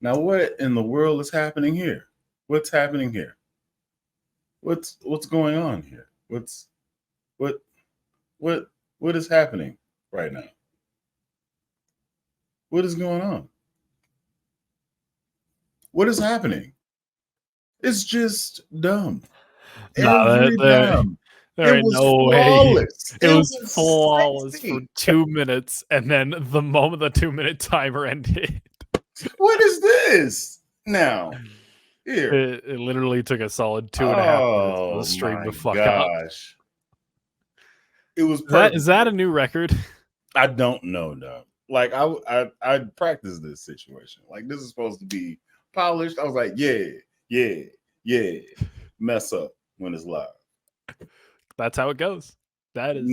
Now, what in the world is happening here? What's happening here? What's going on here? What what is happening right now? What is going on? What is happening? It's just dumb. Every time. There It ain't was no way. flawless. It was flawless sexy. for 2 minutes, and then the moment the 2-minute timer ended. What is this? Now, here. It literally took a solid 2.5 minutes for the stream to fuck up. It was perfect. Is that a new record? I don't know, dog. Like I practiced this situation. Like this is supposed to be polished. I was like, yeah. Mess up when it's live. That's how it goes. That is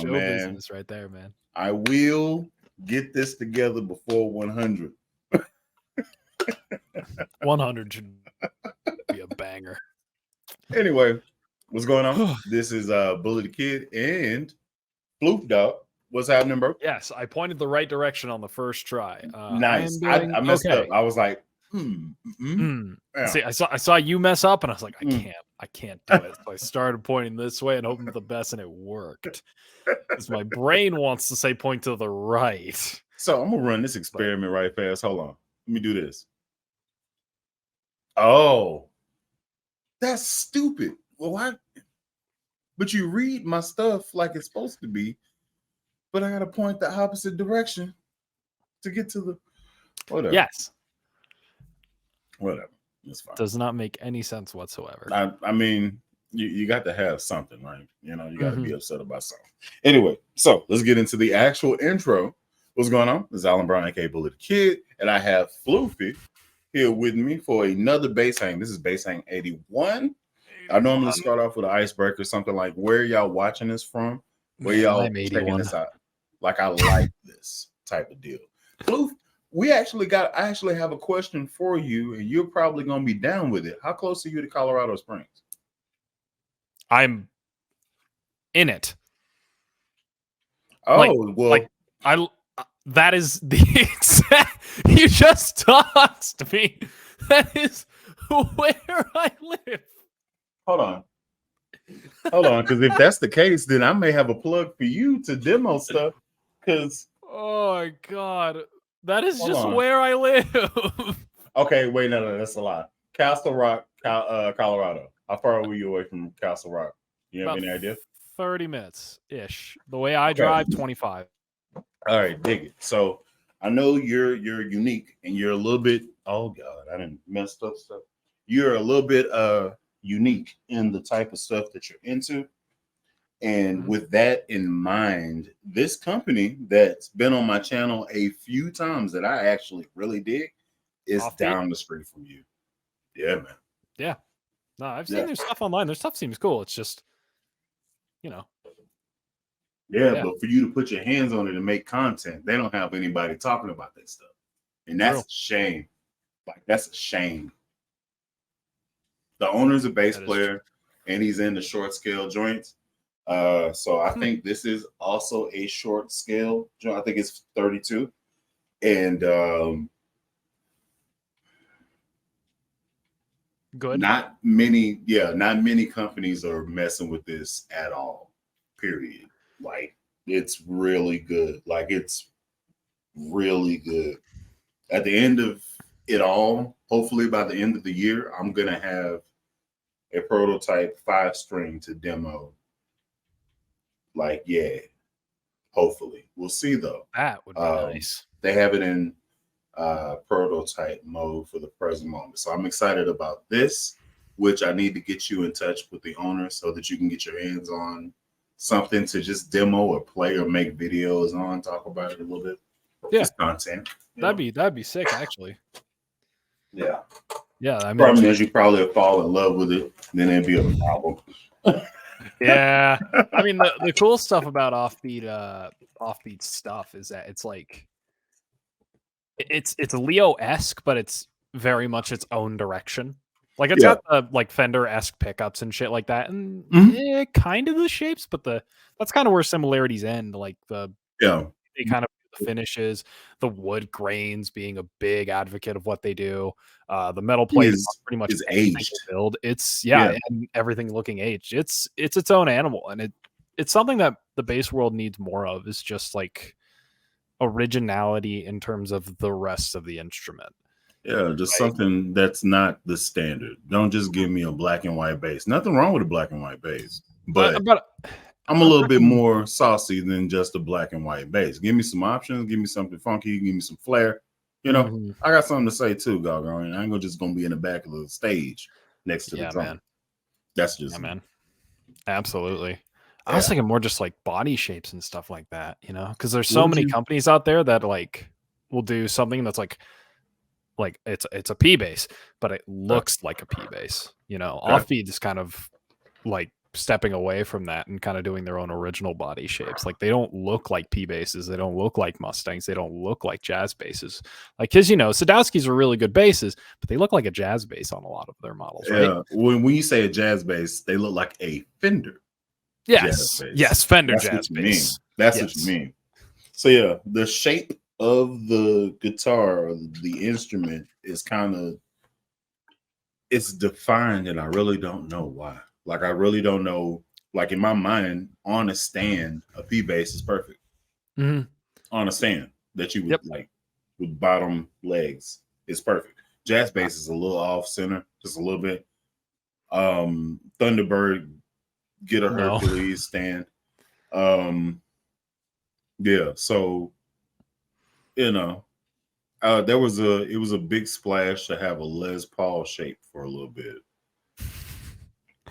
show business right there, man. I will get this together before 100. 100 should be a banger. Anyway, what's going on? This is Bully the Kid and Floof Dog. What's happening, bro? Yes, I pointed the right direction on the first try. Nice. I messed up. I was like, Yeah. See, I saw you mess up, and I was like, I can't do it. So I started pointing this way and hoping for the best, and it worked. Because my brain wants to say point to the right. So I'm gonna run this experiment right fast. Hold on. Let me do this. Oh, that's stupid. Well, why? But you read my stuff like it's supposed to be, but I gotta point the opposite direction to get to the whatever. Yes. Whatever. It's fine. Does not make any sense whatsoever. I mean, you got to have something, right? You know, you got to be upset about something. Anyway, so let's get into the actual intro. What's going on? This is Alan Brown, aka Bully the Kid, and I have Floofy here with me for another base hang. This is base hang 81. I normally start off with an icebreaker, something like where y'all watching this from, where y'all checking this out. Like I like this type of deal. Floof, I actually have a question for you, and you're probably gonna be down with it. How close are you to Colorado Springs? I'm in it. Oh, that is the exact. You just talked to me. That is where I live. Hold on, because if that's the case, then I may have a plug for you to demo stuff. Because oh my god, that is just where I live. Okay, wait, no, that's a lie. Castle Rock, Colorado. How far are you away from Castle Rock? You have any idea? 30 minutes ish. The way I drive, 25. All right, dig it. So I know you're unique, and you're a little bit. Oh God, I didn't mess up stuff. You're a little bit unique in the type of stuff that you're into. And with that in mind, this company that's been on my channel a few times that I actually really dig is down the street from you. Yeah, man. Yeah. No, I've seen their stuff online. Their stuff seems cool. It's just, you know. Yeah, but for you to put your hands on it and make content, they don't have anybody talking about that stuff. And that's a shame. Like, that's a shame. The owner's a bass player, and he's in the short scale joints. So I think this is also a short scale joint. I think it's 32. And good. Not many companies are messing with this at all. Period. Like, it's really good. Like, it's really good. At the end of it all, hopefully by the end of the year, I'm gonna have a prototype 5-string to demo. Like, yeah, hopefully. We'll see though. That would be nice. They have it in prototype mode for the present moment. So I'm excited about this, which I need to get you in touch with the owner so that you can get your hands on something to just demo or play or make videos on, talk about it a little bit. Yeah. Just content. That'd be sick, actually. Yeah. Yeah. I mean, problem is you probably fall in love with it, then it'd be a problem. Yeah. I mean, the cool stuff about offbeat stuff is that it's like it's Leo-esque, but it's very much its own direction. Like, it's got the like Fender-esque pickups and shit like that, and kind of the shapes, but that's kind of where similarities end. Like they kind of do the finishes, the wood grains being a big advocate of what they do, the metal plate on pretty much is anything aged. they build. It's Yeah. and everything looking aged. It's its own animal, and it's something that the bass world needs more of. Is just like originality in terms of the rest of the instrument. Yeah, just something that's not the standard. Don't just give me a black and white bass. Nothing wrong with a black and white bass, but I'm a little bit more saucy than just a black and white bass. Give me some options. Give me something funky. Give me some flair. You know, I got something to say too, Gargoyle. I ain't just gonna be in the back of the stage next to the drum. Man. That's just man. Absolutely. Yeah. I was thinking more just like body shapes and stuff like that, you know, because there's so many companies out there that like will do something that's like it's a P bass, but it looks like a P bass. You know, Offbeat is kind of like stepping away from that and kind of doing their own original body shapes. Like they don't look like P basses, they don't look like Mustangs, they don't look like jazz basses. Like because you know, Sadowski's are really good basses, but they look like a jazz bass on a lot of their models. Right? Yeah. When you say a jazz bass, they look like a Fender. Yes. Yes. Fender jazz bass. That's what you mean. So yeah, the shape of the guitar or the instrument is kind of it's defined, and I really don't know why. Like I really don't know. Like in my mind, on a stand, a P bass is perfect. On a stand that you would like with bottom legs is perfect. Jazz bass is a little off center, just a little bit. Thunderbird, get a Hercules stand. Yeah, so you know, it was a big splash to have a Les Paul shape for a little bit.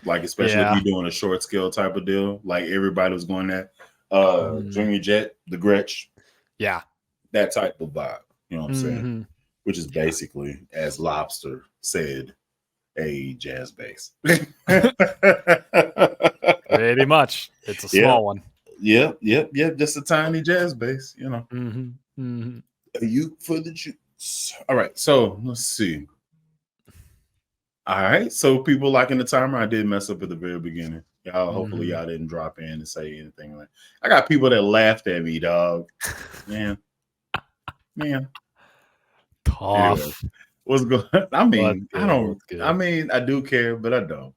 Like especially if you're doing a short scale type of deal, like everybody was going that Junior Jet, the Gretsch, that type of vibe. You know what I'm saying? Which is basically, as Lobster said, a jazz bass. Pretty much, it's a small one. Yep. Just a tiny jazz bass. You know. A uke for the juice. All right, so let's see. All right, so people liking the timer. I did mess up at the very beginning. Y'all, hopefully y'all didn't drop in and say anything like. I got people that laughed at me, dog. Man. Tough. Anyway, what's going? I mean, I don't. I mean, I do care, but I don't.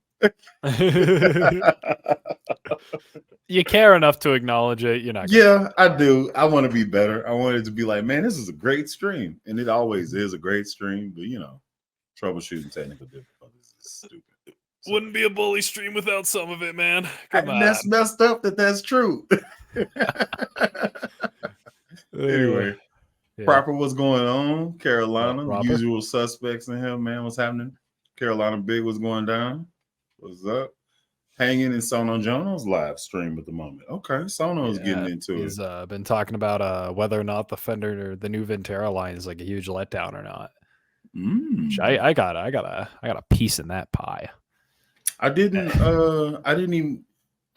You care enough to acknowledge it. You're not. Yeah, I do. I want to be better. I want it to be like, man, this is a great stream, and it always is a great stream. But you know, troubleshooting technical difficulties is stupid. So, wouldn't be a bully stream without some of it, man. Come on. That's messed up. That's true. Anyway, proper, what's going on? Carolina, usual suspects in here, man. What's happening? Carolina Big, what's going down? What's up? Hanging in Sono Jonah's live stream at the moment. Okay, Sono's getting into it. He's been talking about whether or not the Fender or the new Ventera line is like a huge letdown or not. I got a piece in that pie. I didn't even.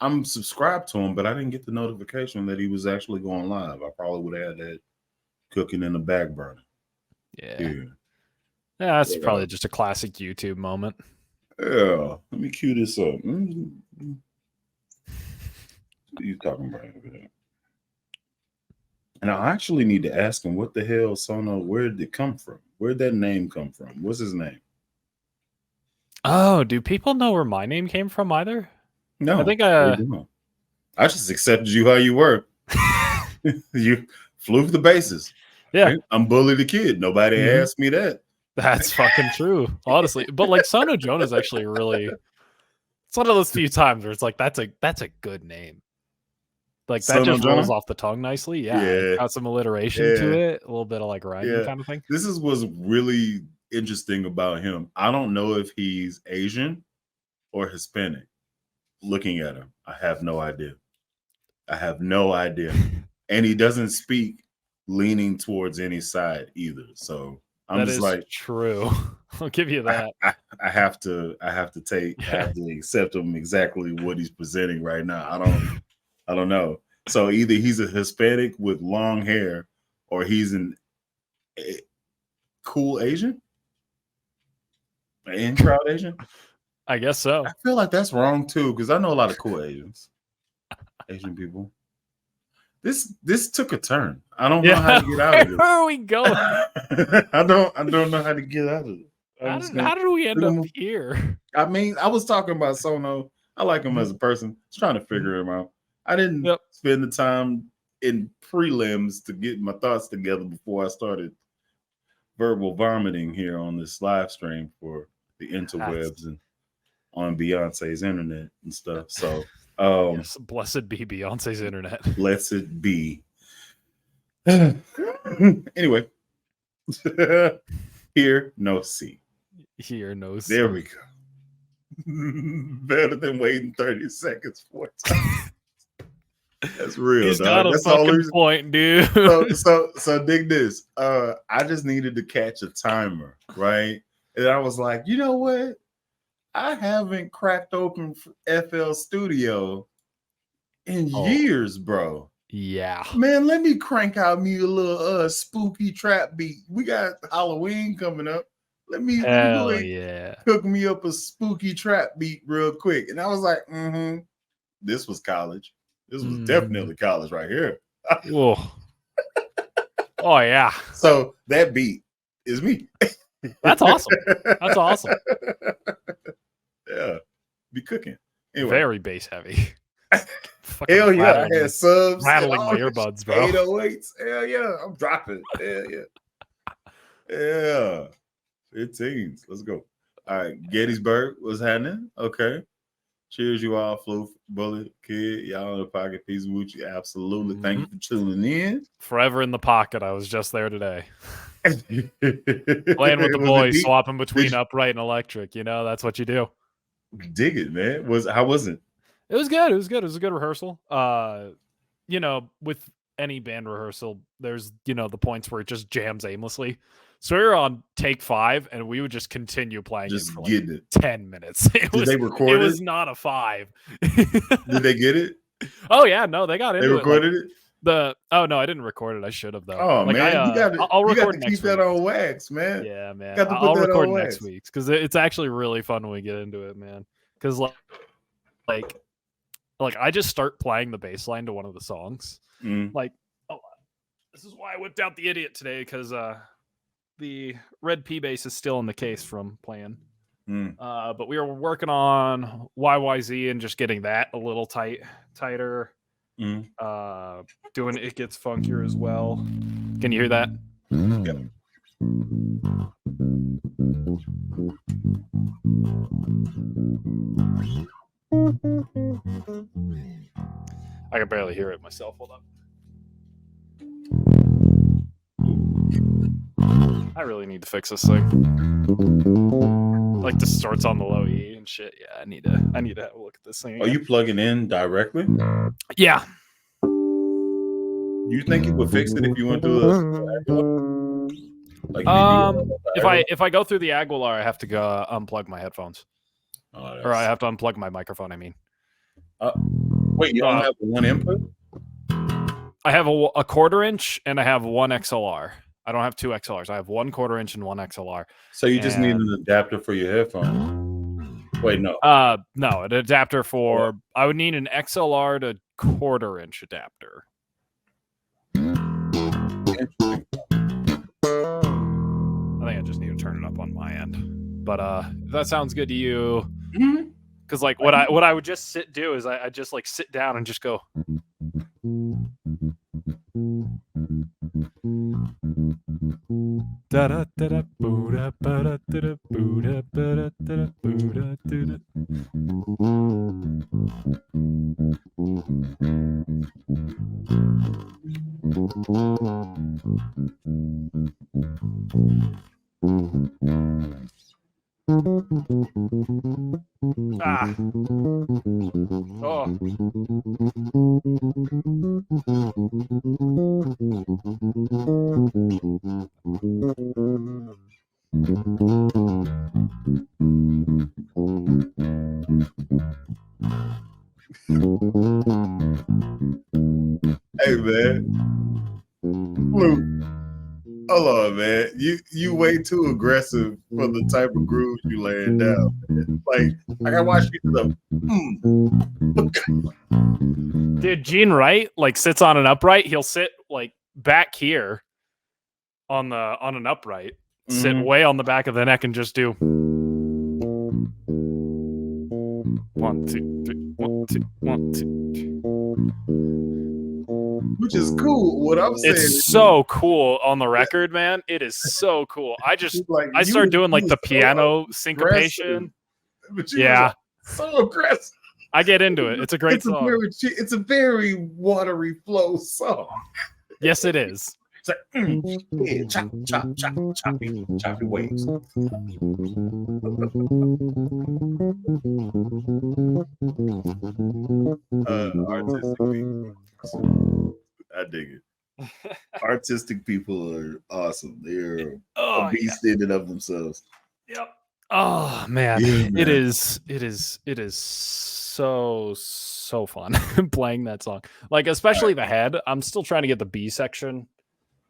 I'm subscribed to him, but I didn't get the notification that he was actually going live. I probably would have had that cooking in the back burner. Yeah, that's probably just a classic YouTube moment. Yeah, let me cue this up. What are you talking about over there? And I actually need to ask him what the hell Sono, where did it come from? Where'd that name come from? What's his name? Oh, do people know where my name came from either? No. I think I just accepted you how you were. You flew the bases. Yeah. I'm Bully the Kid. Nobody asked me that. That's fucking true, honestly. But like Sono Jonah is actually really, it's one of those few times where it's like that's a good name. Like that just rolls off the tongue nicely. Yeah. Got some alliteration to it, a little bit of like rhyming kind of thing. This is what's really interesting about him. I don't know if he's Asian or Hispanic. Looking at him, I have no idea. And he doesn't speak leaning towards any side either. So I'm just like, true. I'll give you that. I have to accept him exactly what he's presenting right now. I don't know. So either he's a Hispanic with long hair, or he's a cool Asian, an in-crowd Asian. I guess so. I feel like that's wrong too, because I know a lot of cool Asian people. this took a turn. I don't know how to get out of this. Where are we going? I don't know how to get out of it. How did we end up here? I mean, I was talking about Sono. I like him as a person. I was trying to figure him out. I didn't spend the time in prelims to get my thoughts together before I started verbal vomiting here on this live stream for the interwebs and on Beyonce's internet and stuff. So yes, blessed be Beyonce's internet. Blessed be. Anyway. Here, no C. Here, no C. There we go. Better than waiting 30 seconds for it. That's real. He's dog. got a That's fucking point, dude. So dig this. I just needed to catch a timer, right? And I was like, you know what? I haven't cracked open FL Studio in years, bro. Yeah. Man, let me crank out me a little spooky trap beat. We got Halloween coming up. Let me cook me up a spooky trap beat real quick. And I was like, this was college. This was definitely college right here. Oh yeah. So that beat is me. That's awesome. That's awesome. Yeah. Be cooking. Anyway. Very bass heavy. Hell yeah. I had subs. Rattling my earbuds, bro. 808s. Hell yeah. I'm dropping. Hell yeah. Yeah. 15s. Let's go. All right. Gettysburg was happening. Okay. Cheers, you all. Floof, Bullet, Kid. Y'all in the pocket. Peace with you. Absolutely. Thank you for tuning in. Forever in the pocket. I was just there today. Playing with the boys, swapping between upright and electric. You know, that's what you do. Dig it, man. How was it? It was good. It was good. It was a good rehearsal. You know, with any band rehearsal, there's, you know, the points where it just jams aimlessly. So we were on take 5, and we would just continue playing just it for getting like 10 minutes. Did they record it? It was not a 5. Did they get it? Oh yeah, no, they got it. They recorded it. No, I didn't record it. I should have though. Oh man, I'll record you got to keep that on wax, man. Yeah, man. I'll record next week because it's actually really fun when we get into it, man. Because like I just start playing the bass line to one of the songs. Like, this is why I whipped out the idiot today, because the red P bass is still in the case from playing. But we were working on YYZ and just getting that a little tighter. Doing It Gets Funkier as well. Can you hear that? Yeah. I can barely hear it myself. Hold up. I really need to fix this thing. Like, this starts on the low E and shit. Yeah, I need to have a look at this thing again. Are you plugging in directly? Yeah. You think you would fix it if you went through if I go through the Aguilar, I have to go unplug my headphones. Or I have to unplug my microphone, I mean. Wait, you don't have one input? I have a 1/4 inch and I have one XLR. I don't have 2 XLRs. I have 1/4 inch and one XLR. So you just need an adapter for your headphones? Wait, no. No, an adapter for... I would need an XLR to 1/4 inch adapter. I think I just need to turn it up on my end. But if that sounds good to you... Because like what I would just do is I just like sit down and just go... Da da da da boo da ba da da da boo da ba da da da boo da da da. Ah. Oh. Hey man, Floof. Hold on, man. You way too aggressive for the type of grooves you laying down. Man. Like I watch you do the. Dude, Gene Wright like sits on an upright. He'll sit like back here on an upright, sit way on the back of the neck, and just do 1, 2, 3, 1, 2, 1, 2. Which is cool. What I'm saying, it's so cool on the record, man. It is so cool. I start doing like the piano syncopation. Yeah, so aggressive. I get into it. It's a great song. It's a very watery flow song. Yes, it is. It's like yeah, choppy waves. Artistic people. I dig it. Artistic people are awesome. They're a beast in and of themselves. Yep. Oh man. Yeah, man. It is so fun playing that song. Like especially the head. I'm still trying to get the B section.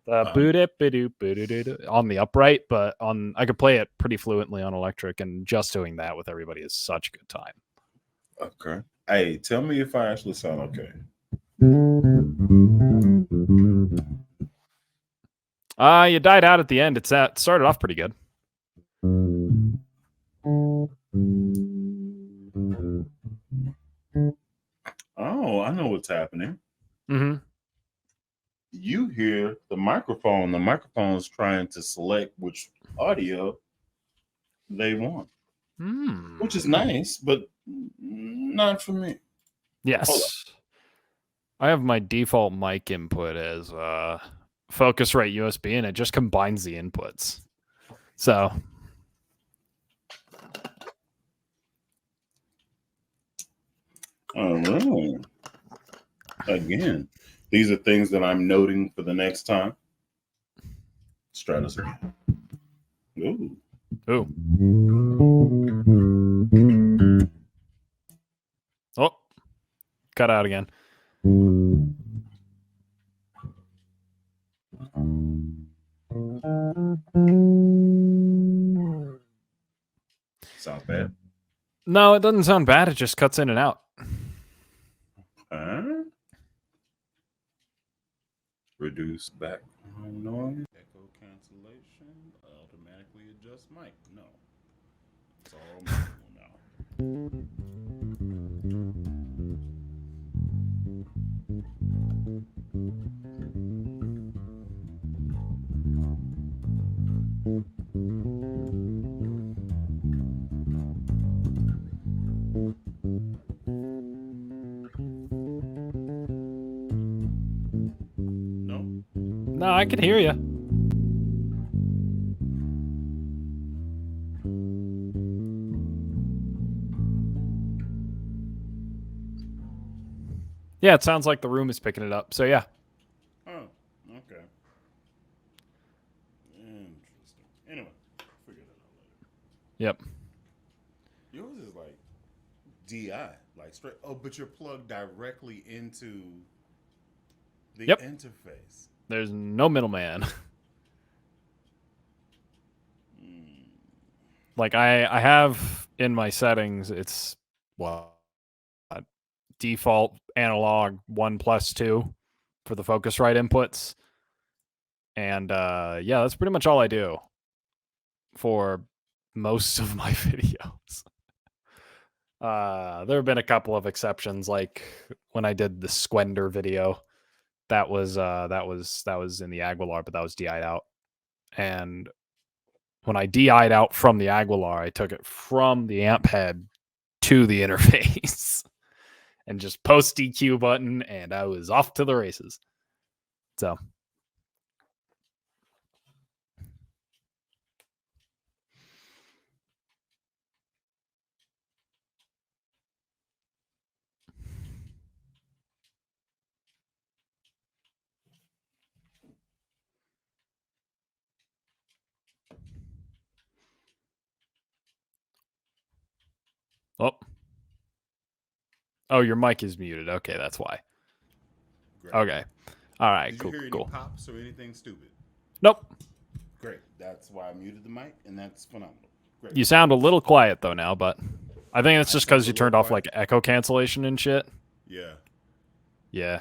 On the upright, but I could play it pretty fluently on electric, and just doing that with everybody is such a good time. Okay. Hey, tell me if I actually sound okay. You died out at the end. It started off pretty good. Oh, I know what's happening. Mm-hmm. You hear the microphone. The microphone's trying to select which audio they want, which is nice, but not for me. Yes. I have my default mic input as Focusrite USB, and it just combines the inputs. So. All right. Again, these are things that I'm noting for the next time. Let's try this again. Ooh. Ooh. Oh. Cut out again. Sound bad? No, it doesn't sound bad. It just cuts in and out. Reduce background noise, echo cancellation, automatically adjust mic. No, it's all manual now. No, I can hear you. Yeah, it sounds like the room is picking it up. So yeah. Oh, okay. Interesting. Anyway, figure that out later. Yep. Yours is like DI, like straight. Oh, but you're plugged directly into the interface. There's no middleman. Like I have in my settings, it's default analog 1+2 for the Focusrite inputs. And yeah, that's pretty much all I do for most of my videos. There have been a couple of exceptions, like when I did the Squender video. That was in the Aguilar, but that was DI'd out. And when I DI'd out from the Aguilar, I took it from the amp head to the interface and just post EQ button, and I was off to the races. So. Oh, your mic is muted. Okay, that's why. Great. Okay. All right. Did you hear any cool. pops or anything stupid? Nope. Great. That's why I muted the mic, and that's phenomenal. Great. You sound a little quiet though now, but I think it's just sound because a you little turned off quiet? like echo cancellation and shit. Yeah. Yeah,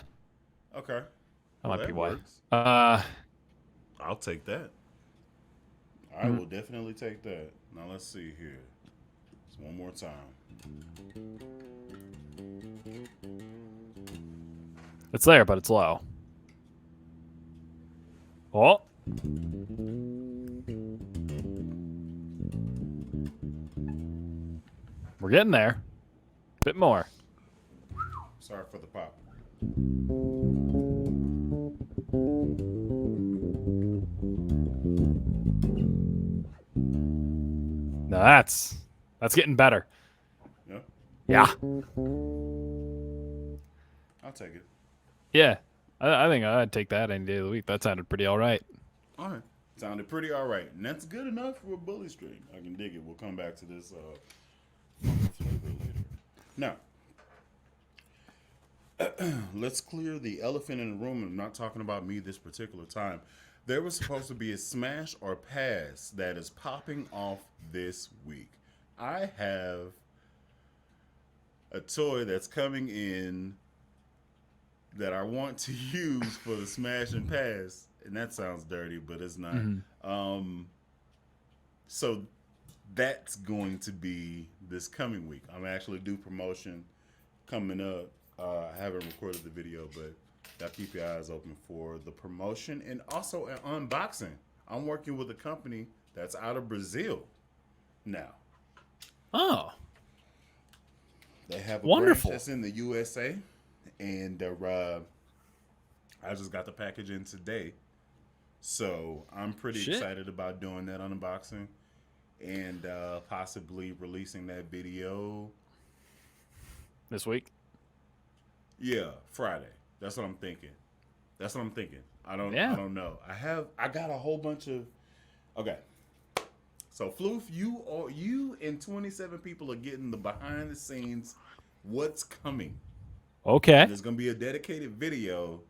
Okay. that Well, might be that why. works. I'll take that. I will definitely take that. Now let's see here. Just one more time. It's there, but it's low. Oh. We're getting there. A bit more. Sorry for the pop. Now that's getting better. Yeah. Yeah. I'll take it. Yeah. I think I'd take that any day of the week. That sounded pretty all right. All right. Sounded pretty all right. And that's good enough for a bully stream. I can dig it. We'll come back to this flavor later. Now, let's clear the elephant in the room. I'm not talking about me this particular time. There was supposed to be a smash or pass that is popping off this week. I have a toy that's coming in that I want to use for the smash and pass, and that sounds dirty, but it's not. So that's going to be this coming week. I'm actually do promotion coming up. I haven't recorded the video, but y'all keep your eyes open for the promotion and also an unboxing. I'm working with a company that's out of Brazil now. Oh. They have a Wonderful. branch that's in the USA, and I just got the package in today. So I'm pretty excited about doing that unboxing and possibly releasing that video This week? Yeah, Friday. That's what I'm thinking. I don't know. I got a whole bunch of okay. So Floof, you and 27 people are getting the behind the scenes what's coming. Okay. There's gonna be a dedicated video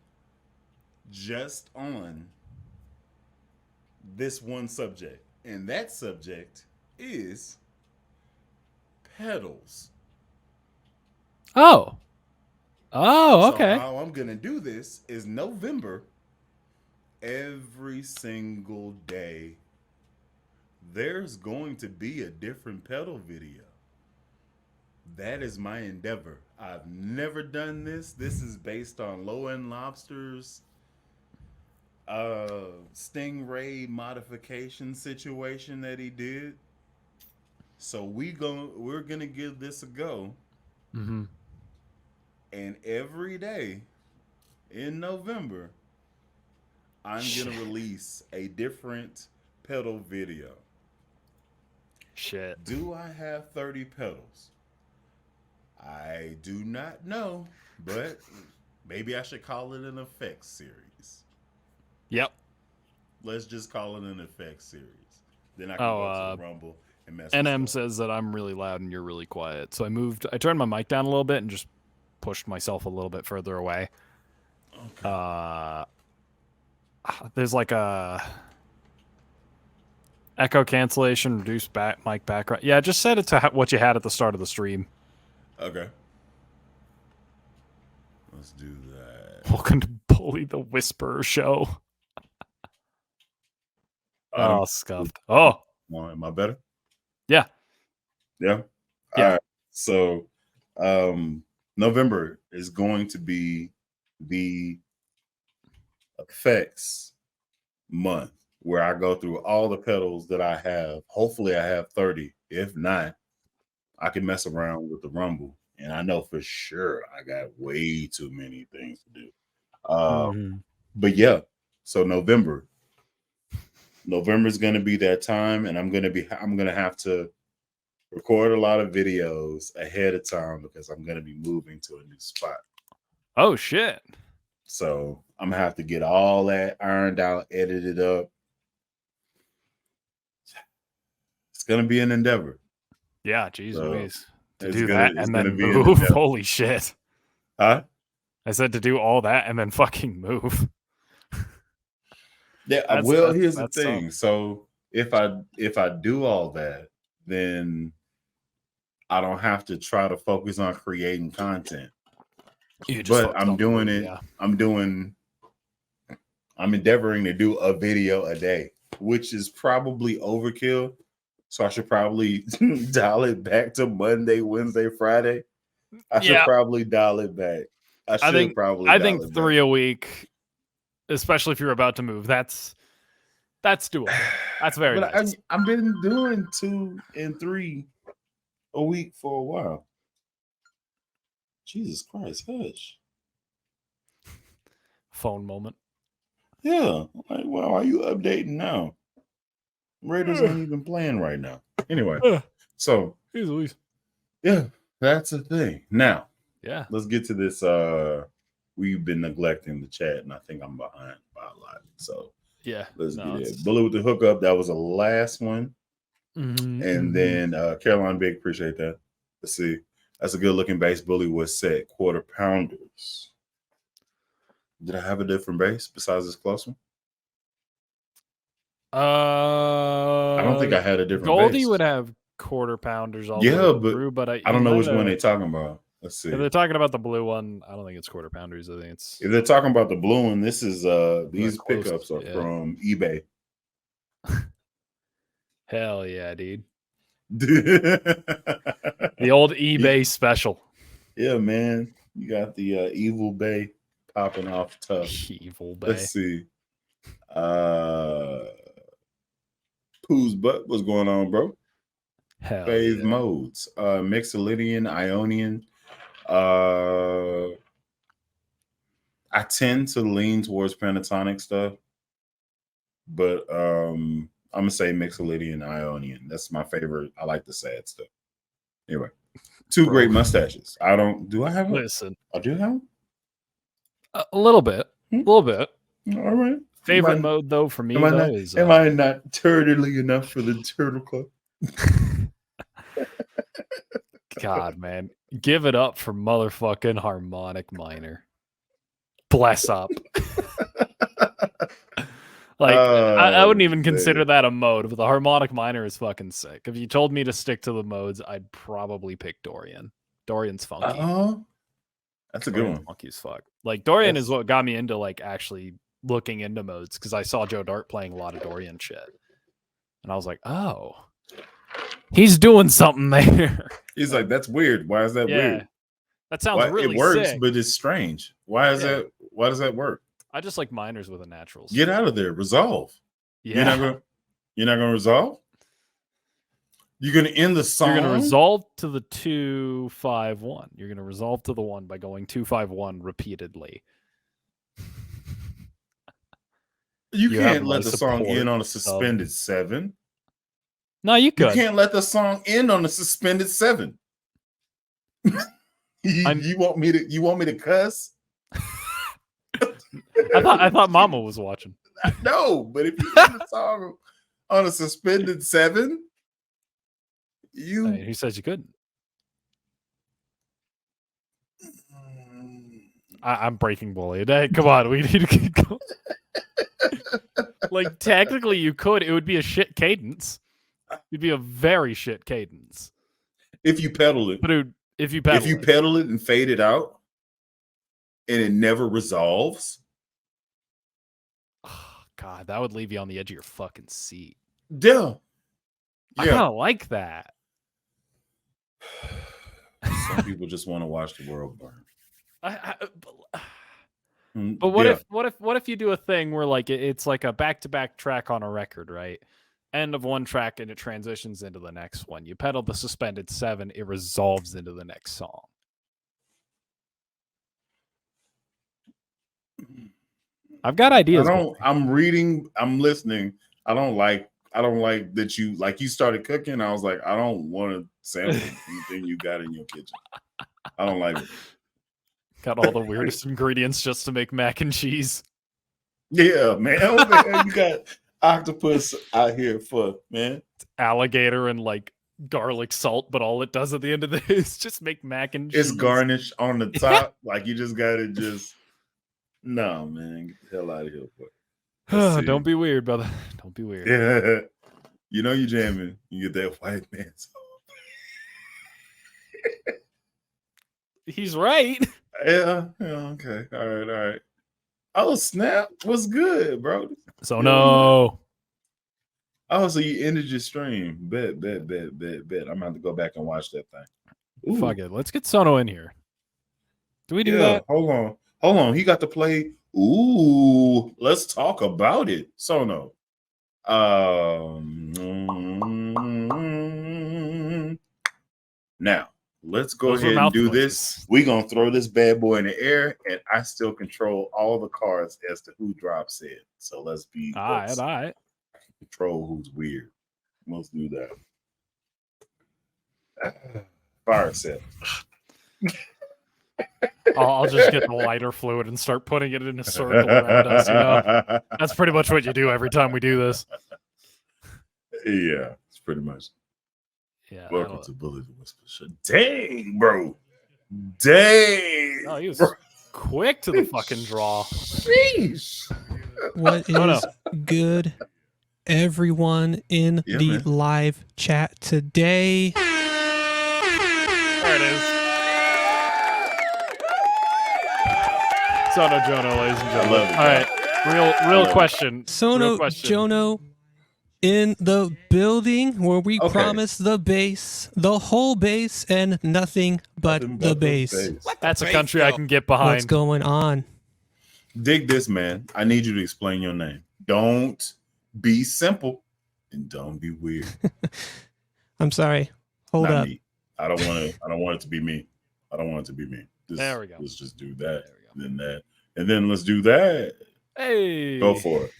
just on this one subject. And that subject is pedals. Oh. Oh, okay. So how I'm gonna do this is November, every single day, there's going to be a different pedal video. That is my endeavor. I've never done this. This is based on Low End Lobster's Stingray modification situation that he did. So we're gonna give this a go. Mm-hmm. And every day in November, I'm going to release a different pedal video. Shit. Do I have 30 pedals? I do not know, but maybe I should call it an effects series. Yep. Let's just call it an effects series. Then I can go to the Rumble and mess with NM stuff. says that I'm really loud and you're really quiet. So I turned my mic down a little bit and just pushed myself a little bit further away. Okay. There's like a echo cancellation, reduce mic background. Yeah, just set it to what you had at the start of the stream. Okay. Let's do that. Welcome to Bully the Whisperer Show. Oh, scuffed. Oh. Am I better? Yeah. Yeah? Yeah. All right. So, November is going to be the effects month where I go through all the pedals that I have. Hopefully I have 30. If not, I can mess around with the Rumble. And I know for sure I got way too many things to do. But yeah, so November is going to be that time, and I'm going to have to record a lot of videos ahead of time because I'm going to be moving to a new spot. Oh, shit. So I'm going to have to get all that ironed out, edited up. It's going to be an endeavor. Yeah, geez Louise. To do gonna, that and then move. Holy shit. Huh? I said to do all that and then fucking move. Yeah. Well, here's the thing. So if I do all that, then I don't have to try to focus on creating content. But I'm doing it. Yeah. I'm endeavoring to do a video a day, which is probably overkill. So I should probably dial it back to Monday, Wednesday, Friday. I should probably dial it back. I think 3 a week, especially if you're about to move. That's doable. That's very nice. I've been doing 2 and 3 a week for a while. Jesus Christ, hush. Phone moment. Yeah. Like, well, are you updating now? Raiders aren't even playing right now. Anyway, so yeah, that's the thing. Now, let's get to this. We've been neglecting the chat, and I think I'm behind by a lot. So let's get it. Bully with the hookup. That was the last one. And then Caroline Big, appreciate that. Let's see. That's a good looking base. Bully was set quarter pounders. Did I have a different base besides this close one? I don't think I had a different Goldie base. would have quarter pounders all the way through, but I don't know which one they're talking about. Let's see. If they're talking about the blue one, I don't think it's quarter pounders. I think it's. If they're talking about the blue one, this is these pickups are from eBay. Hell yeah, dude. The old eBay special. Yeah, man. You got the Evil Bay popping off tough. Evil Bay. Let's see. Pooh's butt. What's going on, bro? Hell Phase modes. Mixolydian, Ionian. I tend to lean towards pentatonic stuff, but I'm gonna say Mixolydian, Ionian. That's my favorite. I like the sad stuff. Anyway, 2 great mustaches. I do I have Listen. I do have them? A little bit. A little bit. All right. Favorite mode though for me is am I not turtly enough for the turtle club? God, man. Give it up for motherfucking Harmonic Miner. Bless up. Like, I wouldn't even consider that a mode, but the Harmonic Miner is fucking sick. If you told me to stick to the modes, I'd probably pick Dorian. Dorian's funky. That's a good one. Funky as fuck. Like, Dorian is what got me into, like, actually looking into modes, because I saw Joe Dart playing a lot of Dorian shit. And I was like, oh, he's doing something there. He's like, that's weird. Why is that weird? That sounds really It works, sick. but it's strange. Why is that? Why does that work? I just like miners with a natural. Get out of there. Resolve. Yeah. You're not gonna resolve? You're gonna end the song. You're gonna resolve to the 2-5-1. You're gonna resolve to the 1 by going 2-5-1 repeatedly. You can't let the song end on a suspended 7. No, you could. You can't let the song end on a suspended 7. You want me to cuss? I thought Mama was watching. No, but if you end the song on a suspended 7, he says you couldn't. I'm breaking bully. Come on, we need to keep going. Like, technically you could. It would be a shit cadence. It'd be a very shit cadence. If you pedal it. But if you pedal it and fade it out and it never resolves. Oh, God, that would leave you on the edge of your fucking seat. Yeah. I kind of like that. Some people just want to watch the world burn. But what if you do a thing where like it's like a back-to-back track on a record, right? End of one track and it transitions into the next one. You pedal the suspended 7, it resolves into the next song. I've got ideas. I'm reading, I'm listening. I don't like that you started cooking. I was like, I don't want to sample anything you got in your kitchen. I don't like it. Got all the weirdest ingredients just to make mac and cheese. Yeah, man. What the hell you got octopus out here for, man? It's alligator and like garlic salt, but all it does at the end of the day is just make mac and cheese. It's garnish on the top. Like you just gotta no, man. Get the hell out of here. Don't be weird, brother. Don't be weird. Yeah. You know you jamming. You get that white man song. He's right. Yeah. Okay. All right. Oh, snap. What's good, bro? So no. Oh, so you ended your stream. Bet. I'm gonna have to go back and watch that thing. Ooh. Fuck it. Let's get Sono in here. Do we do that? Hold on. He got to play. Ooh, let's talk about it. Sono. Now let's go ahead and do this. We're gonna throw this bad boy in the air, and I still control all the cards as to who drops it. So let's be all right. Control who's weird. Let's do that. Fire set. I'll just get the lighter fluid and start putting it in a circle around us. You know, that's pretty much what you do every time we do this. Yeah, it's pretty much. Yeah. Welcome to Bullet Whisper. Dang, bro. Dang. Oh, he was quick to the fucking draw. Sheesh. What is good, everyone in the live chat today? There it is. Sono Jonah, ladies and gentlemen. All right, real question. Sono Jonah in the building where we promise the bass, the whole bass, and nothing but the bass. That's a country I can get behind. What's going on? Dig this, man. I need you to explain your name. Don't be simple and don't be weird. I'm sorry. Hold up. Me. I don't want it to be me. I don't want it to be me. There we go. Let's just do that. Then that. And then let's do that. Hey. Go for it.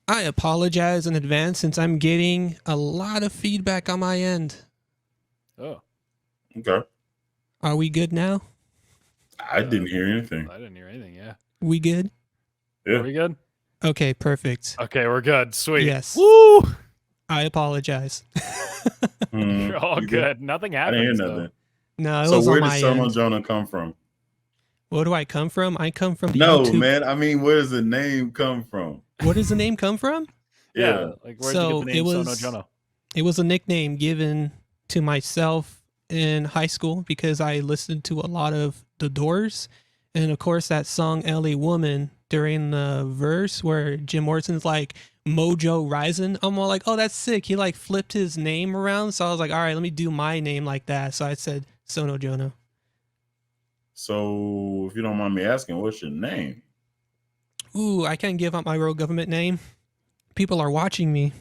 I apologize in advance since I'm getting a lot of feedback on my end. Oh. Okay. Are we good now? I didn't hear anything. I didn't hear anything, yeah. We good? Yeah. Are we good? Okay, perfect. Okay, we're good. Sweet. Yes. Woo! I apologize. You're all good. Nothing happened. I didn't hear nothing. No, it so was where on does my Sono end. Jonah come from? Where do I come from? I come from YouTube. Man. I mean, where does the name come from? Where does the name come from? Yeah. Like, where did you get the name Sono Jonah? It was a nickname given to myself in high school because I listened to a lot of The Doors. And, of course, that song, LA Woman, during the verse where Jim Morrison's like, Mojo Rising, I'm all like, oh, that's sick. He, like, flipped his name around. So I was like, all right, let me do my name like that. So I said Sono Jonah. So, if you don't mind me asking, what's your name? Ooh, I can't give out my real government name. People are watching me.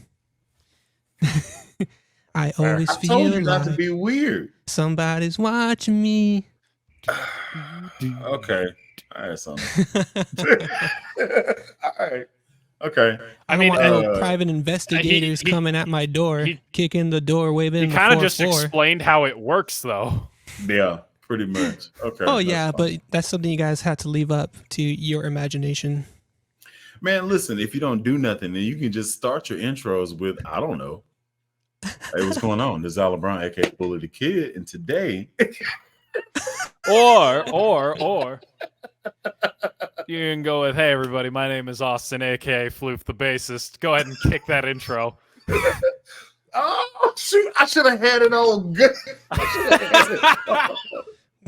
I always feel told you like not to be weird. Somebody's watching me. Okay. All right, son. All right. Okay. I mean, no private investigators coming at my door, kicking the door, waving. He kind of just explained how it works, though. Yeah, pretty much. Okay. Oh yeah, but that's something you guys had to leave up to your imagination. Man, listen, if you don't do nothing, then you can just start your intros with, I don't know. Hey, what's going on? This is Alan Brown, aka Bully the Kid, and today or you can go with, hey everybody, my name is Austin, aka Floof the bassist. Go ahead and kick that intro. Oh shoot, I should have had it on good.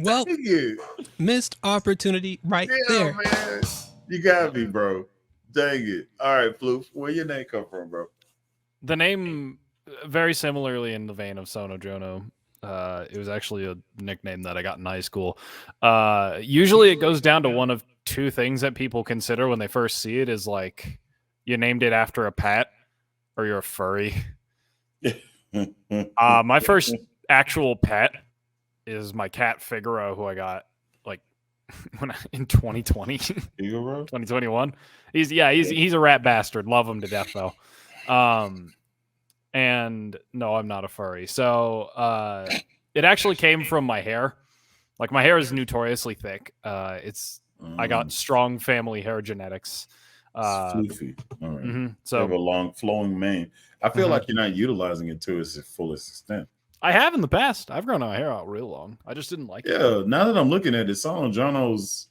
Well, missed opportunity right there. Man. You got me, bro. Dang it. All right, Floof, where your name come from, bro? The name, very similarly in the vein of Sono Jonah. It was actually a nickname that I got in high school. Usually it goes down to one of two things that people consider when they first see it is like you named it after a pet or you're a furry. My first actual pet is my cat Figaro, who I got like in 2020, 2021. He's a rat bastard. Love him to death though. And no, I'm not a furry. So it actually came from my hair. Like my hair is notoriously thick. I got strong family hair genetics. Floofy. All right. Mm-hmm. So you have a long flowing mane. I feel like you're not utilizing it to its fullest extent. I have in the past. I've grown my hair out real long. I just didn't like it. Yeah, now that I'm looking at it, Sono Jonah's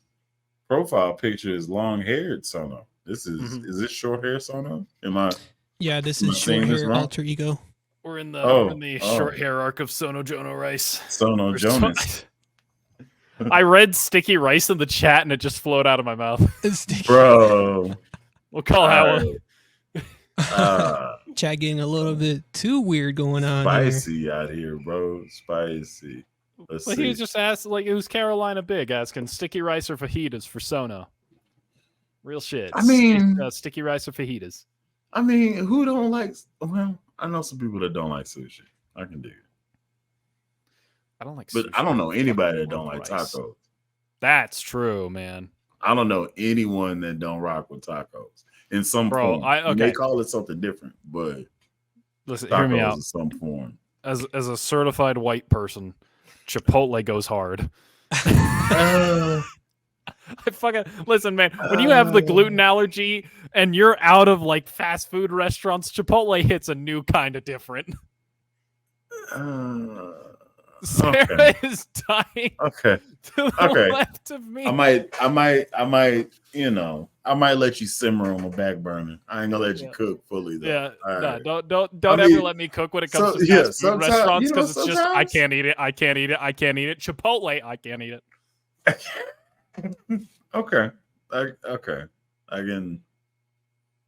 profile picture is long-haired Sono. This is this short hair Sono? Yeah, this Am I is short saying this hair wrong? alter ego. We're in the Oh. short hair arc of Sono Jonah Rice. Sono There's Jonas. I read sticky rice in the chat and it just flowed out of my mouth. Bro. We'll call that one. Chat getting a little bit too weird going on Spicy out here, bro. Spicy. Let's But see. he was just asking, like, it was Carolina Big asking sticky rice or fajitas for Sono. Real shit. I mean, sticky rice or fajitas. I mean, who don't like? Well, I know some people that don't like sushi. I can do it. I don't like But sushi. I don't know anybody that don't like rice. tacos. That's true, man. I don't know anyone that don't rock with tacos in some form. They call it something different, but listen, tacos hear me out. in some form. As a certified white person, Chipotle goes hard. I fucking listen, man. When you have the gluten allergy and you're out of like fast food restaurants, Chipotle hits a new kind of different. Sarah is dying. Okay. To the left of me. I might, I might let you simmer on the back burner. I ain't gonna let you cook fully though. Yeah, right. don't ever let me cook when it comes to fast food restaurants because it's just I can't eat it. I can't eat it. Chipotle, I can't eat it. Okay. I can.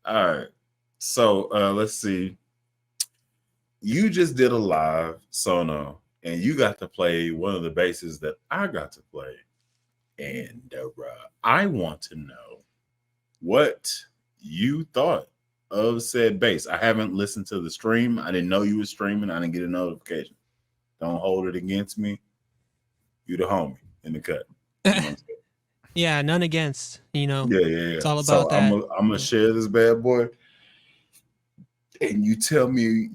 All right. So let's see. You just did a live Sono, and you got to play one of the basses that I got to play, and I want to know what you thought of said bass. I haven't listened to the stream. I didn't know you were streaming. I didn't get a notification. Don't hold it against me. You the homie in the cut. You know yeah, none against. Yeah. It's all about that. I'm gonna share this bad boy, and you tell me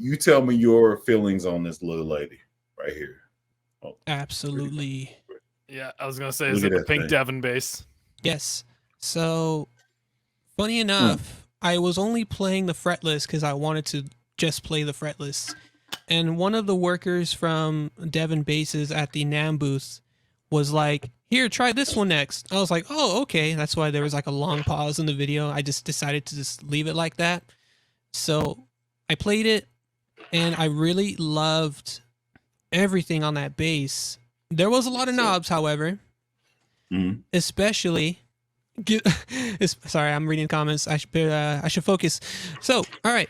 your feelings on this little lady right here. Oh, absolutely. Yeah, I was gonna say, is it the pink Devin bass? Yes. So, funny enough, I was only playing the fretless because I wanted to just play the fretless, and one of the workers from Devin Basses at the NAMM booth was like, here, try this one next. I was like, oh, okay. That's why there was like a long pause in the video. I just decided to just leave it like that. So I played it and I really loved everything on that bass. There was a lot of knobs, however, especially. Sorry, I'm reading comments. I should focus. So, all right.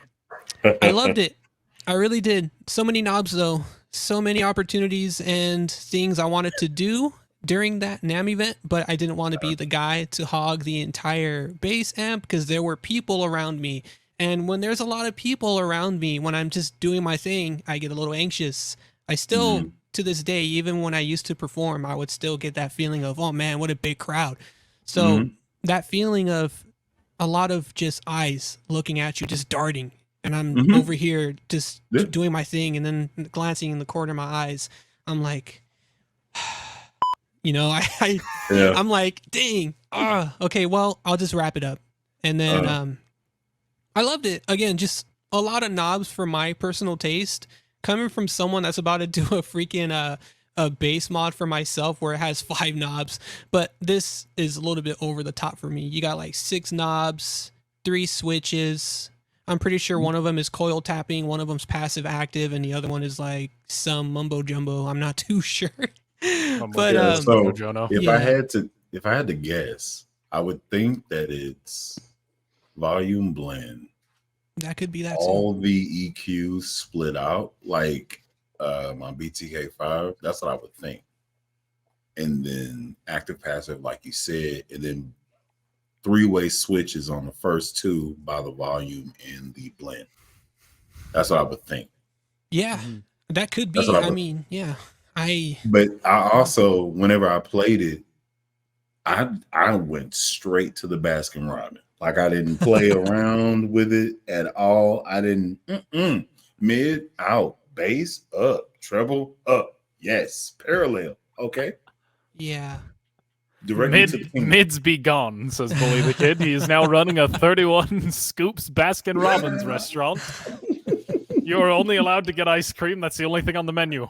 I loved it. I really did. So many knobs, though. So many opportunities and things I wanted to do during that NAMM event, but I didn't want to be the guy to hog the entire bass amp because there were people around me. And when there's a lot of people around me, when I'm just doing my thing, I get a little anxious. I still, to this day, even when I used to perform, I would still get that feeling of, oh man, what a big crowd. So that feeling of a lot of just eyes looking at you, just darting. And I'm over here just doing my thing and then glancing in the corner of my eyes. I'm like, I'm like, dang. Okay, well, I'll just wrap it up. And then I loved it. Again, just a lot of knobs for my personal taste. Coming from someone that's about to do a freaking a bass mod for myself where it has 5 knobs. But this is a little bit over the top for me. You got like 6 knobs, 3 switches. I'm pretty sure one of them is coil tapping, one of them's passive active, and the other one is like some mumbo jumbo. I'm not too sure. But if I had to guess, I would think that it's volume blend. That could be that. All the EQs split out like my BTK5. That's what I would think. And then active passive, like you said, and then 3-way switches on the first 2 by the volume and the blend. That's what I would think. Yeah, that could be. But I also, whenever I played it, I went straight to the Baskin Robbins. Like I didn't play around with it at all. I didn't mid out, bass up, treble up. Yes, parallel. Okay. Yeah. Mids be gone, says Bully the Kid. He is now running a 31 Scoops Baskin Robbins restaurant. You're only allowed to get ice cream. That's the only thing on the menu.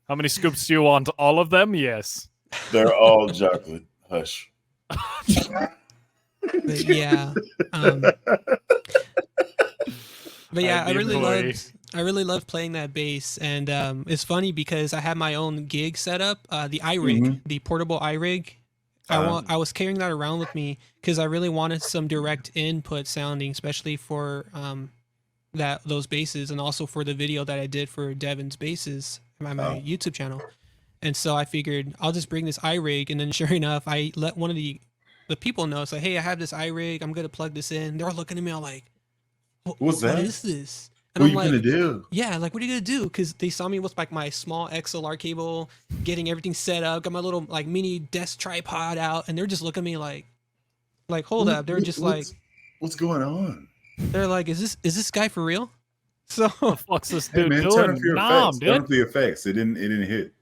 How many scoops do you want? All of them? Yes. They're all chocolate. Hush. But yeah, but yeah, I really loved playing that bass, and it's funny because I had my own gig set up, the IRig, the portable IRig. I was carrying that around with me because I really wanted some direct input sounding, especially for those basses, and also for the video that I did for Devin's basses on my YouTube channel. And so I figured I'll just bring this IRig, and then sure enough, I let one of the people know. So hey, I have this IRig. I'm gonna plug this in. They're looking at me all like, What's that? What is this? And What I'm you like, gonna do? Yeah, like what are you gonna do? Because they saw me with like my small XLR cable, getting everything set up, got my little like mini desk tripod out, and they're just looking at me like hold up. They're just like, what's going on? They're like, is this guy for real? So the fuck's this dude man, doing? Turn up your effects. Dude. Turn up the effects. It didn't hit.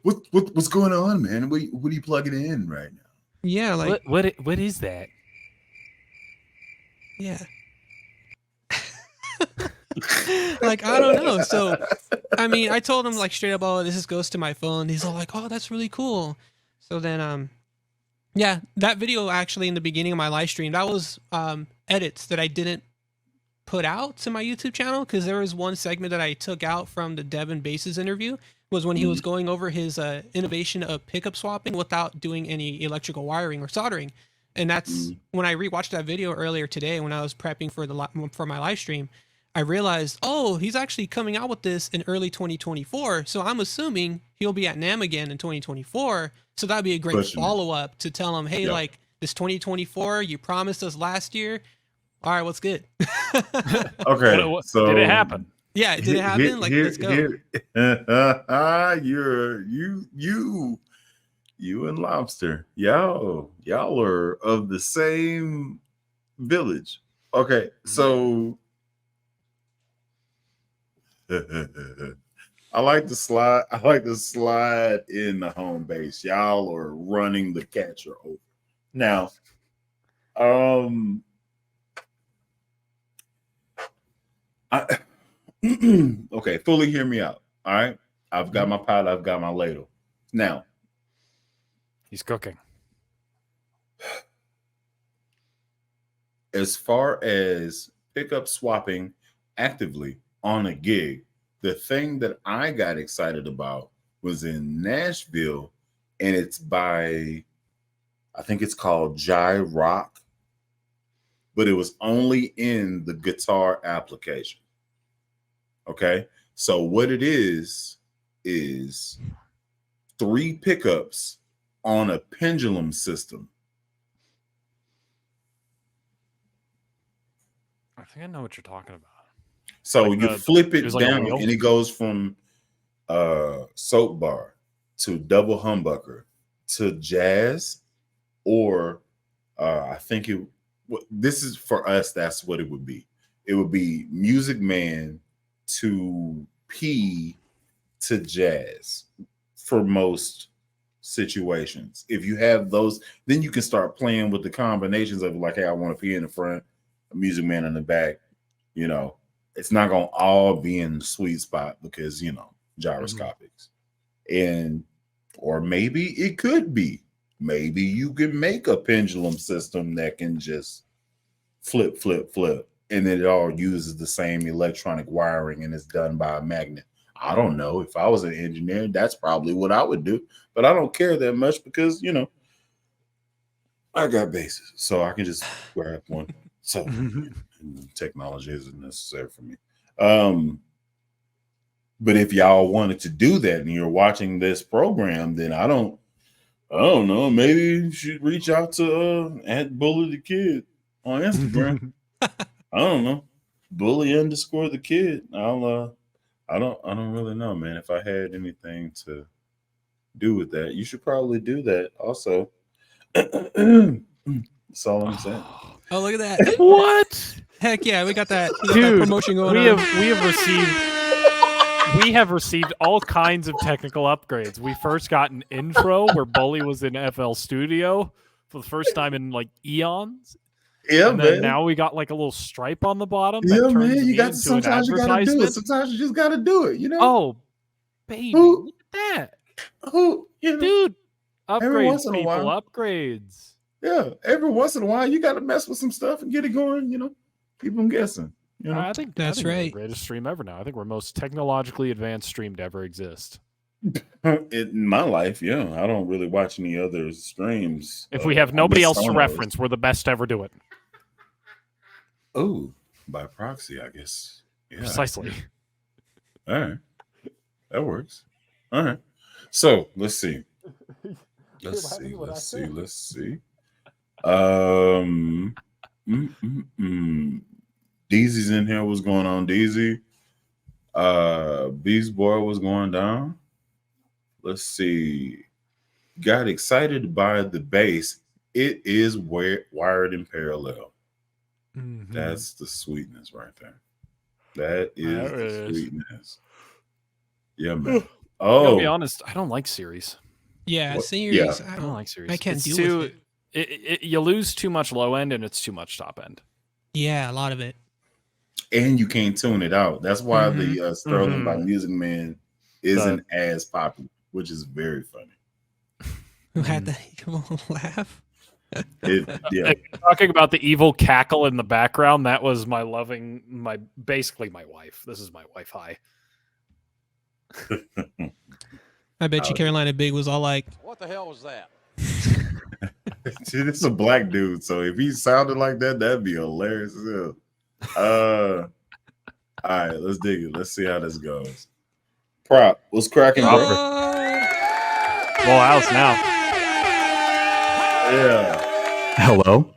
What's going on, man? What are you plugging in right now? Yeah, like what is that? Yeah. Like I don't know. So I mean, I told him like straight up, oh, this just goes to my phone. He's all like, oh, that's really cool. So then yeah, that video actually in the beginning of my live stream, that was edits that I didn't put out to my YouTube channel, because there was one segment that I took out from the Devin Basses interview, was when he was going over his innovation of pickup swapping without doing any electrical wiring or soldering. And that's when I rewatched that video earlier today when I was prepping for my live stream, I realized, oh, he's actually coming out with this in early 2024. So I'm assuming he'll be at NAMM again in 2024. So that'd be a great follow-up to tell him, hey, like this 2024, you promised us last year. All right, what's good? Okay, so did it happen? Yeah, did it happen? Let's go. You and Lobster, y'all are of the same village. Okay, so I like to slide in the home base. Y'all are running the catcher over. Now, okay, fully hear me out. All right. I've got my pot, I've got my ladle. Now, he's cooking. As far as pickup swapping actively on a gig, the thing that I got excited about was in Nashville, and it's by, I think it's called Jai Rock, but it was only in the guitar application. Okay, so what it is 3 pickups on a pendulum system. I think I know what you're talking about. So like you flip it down, like and it goes from soap bar to double humbucker to jazz, or I think this is for us. That's what it would be. It would be Music Man to P to jazz for most situations. If you have those, then you can start playing with the combinations of like, hey, I want a P in the front, a Music Man in the back. You know, it's not gonna all be in the sweet spot because gyroscopics, and or maybe it could be. Maybe you can make a pendulum system that can just flip, and then it all uses the same electronic wiring and it's done by a magnet. I don't know. If I was an engineer, that's probably what I would do. But I don't care that much because, I got bases. So I can just grab one. So technology isn't necessary for me. But if y'all wanted to do that and you're watching this program, then I don't know. Maybe you should reach out to @BullyThaKid on Instagram. I don't know. Bully_the_kid. I don't really know, man. If I had anything to do with that, you should probably do that also. That's all I'm saying. Oh, look at that. What? Heck yeah, we got that. Dude, that promotion going on. We have received all kinds of technical upgrades. We first got an intro where Bully was in FL Studio for the first time in like eons. Yeah, and then now we got like a little stripe on the bottom. Yeah, that turns man. You got sometimes you gotta do it. Sometimes you just gotta do it. Oh, baby, look at that. Dude. Every Upgrades, once in a people. while. Upgrades. Yeah, every once in a while, you got to mess with some stuff and get it going. Keep them guessing. I think That's we're the right. greatest stream ever now. I think we're most technologically advanced stream to ever exist. In my life, yeah, I don't really watch any other streams. If we have nobody else to Sonos. reference, we're the best to ever do it. Oh, by proxy, I guess. Yeah. Precisely. All right, that works. All right, so let's see. Let's see. Deezy's in here. What's going on, Deezy? Beast Boy was going down. Let's see. Got excited by the bass. It is wired in parallel. Mm-hmm. That's the sweetness right there. That is the sweetness. Yeah, man. I'll be honest, I don't like series. Yeah, What? series. Yeah. I don't like series. I can't It's do with it. You lose too much low end and it's too much top end. Yeah, a lot of it. And you can't tune it out. That's why the Sterling by Mhm. Music Man isn't as popular, which is very funny. Who had the evil laugh? Yeah. Talking about the evil cackle in the background, that was basically my wife. This is my wife. Hi. I bet you Carolina Big was all like, What the hell was that? See, this is a black dude, so if he sounded like that, that'd be hilarious as hell. All right, let's dig it. Let's see how this goes. Prop, what's cracking, bro? Full house now. Yeah. Hello.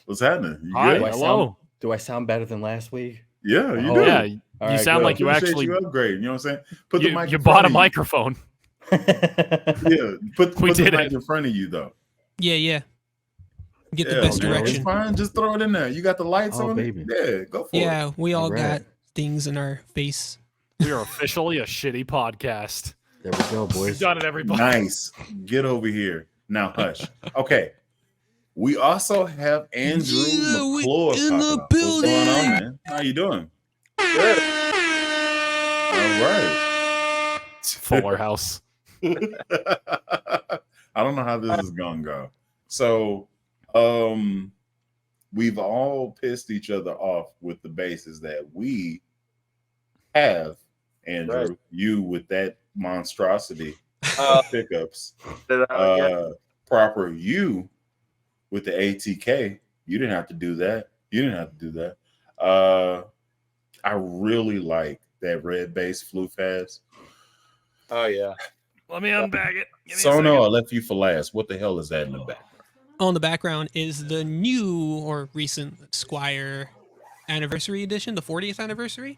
What's happening? You Hi, good? hello. Do I sound better than last week? Yeah, you Oh, do. Yeah, All you right, sound good. like you Appreciate actually you upgrade. You know what I'm saying? Put the mic. you in bought front a of you. microphone. Yeah, put We the did mic it. in front of you though. yeah. Get the Yeah, best man, direction. It's fine. Just throw it in there. You got the lights Oh, on baby. it. Yeah, go for it. Yeah, we all Alright. got things in our face. We are officially a shitty podcast. There we go, We've boys. done it, everybody. Nice. Get over here. Now hush. Okay. We also have Andrew Yeah, we McClure in the popping up. What's going on, building. man? How you doing? Good. All right. Fuller House. I don't know how this is gonna go. So we've all pissed each other off with the bases that we have, Andrew. Right. You with that monstrosity Uh, pickups. did I get- Proper you with the ATK. You didn't have to do that. I really like that red bass Floof has. Oh yeah. Let me unbag it. Give me a So no, second. I left you for last. What the hell is that in the back? On the background is the new or recent Squire anniversary edition, the 40th anniversary.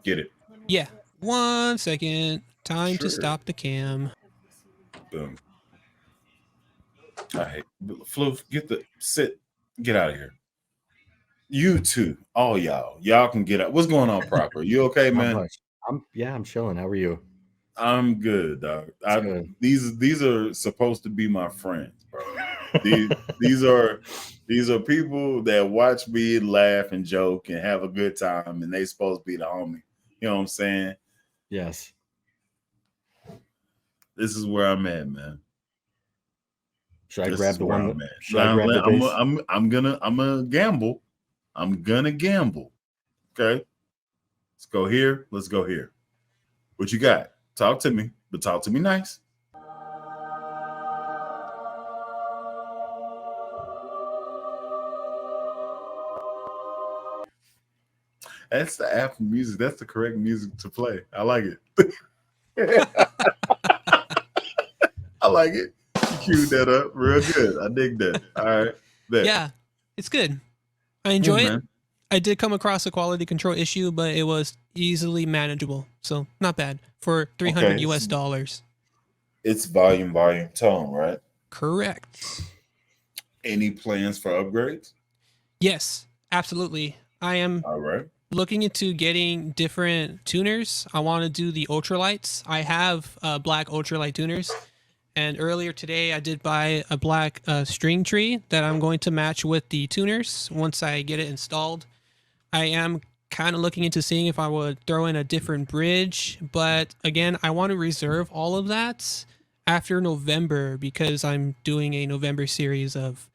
Get it. Yeah. 1 second. Time to Sure. stop the cam. Boom. All right. Floof, get out of here. You two, all y'all can get out. What's going on, Proper? You okay, Not man? much. I'm chilling. How are you? I'm good, dog. That's good. These are supposed to be my friends, bro. These are people that watch me laugh and joke and have a good time, and they supposed to be the homie. You know what I'm saying? Yes. This is where I'm at, man. Should I This grab is the where one? I'm at. Should I grab the base? I'm gonna gamble. I'm gonna gamble. Okay. Let's go here. Let's go here. What you got? Talk to me, but talk to me nice. That's the Apple Music. That's the correct music to play. I like it. I like it. You queued that up real good. I dig that. All right. Bet. Yeah, it's good. I enjoy it. man. I did come across a quality control issue, but it was easily manageable. So not bad for 300 Okay. US dollars. It's volume, tone, right? Correct. Any plans for upgrades? Yes, absolutely. I am All right. looking into getting different tuners. I want to do the ultralights. I have black ultralight tuners. And earlier today, I did buy a black string tree that I'm going to match with the tuners once I get it installed. I am kind of looking into seeing if I would throw in a different bridge. But again, I want to reserve all of that after November, because I'm doing a November series of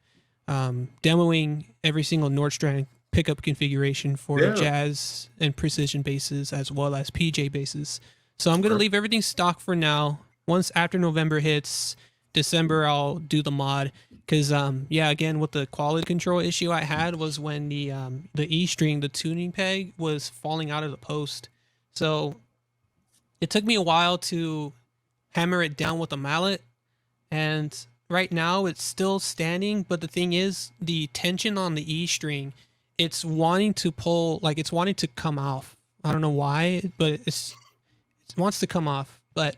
demoing every single Nordstrand pickup configuration for Yeah. jazz and precision basses as well as PJ basses. So I'm going to leave everything stock for now. Once after November hits, December, I'll do the mod. Because, again, with the quality control issue I had was when the E string, the tuning peg, was falling out of the post. So it took me a while to hammer it down with a mallet. And right now it's still standing. But the thing is, the tension on the E string, it's wanting to pull, like it's wanting to come off. I don't know why, but it wants to come off. But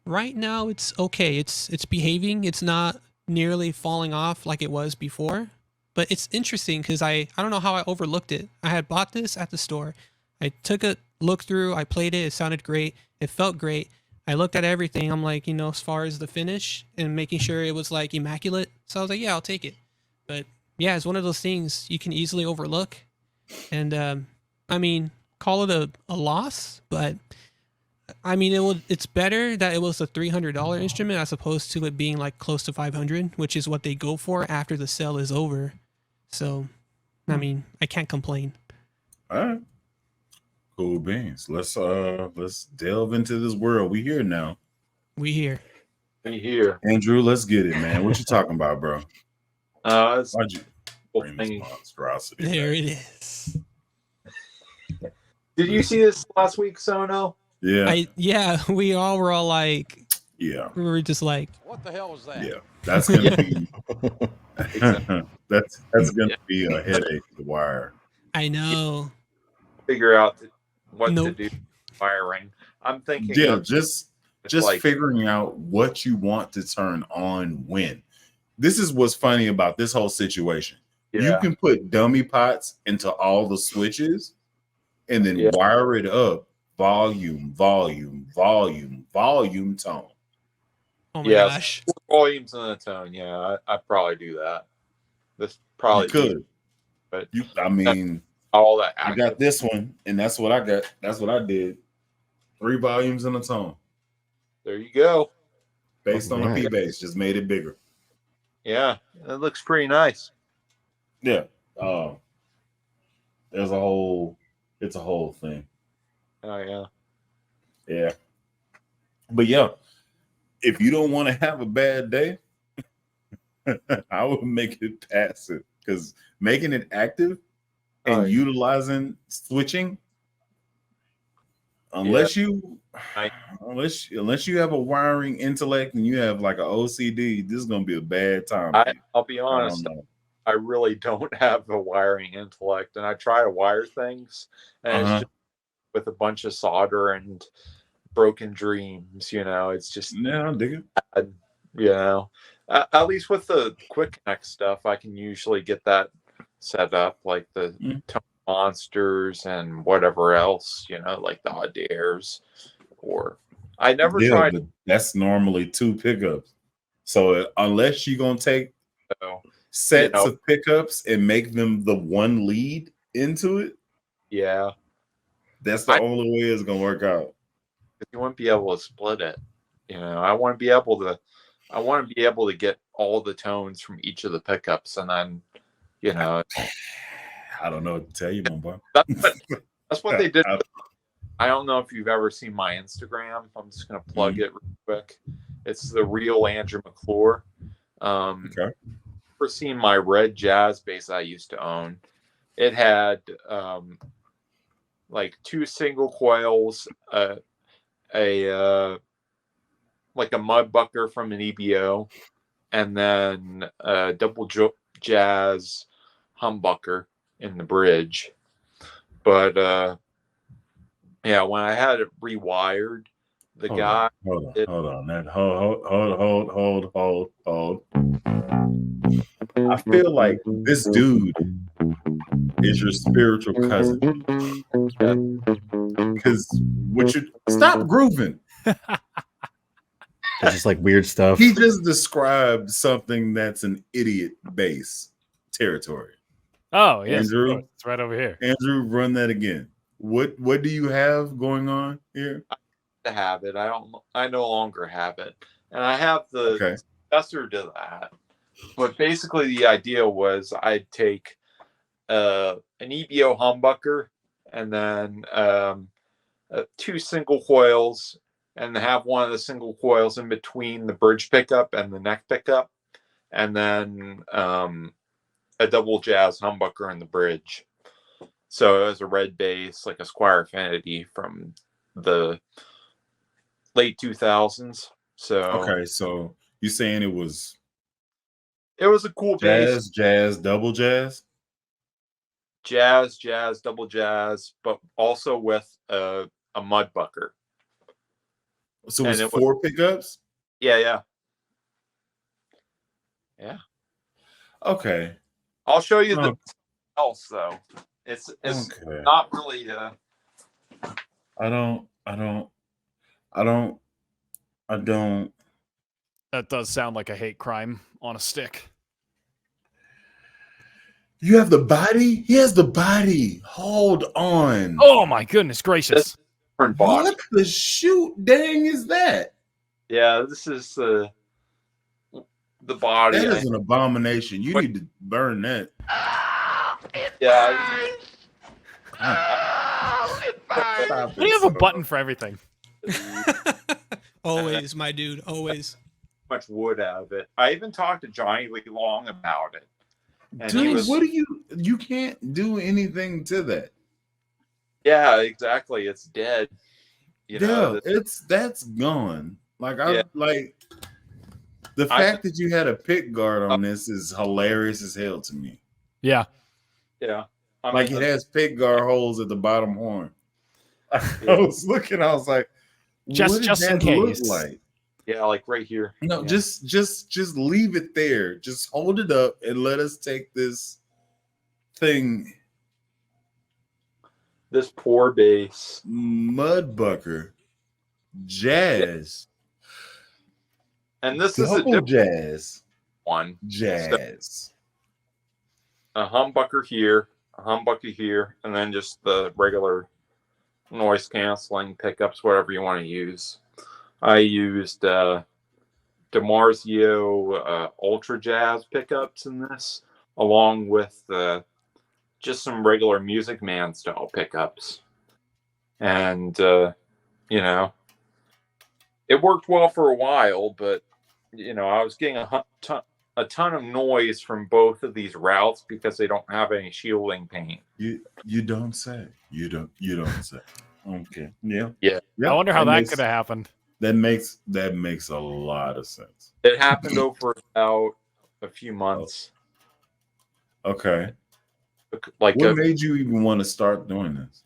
right now it's okay. It's behaving. It's not nearly falling off like it was before. But it's interesting because I don't know how I overlooked it. I had bought this at the store. I took a look through. I played it. It sounded great. It felt great. I looked at everything. I'm like, as far as the finish and making sure it was like immaculate. So I was like, yeah, I'll take it. But yeah, it's one of those things you can easily overlook. And call it a loss, but it's better that it was a $300 instrument as opposed to it being like close to $500, which is what they go for after the sale is over. So, I can't complain. All right. Cool beans. Let's delve into this world. We here now. We here. We here. Andrew, let's get it, man. What you talking about, bro? It's Why'd you bring this thing. monstrosity There back? it is. Did you see this last week, Sono? Yeah. We all were all like, Yeah. we were just like, What the hell was that? Yeah. That's gonna be that's gonna Yeah. be a headache to wire. I know. Figure out what Nope. to do wiring. I'm thinking Yeah, of just like- figuring out what you want to turn on when. This is what's funny about this whole situation. You yeah. can put dummy pots into all the switches and then Yeah. wire it up volume, volume, volume, volume, tone. Oh my Yeah. gosh. volumes and a tone. Yeah, I'd probably do that. This probably You could. but all that. I got this one, and that's what I got. That's what I did. 3 volumes and a tone. There you go. Based on Alright. a P bass, just made it bigger. Yeah, it looks pretty nice. Yeah. It's a whole thing. Oh yeah. Yeah. But yeah, if you don't want to have a bad day, I would make it passive, because making it active and Oh, yeah. utilizing switching, unless you have a wiring intellect and you have like an OCD, this is gonna be a bad time. I'll be honest. I really don't have a wiring intellect, and I try to wire things, and it's just with a bunch of solder and broken dreams. It's just Yeah, I dig it. At least with the quick connect stuff, I can usually get that set up, like the tone monsters and whatever else, like the odd dares. Or I never tried. But that's normally 2 pickups. So unless you're gonna take sets of pickups and make them the one lead into it, yeah, that's the only way it's gonna work out. You won't be able to split it. I want to be able to get all the tones from each of the pickups, and then I don't know what to tell you, my boy. That's what they did. I don't know if you've ever seen my Instagram. I'm just gonna plug it real quick. It's the real Andrew McClure. Okay. For seeing my red jazz bass I used to own, it had like 2 single coils, like a mud bucker from an EBO, and then a double jazz humbucker in the bridge. But when I had it rewired, the guy. Hold on. Hold. I feel like this dude is your spiritual cousin. Because stop grooving. It's just like weird stuff. He just described something that's an idiot bass territory. Oh, yes. Andrew, it's right over here. Andrew, run that again. What do you have going on here? To have it. I no longer have it. and I have the successor to that. But basically, the idea was I'd take an EBO humbucker and then 2 single coils, and have one of the single coils in between the bridge pickup and the neck pickup, and then a double jazz humbucker in the bridge. So it was a red bass, like a Squire Affinity from the late 2000s. So Okay, so you saying it was a cool bass. jazz, double jazz? Jazz, double jazz, but also with a mudbucker. So it was 4 pickups? Yeah. Okay. I'll show you the else though. It's okay. Not really I don't That does sound like a hate crime on a stick. You have the body? He has the body. Hold on. Oh my goodness gracious. What the shoot dang is that? Yeah, this is the body. That is an abomination. You need to burn that. Yeah. Why do you have a button for everything? Always, my dude. Always. Much wood out of it. I even talked to Johnny Lee Long about it. And dude, what do you can't do anything to that. Yeah, exactly. It's dead. You know, that's gone. Like like the fact that you had a pick guard on this is hilarious as hell to me. Yeah. Yeah. Like it has pick guard holes at the bottom horn. I was looking, I was like, just in case. Look like? Yeah, like right here. No, just leave it there. Just hold it up and let us take this thing. This poor bass. Mudbucker. Jazz. And this Double is a jazz. One. Jazz. So, a humbucker here, a humbucker here, and then just the regular noise canceling pickups, whatever you want to use. I used DiMarzio Ultra Jazz pickups in this, along with just some regular Music Man style pickups. And, you know, it worked well for a while, but, you know, I was getting a ton of noise from both of these routes because they don't have any shielding paint. You don't say. You don't say. Okay. Yeah. I wonder how that could have happened. That makes a lot of sense. It happened over about a few months. Okay. Like what made you even want to start doing this?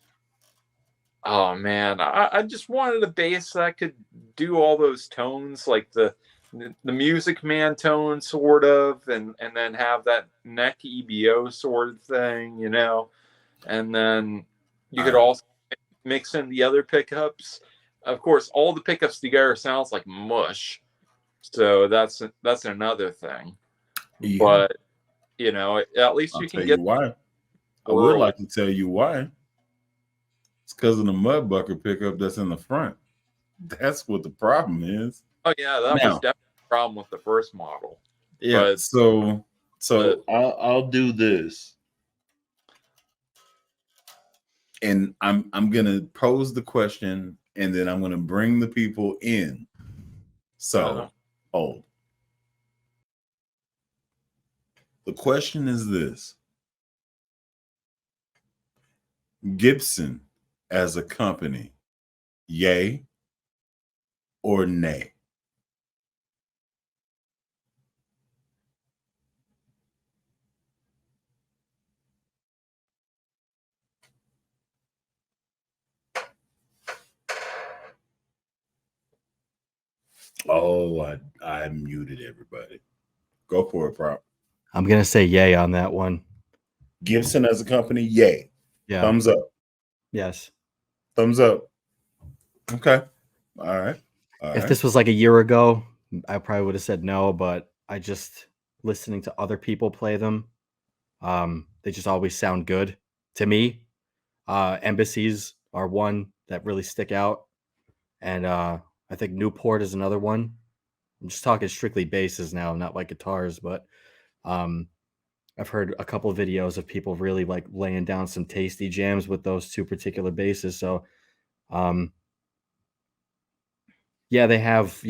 Oh man, I just wanted a bass that could do all those tones, like the Music Man tone, sort of, and then have that neck EBO sort of thing, you know. And then you could also mix in the other pickups. Of course, all the pickups together sounds like mush, so that's another thing. Yeah. But you know, at least you can get why. I would like to tell you why. It's because of the mudbucker pickup that's in the front. That's what the problem is. Oh yeah, that was definitely a problem with the first model. Yeah. But, so I'll do this. And I'm gonna pose the question, and then I'm gonna bring the people in. So, the question is this: Gibson as a company, yay or nay? Oh, I muted everybody. Go for it, Prop. I'm going to say yay on that one. Gibson as a company, yay. Yeah. Thumbs up. Yes. Thumbs up. Okay. All right. If this was like a year ago, I probably would have said no, but I just listening to other people play them. They just always sound good to me. Embassies are one that really stick out. And I think Newport is another one. I'm just talking strictly basses now, not like guitars, but I've heard a couple of videos of people really like laying down some tasty jams with those two particular basses. So, yeah, they have,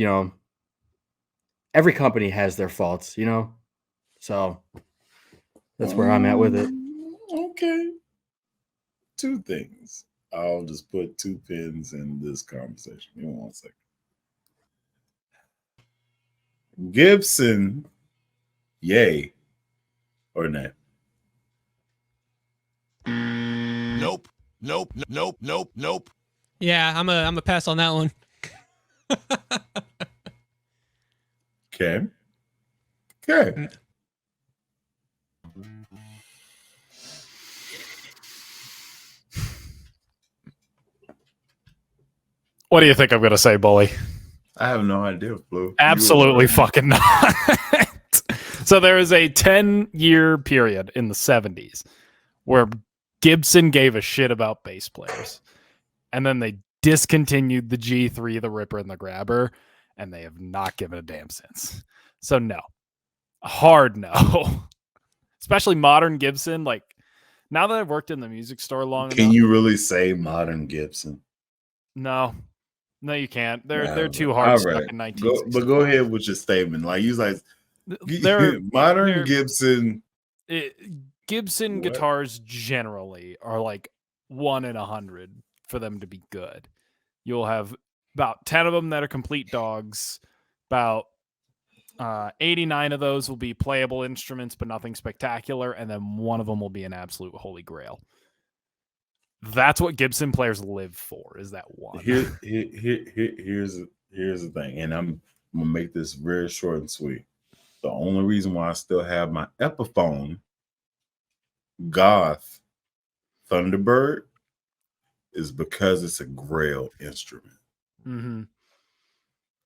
every company has their faults, so that's where I'm at with it. Okay. Two things. I'll just put two pins in this conversation. Give me 1 second. Gibson, yay or nay? Nope. Nope. Nope. Nope. Nope. Yeah, I'm a pass on that one. Okay. Okay. What do you think I'm going to say, Bully? I have no idea, Floof. Absolutely fucking not. So there is a 10-year period in the 70s where Gibson gave a shit about bass players. And then they discontinued the G3, the Ripper, and the Grabber, and they have not given a damn since. So no. Hard no. Especially modern Gibson. Like, now that I've worked in the music store long Can enough. you really say modern Gibson? No. No, you can't. They're Nah, too bro. hard All stuck right. in 1960. But go ahead with your statement. Like you like They're Gibson. Gibson What? guitars generally are like 1 in 100 for them to be good. You'll have about 10 of them that are complete dogs. About 89 of those will be playable instruments, but nothing spectacular. And then one of them will be an absolute holy grail. That's what Gibson players live for, is that one. Here's the thing, and I'm gonna make this very short and sweet. The only reason why I still have my Epiphone Goth Thunderbird is because it's a Grail instrument. Mm-hmm.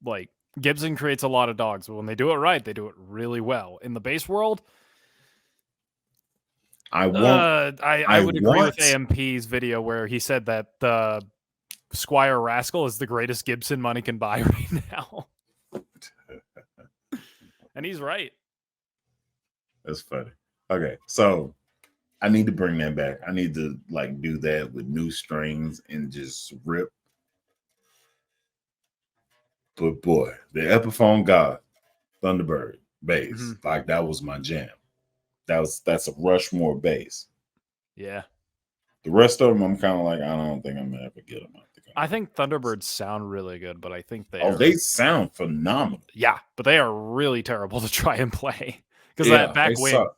Like, Gibson creates a lot of dogs, but when they do it right, they do it really well. In the bass world, I would agree with AMP's video where he said that the Squire Rascal is the greatest Gibson money can buy right now. And he's right. That's funny. Okay, so I need to bring that back. I need to like do that with new strings and just rip. But boy, the Epiphone God Thunderbird bass, like that was my jam. That's a Rushmore bass. Yeah. The rest of them, I'm kind of like, I don't think I'm gonna ever get them. I think Thunderbirds sound really good, but I think they sound phenomenal. Yeah, but they are really terrible to try and play because that back wing, suck.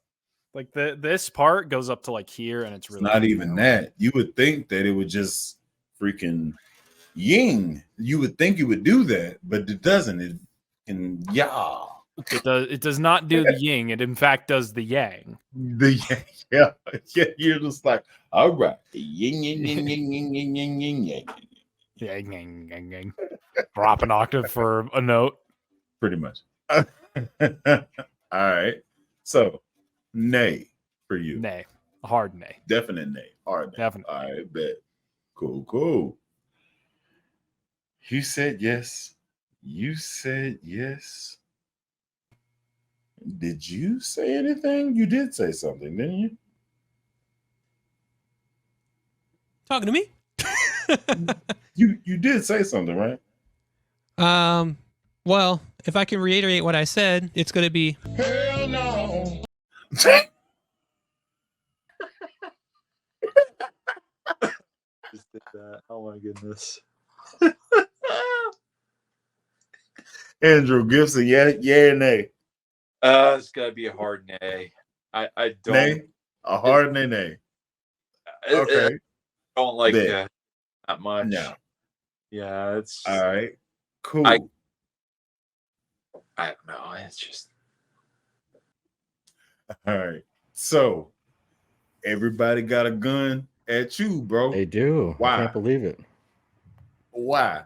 like this part goes up to like here, and it's really not even that. You would think that it would just freaking ying. You would think it would do that, but it doesn't. It does not do the yin. It in fact does the yang. Yeah. You're just like, all right, yin yin yin yin yin yin yin yin yin. Yang yang yang yang. Drop an octave for a note. Pretty much. All right. So, nay for you. Nay. A hard nay. Definite nay. Hard nay. Definitely. All right, bet. Cool. You said yes. You said yes. Did you say anything? You did say something, didn't you? Talking to me? You did say something, right? Well, if I can reiterate what I said, it's going to be Hell no. Just did that. Oh my goodness. Andrew Gibson, yeah or nay? It's gotta be a hard nay. I don't. Nay? A hard nay. Okay. I don't like that much. No. Yeah, it's all right. Cool. I don't know. It's just all right. So everybody got a gun at you, bro. They do. Why? I can't believe it. Why?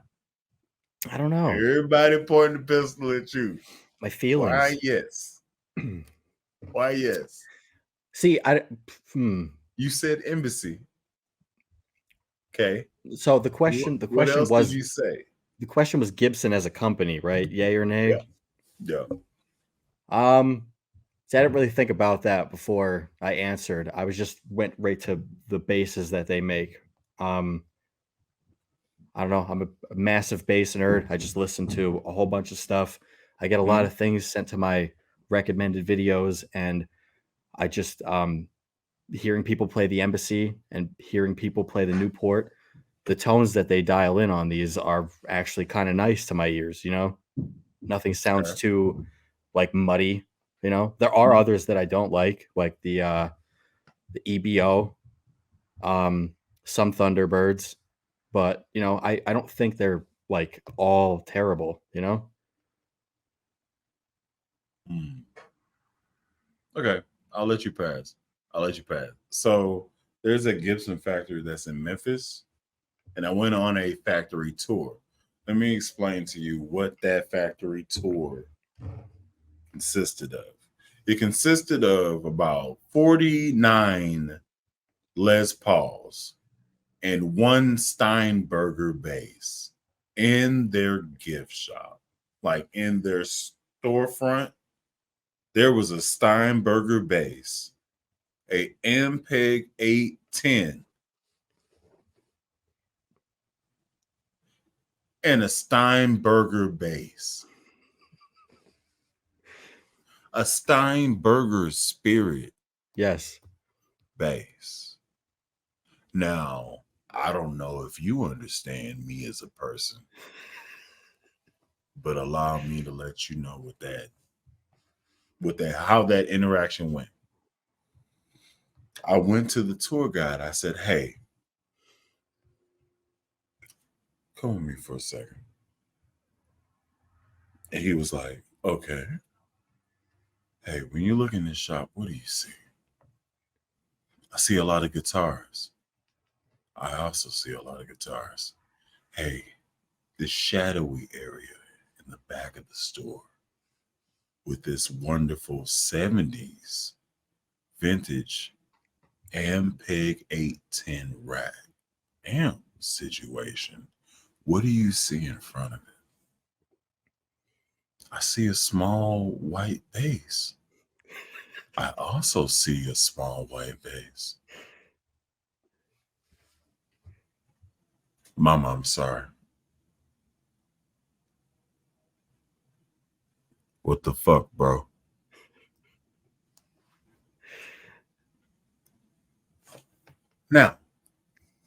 I don't know. Everybody pointing the pistol at you. My feelings. Why yes? Why yes? See, You said embassy. Okay. So the question What else was, did you say? the question was Gibson as a company, right? Yay or nay? Yeah. Yeah. See, I didn't really think about that before I answered. I was just went right to the basses that they make. I don't know. I'm a massive bass nerd. I just listen to a whole bunch of stuff. I get a lot of things sent to my recommended videos, and I just hearing people play the Embassy and hearing people play the Newport, the tones that they dial in on these are actually kind of nice to my ears, you know? Nothing sounds too like muddy, you know? There are others that I don't like the EBO, some Thunderbirds, but you know, I don't think they're like all terrible, you know? Okay, I'll let you pass. So there's a Gibson factory that's in Memphis, and I went on a factory tour. Let me explain to you what that factory tour consisted of. It consisted of about 49 Les Pauls and one Steinberger bass in their gift shop, like in their storefront. There was a Steinberger bass, a Ampeg 810, and a Steinberger bass. A Steinberger Spirit Yes. bass. Now, I don't know if you understand me as a person, but allow me to let you know how that interaction went. I went to the tour guide. I said, "Hey, come with me for a second." And he was like, "Okay. Hey, when you look in this shop, what do you see?" "I see a lot of guitars." "I also see a lot of guitars." "Hey, the shadowy area in the back of the store with this wonderful 70s vintage Ampeg 810 rack amp situation, what do you see in front of it?" "I see a small white bass." "I also see a small white bass." "Mama, I'm sorry." "What the fuck, bro?" Now,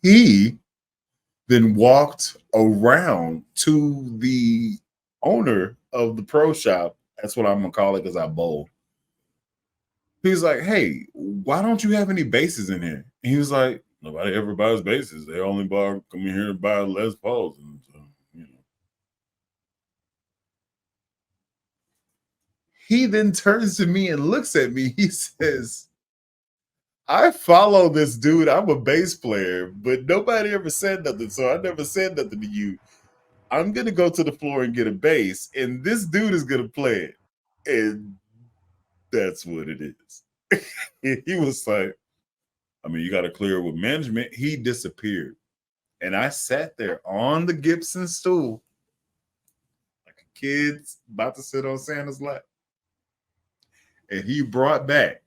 he then walked around to the owner of the pro shop. That's what I'm going to call it because I bowl. He's like, "Hey, why don't you have any basses in here?" And he was like, "Nobody ever buys basses. They only come in here and buy Les Pauls." And so, you know. He then turns to me and looks at me. He says, "I follow this dude. I'm a bass player, but nobody ever said nothing. So I never said nothing to you. I'm going to go to the floor and get a bass, and this dude is going to play it." And that's what it is. He was like, "I mean, you got to clear it with management." He disappeared. And I sat there on the Gibson stool like a kid about to sit on Santa's lap. And he brought back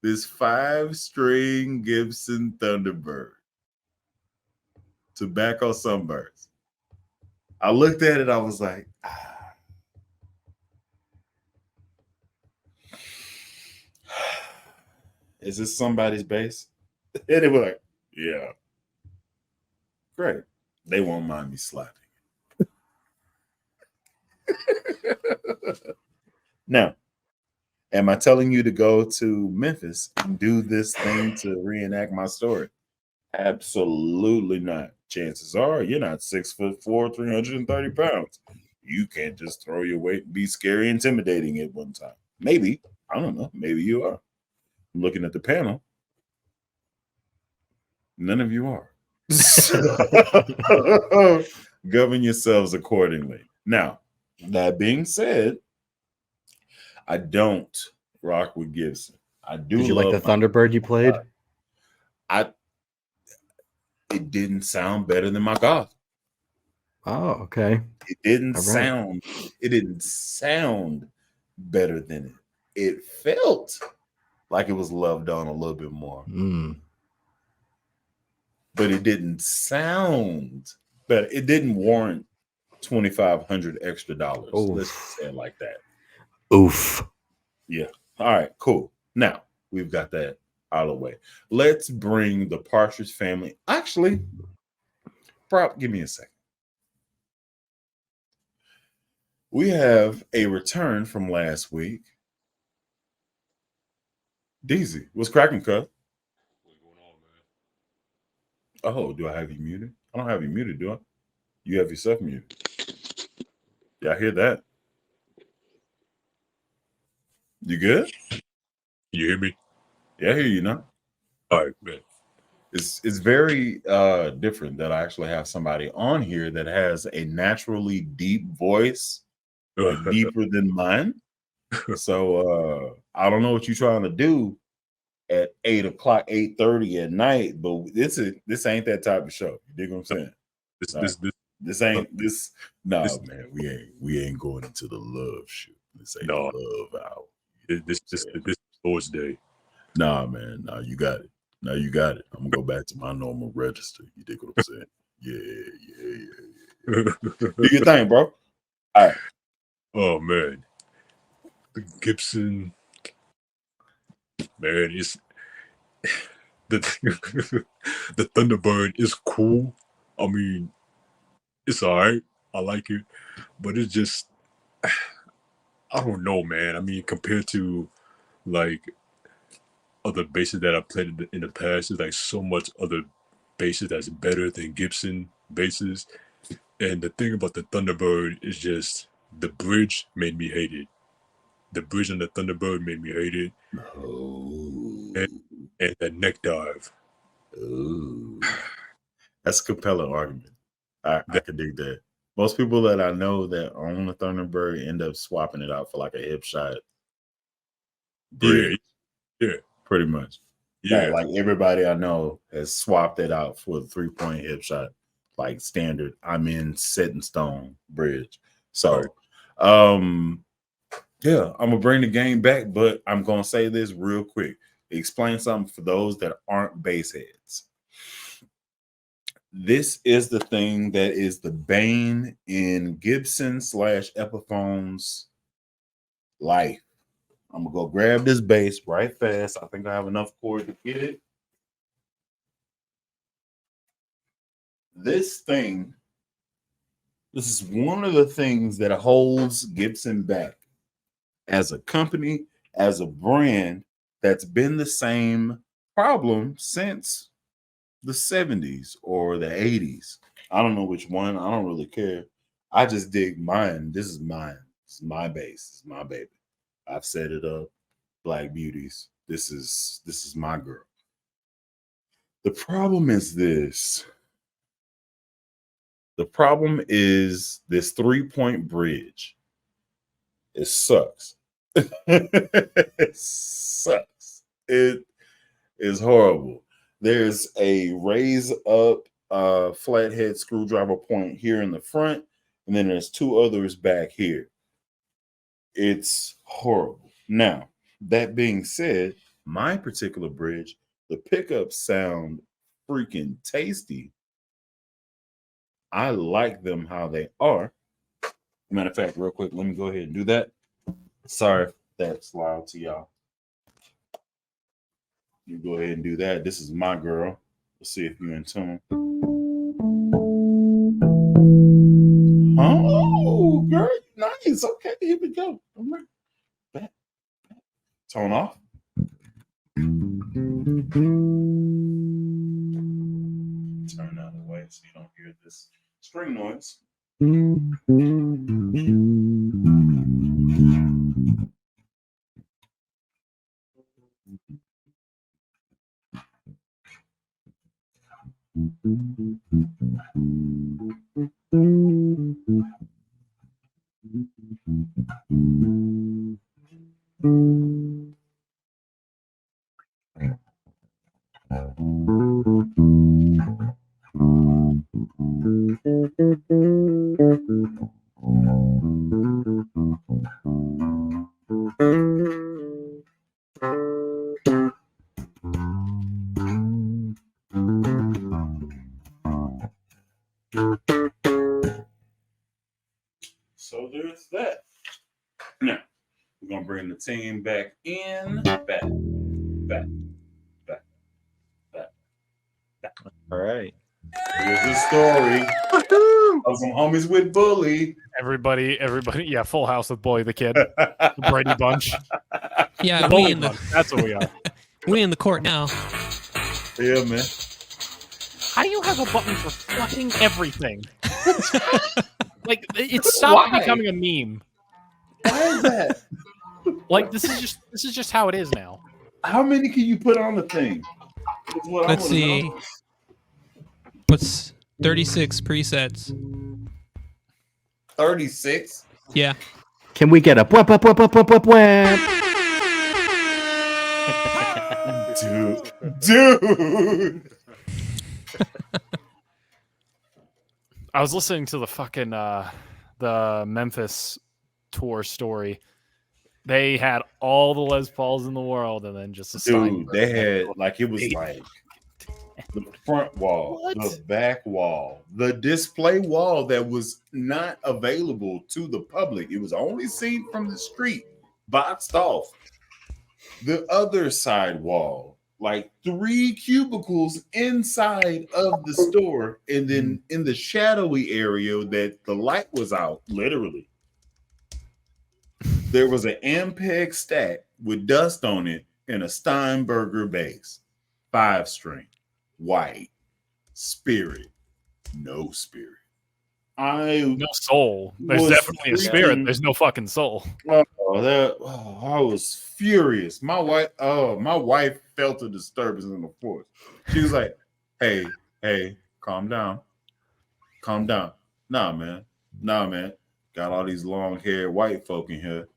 this 5-string Gibson Thunderbird, tobacco sunburst. I looked at it, I was like, "Is this somebody's bass?" And they were like, "Yeah." Great. They won't mind me slapping. Now, am I telling you to go to Memphis and do this thing to reenact my story? Absolutely not. Chances are you're not 6'4", 330 pounds. You can't just throw your weight and be scary, intimidating at one time. Maybe. I don't know. Maybe you are. I'm looking at the panel. None of you are. So, govern yourselves accordingly. Now, that being said, I don't rock with Gibson. I do. Did you like the Thunderbird you played? It didn't sound better than my Goth. Oh, okay. It didn't All right. sound. It didn't sound better than it. It felt like it was loved on a little bit more, Mm. but it didn't sound better. It didn't warrant $2,500 extra dollars. Let's just Oof. say it like that. Oof. Yeah. All right. Cool. Now we've got that out of the way. Let's bring the Partridge Family. Actually, give me a second. We have a return from last week. Deezy, what's cracking, cuz? What's going on, man? Oh, do I have you muted? I don't have you muted, do I? You have yourself muted. Yeah, I hear that. You good? You hear me? Yeah, I hear you now. All right, man. It's very different that I actually have somebody on here that has a naturally deep voice, like deeper than mine. So I don't know what you're trying to do at 8 o'clock, 8:30 at night, but this ain't that type of show. You dig what I'm saying? This ain't this. No, man, we ain't going into the love shit. This ain't No. the love hour. This Lord's Day. Nah, man. Nah, you got it. Now you got it. I'm gonna go back to my normal register. You dig what I'm saying? Yeah. Do your thing, bro. All right. Oh man, the Gibson, man, it's the the Thunderbird is cool. I mean, it's all right. I like it, but it's just I don't know, man. I mean, compared to like other basses that I played in the past, there's like so much other basses that's better than Gibson basses. And the thing about the Thunderbird is just the bridge made me hate it. The bridge on the Thunderbird made me hate it. Oh. And the neck dive. Oh. That's a compelling argument. I can dig that. Most people that I know that own a Thunderbird end up swapping it out for like a hip shot. Bridge. Yeah. Pretty much. Yeah. Like everybody I know has swapped it out for the 3-point hip shot, like standard. I'm in set in stone bridge. So, yeah, I'm gonna bring the game back, but I'm gonna say this real quick. Explain something for those that aren't bass heads. This is the thing that is the bane in Gibson / Epiphone's life. I'm gonna go grab this bass right fast. I think I have enough cord to get it. This is one of the things that holds Gibson back as a company, as a brand that's been the same problem since the 70s or the 80s. I don't know which one. I don't really care. I just dig mine. This is mine. It's my bass. It's my baby. I've set it up. Black Beauties. This is my girl. The problem is this. The problem is this 3-point bridge. It sucks. It sucks. It is horrible. There's a raise up flathead screwdriver point here in the front, and then there's 2 others back here. It's horrible. Now, that being said, my particular bridge, the pickups sound freaking tasty. I like them how they are. Matter of fact, real quick, let me go ahead and do that. Sorry if that's loud to y'all. You go ahead and do that. This is my girl. Let's see if you're in tune. Oh, girl, nice. Okay, here we go. All right. Back. Tone off. Turn out of the way so you don't hear this string noise. So there's that. Now we're gonna bring the team back in. Back. All right. Here's the story of some homies with Bully. Everybody, yeah, Full House with Bully the Kid, the Brady Bunch, Yeah, the we Bully in the Bunch. That's what we are. we in the court now. Yeah, man. How do you have a button for fucking everything? Like, it stopped Why? becoming a meme. Why is that? Like, this is just how it is now. How many can you put on the thing? That's what I Let's wanna see. know. What's 36 presets? 36. Yeah. Can we get a bwah, bwah, bwah, bwah, bwah, bwah, bwah? Dude. I was listening to the fucking the Memphis tour story. They had all the Les Pauls in the world, and then just a Dude, they had like it was like the front wall, What? the back wall, the display wall that was not available to the public. It was only seen from the street, boxed off. The other side wall, like 3 cubicles inside of the store, and then in the shadowy area that the light was out, literally. There was an Ampeg stack with dust on it and a Steinberger bass, 5-string, white, Spirit, no Spirit. no soul. There's was definitely a spirit. freaking- There's no fucking soul. I was furious. My wife felt a disturbance in the force. She was like, "Hey, calm down. Nah, man. Got all these long-haired white folk in here.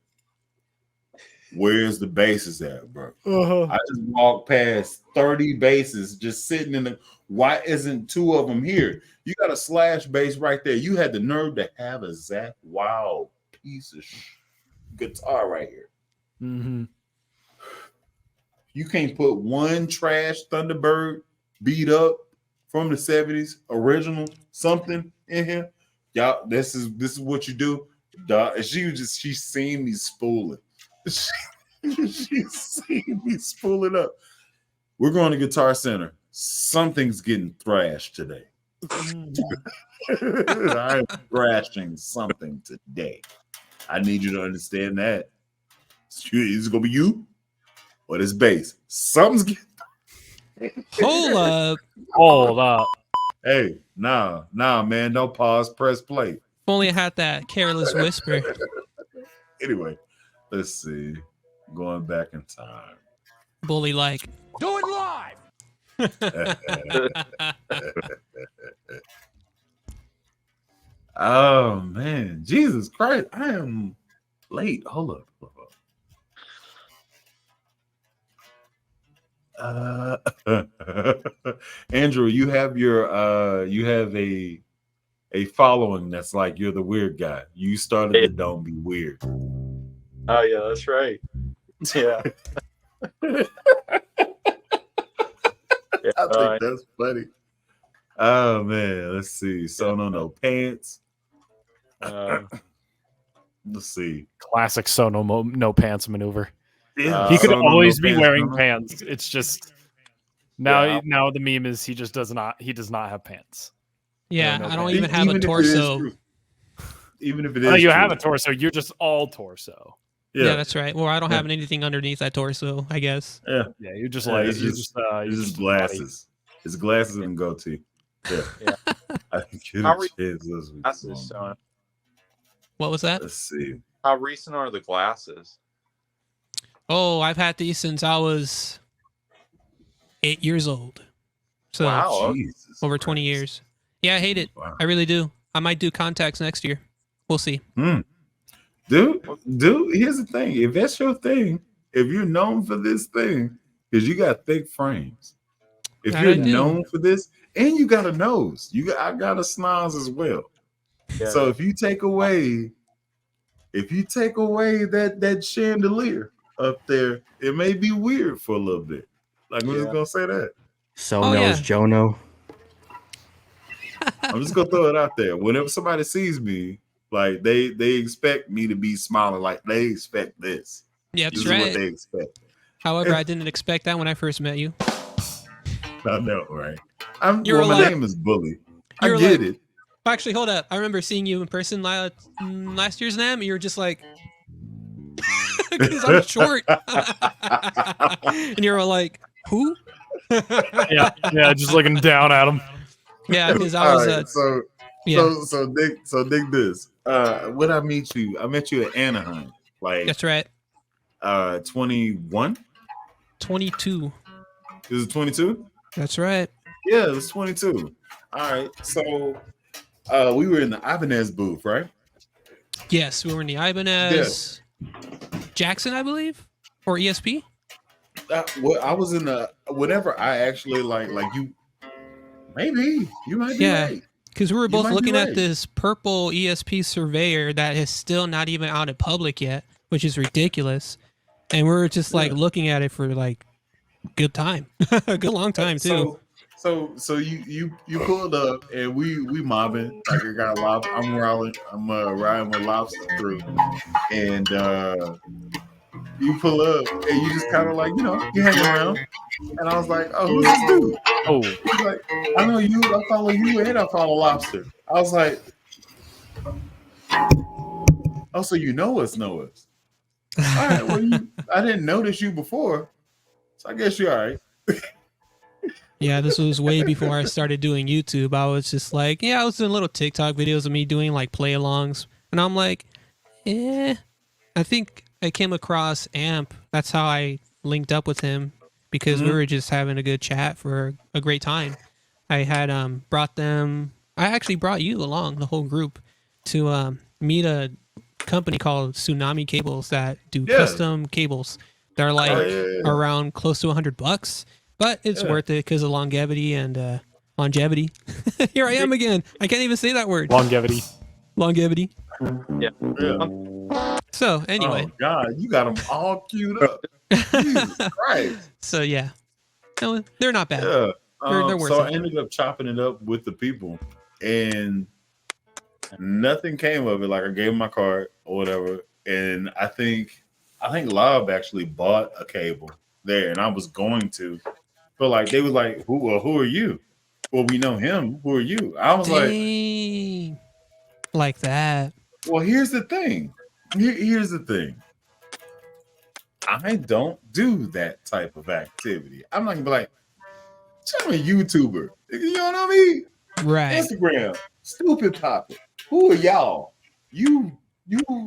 Where's the bases at, bro? I just walked past 30 bases just sitting in the. Why isn't 2 of them here? You got a slash bass right there. You had the nerve to have a Zach Wild piece of guitar right here. Mm-hmm. You can't put one trash Thunderbird beat up from the 70s original something in here. Y'all, this is what you do. Dog. She seen me spooling. She seen me spooling up. We're going to Guitar Center. Something's getting thrashed today. I'm thrashing something today. I need you to understand that. Is it gonna be you or this bass? Something's getting. Hold up. Hey, nah, man. Don't pause. Press play. If only I had that careless whisper. Anyway, let's see. Going back in time. Bully like. Do it live. Oh man, Jesus Christ! I am late. Hold up. Andrew, you have a following that's like you're the weird guy. You started the Don't Be Weird. Oh yeah, that's right. Yeah. I think that's funny. Oh man, let's see. Sono no pants. Let's see. Classic Sono no pants maneuver. Yeah, He could Sono always no be pants, wearing Sono. pants. It's just now. Yeah. Now the meme is he does not have pants. Yeah, No, no I don't pants. even have a if it is torso. true. Even if it is, Oh, you true. have a torso. You're just all torso. Yeah, that's right. Well, I don't have anything underneath that torso, I guess. Yeah. Yeah, you're just Yeah, like it's you're just- you're It's just a buddy. glasses. It's glasses and goatee. Yeah. Yeah. I think it How re- is this week. That's just What was that? Let's see. How recent are the glasses? Oh, I've had these since I was 8 years old. So Wow. Jesus over 20 Christ. years. Yeah, I hate it. Wow. I really do. I might do contacts next year. We'll see. Dude, here's the thing. If that's your thing, if you're known for this thing, because you got thick frames. If I you're do. known for this, and you got a nose, I got a snoz as well. Yeah. So if you take away that chandelier up there, it may be weird for a little bit. Like, I'm just gonna say that. So Oh, knows yeah. Jonah. I'm just gonna throw it out there. Whenever somebody sees me, like they expect me to be smiling, like they expect this. Yeah, This that's is what right. they expect. However, I didn't expect that when I first met you. I know, right? You were My like- name is Bully. I you were get like- it. Actually, hold up. I remember seeing you in person last year's NAM. You were just like, because I'm short. And you were like, who? Yeah, just looking down at him. Yeah, because I All was. right, Yeah, dig this. When I met you at Anaheim, like that's right. 21. 22. Is it 22? That's right. Yeah, it was 22. All right, so we were in the Ibanez booth, right? Yes, we were in the Ibanez. Jackson, I believe, or ESP. I was in the whenever I actually like you. Maybe you might be Yeah. right. Because we were both might be looking at right. this purple ESP surveyor that is still not even out in public yet, which is ridiculous. And we were just like looking at it for like good time, a good long time too. So you pulled up and we mobbing like I got lobster. I'm riding with lobster crew, and you pull up and you just kind of like you hang around, and I was like, oh, who's this dude? Oh, He's like, I know you. I follow you, and I follow lobster. I was like, oh, so you know us. All right. Well, I didn't notice you before, so I guess you're all right. Yeah, this was way before I started doing YouTube. I was just like, I was doing little TikTok videos of me doing like play-alongs, and I'm like, I think I came across Amp. That's how I linked up with him because we were just having a good chat for a great time. I had brought them. I actually brought you along, the whole group, to meet a company called Tsunami Cables that do custom cables. They're like around close to $100. But it's worth it because of longevity and longevity. Here I am again. I can't even say that word. longevity. Longevity. Yeah. So anyway. Oh God, you got them all queued up. Jesus Christ. So yeah. No, they're not bad. Yeah. They're worth So I it. ended up chopping it up with the people, and nothing came of it. Like I gave them my card or whatever, and I think Lob actually bought a cable there, and I was going to. But like they was like, who are you? Well, we know him. Who are you? I was Dang. Like that. well, here's the thing. Here's the thing. I don't do that type of activity. I'm not gonna be like, I'm a YouTuber. You don't know me? Right. Instagram, stupid papa. Who are y'all? You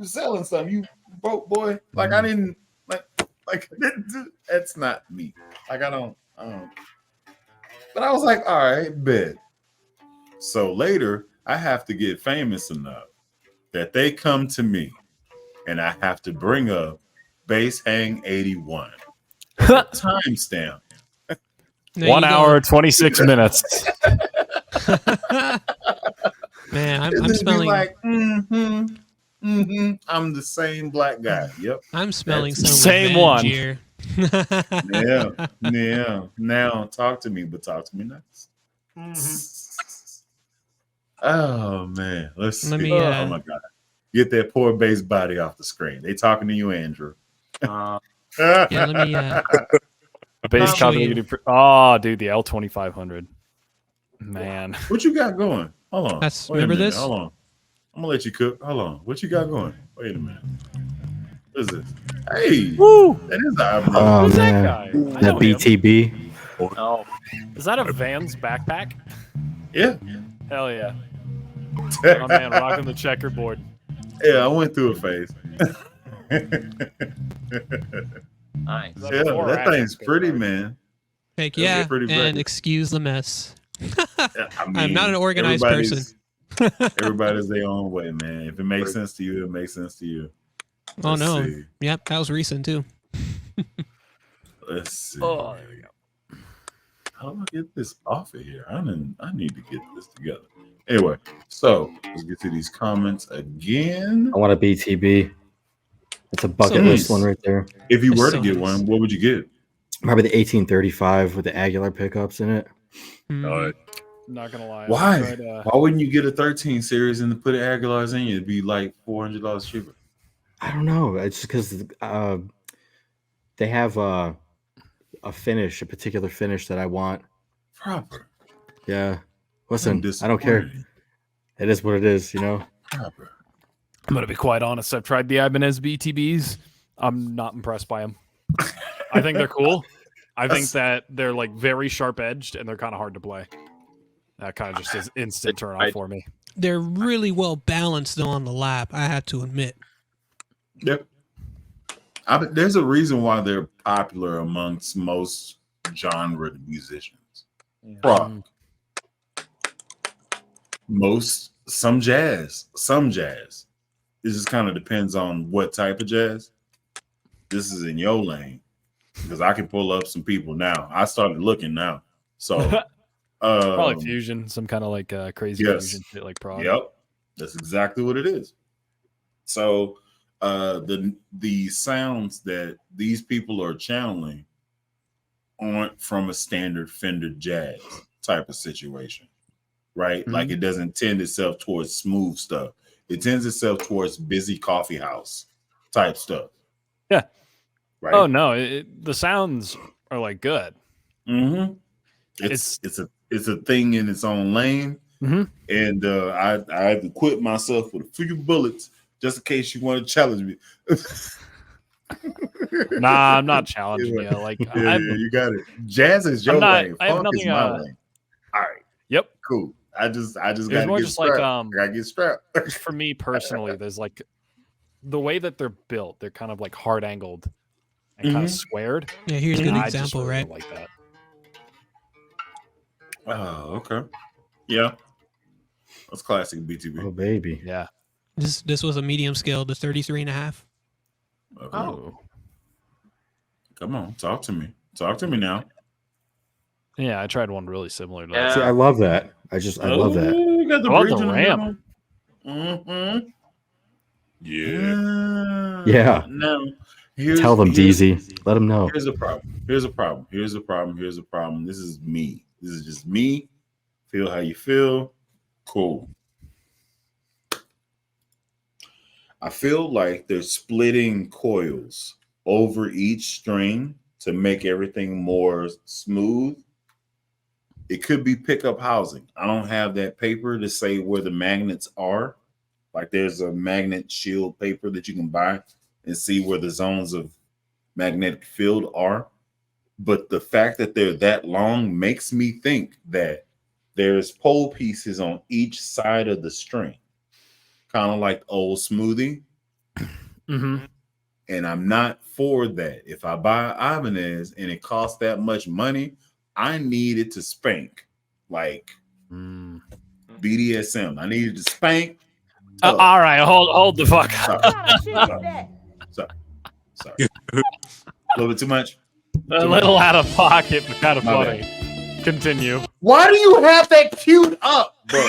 selling something? You broke boy? Like I didn't like that's not me. Like I don't. But I was like, all right, bet. So later, I have to get famous enough that they come to me, and I have to bring up Base Hang 81 timestamp. 1 hour 26 minutes. Man, And I'm then be smelling. like, I'm the same black guy. Yep. I'm smelling That's- some Same revenge one. here. Yeah. Now talk to me, but talk to me nice. Oh man, let's see. Let me, Oh my god, get that poor base body off the screen. They talking to you, Andrew. Yeah, let me. Base show you. continuity. Oh, dude, the L2500. Man. What you got going? Hold on. That's- Wait a remember minute. this? Hold on. I'm gonna let you cook. Hold on. What you got going? Wait a minute. What is this? Hey, Woo! that is the eyebrow. Oh Who's that man, guy? I that know him. BTB. Oh, Is that a Vans backpack? Yeah. Hell yeah. My man rocking the checkerboard. Yeah, I went through a phase. nice. Is that Yeah, before or that after thing's the pretty, card? man. Heck Those are yeah, pretty and big. excuse the mess. Yeah, I'm not an organized everybody's- Everybody's their own way, man. If it makes sense to you, it makes sense to you. Oh Let's no. see. Yep, that was recent too. Let's see. Oh, there we go. How do I get this off of here? I need to get this together. Anyway, so let's get to these comments again. I want a BTB. It's a bucket So list nice. one right there. If you It's were so to get nice. one, what would you get? Probably the 1835 with the Aguilar pickups in it. Mhm. Not gonna lie. Why? I tried, Why wouldn't you get a 13 series and put Aguilar's in you? It'd be like $400 cheaper. I don't know. It's because they have a finish, a particular finish that I want. Proper. Yeah. Listen, I don't care. Disappointing. It is what it is, you know? Proper. I'm gonna be quite honest. I've tried the Ibanez BTBs. I'm not impressed by them. I think they're cool. I think that they're like very sharp edged and they're kind of hard to play. That kind of just is instant turn off for me. They're really well balanced though on the lap, I have to admit. Yep. There's a reason why they're popular amongst most genre musicians. Rock. Some jazz. It just kind of depends on what type of jazz. This is in your lane because I can pull up some people now. I started looking now. So Probably fusion, some kind of like crazy fusion shit like prog. Yep. That's exactly what it is. So the sounds that these people are channeling aren't from a standard Fender jazz type of situation, right? Mm-hmm. Like it doesn't tend itself towards smooth stuff. It tends itself towards busy coffee house type stuff. Yeah. Right. Oh no, the sounds are like good. Mm-hmm. It's a thing in its own lane. Mm-hmm. And I had to equip myself with a few bullets just in case you want to challenge me. Nah, I'm not challenging you. Like, yeah, you got it. Jazz is your lane. I have Funk nothing. is my lane. All right. Yep. Cool. I just got to more get just strapped. like, I got to get strapped. For me personally, there's like the way that they're built. They're kind of like hard angled and kind of squared. Yeah, here's a good I just example, really right? don't like that. Oh, okay. Yeah. That's classic BTB. Oh, baby. Yeah. This was a medium scale, the 33.5. Okay. Oh. Come on, talk to me. Talk to me now. Yeah, I tried one really similar to that. Yeah. See, I love that. I love that. You got the I love bridge the in the ramp. middle. Mm-hmm. Yeah. Yeah. Now, Tell them, DZ. Let them know. Here's a problem. Here's a problem. This is me. This is just me. Feel how you feel. Cool. I feel like they're splitting coils over each string to make everything more smooth. It could be pickup housing. I don't have that paper to say where the magnets are. Like there's a magnet shield paper that you can buy and see where the zones of magnetic field are. But the fact that they're that long makes me think that there's pole pieces on each side of the string, kind of like old smoothie. Mm-hmm. And I'm not for that. If I buy Ibanez and it costs that much money, I need it to spank like BDSM. I need it to spank. All right, hold the fuck up. Sorry. A little bit too much. A little out of pocket, but kind of My funny. Continue. Why do you have that queued up, bro?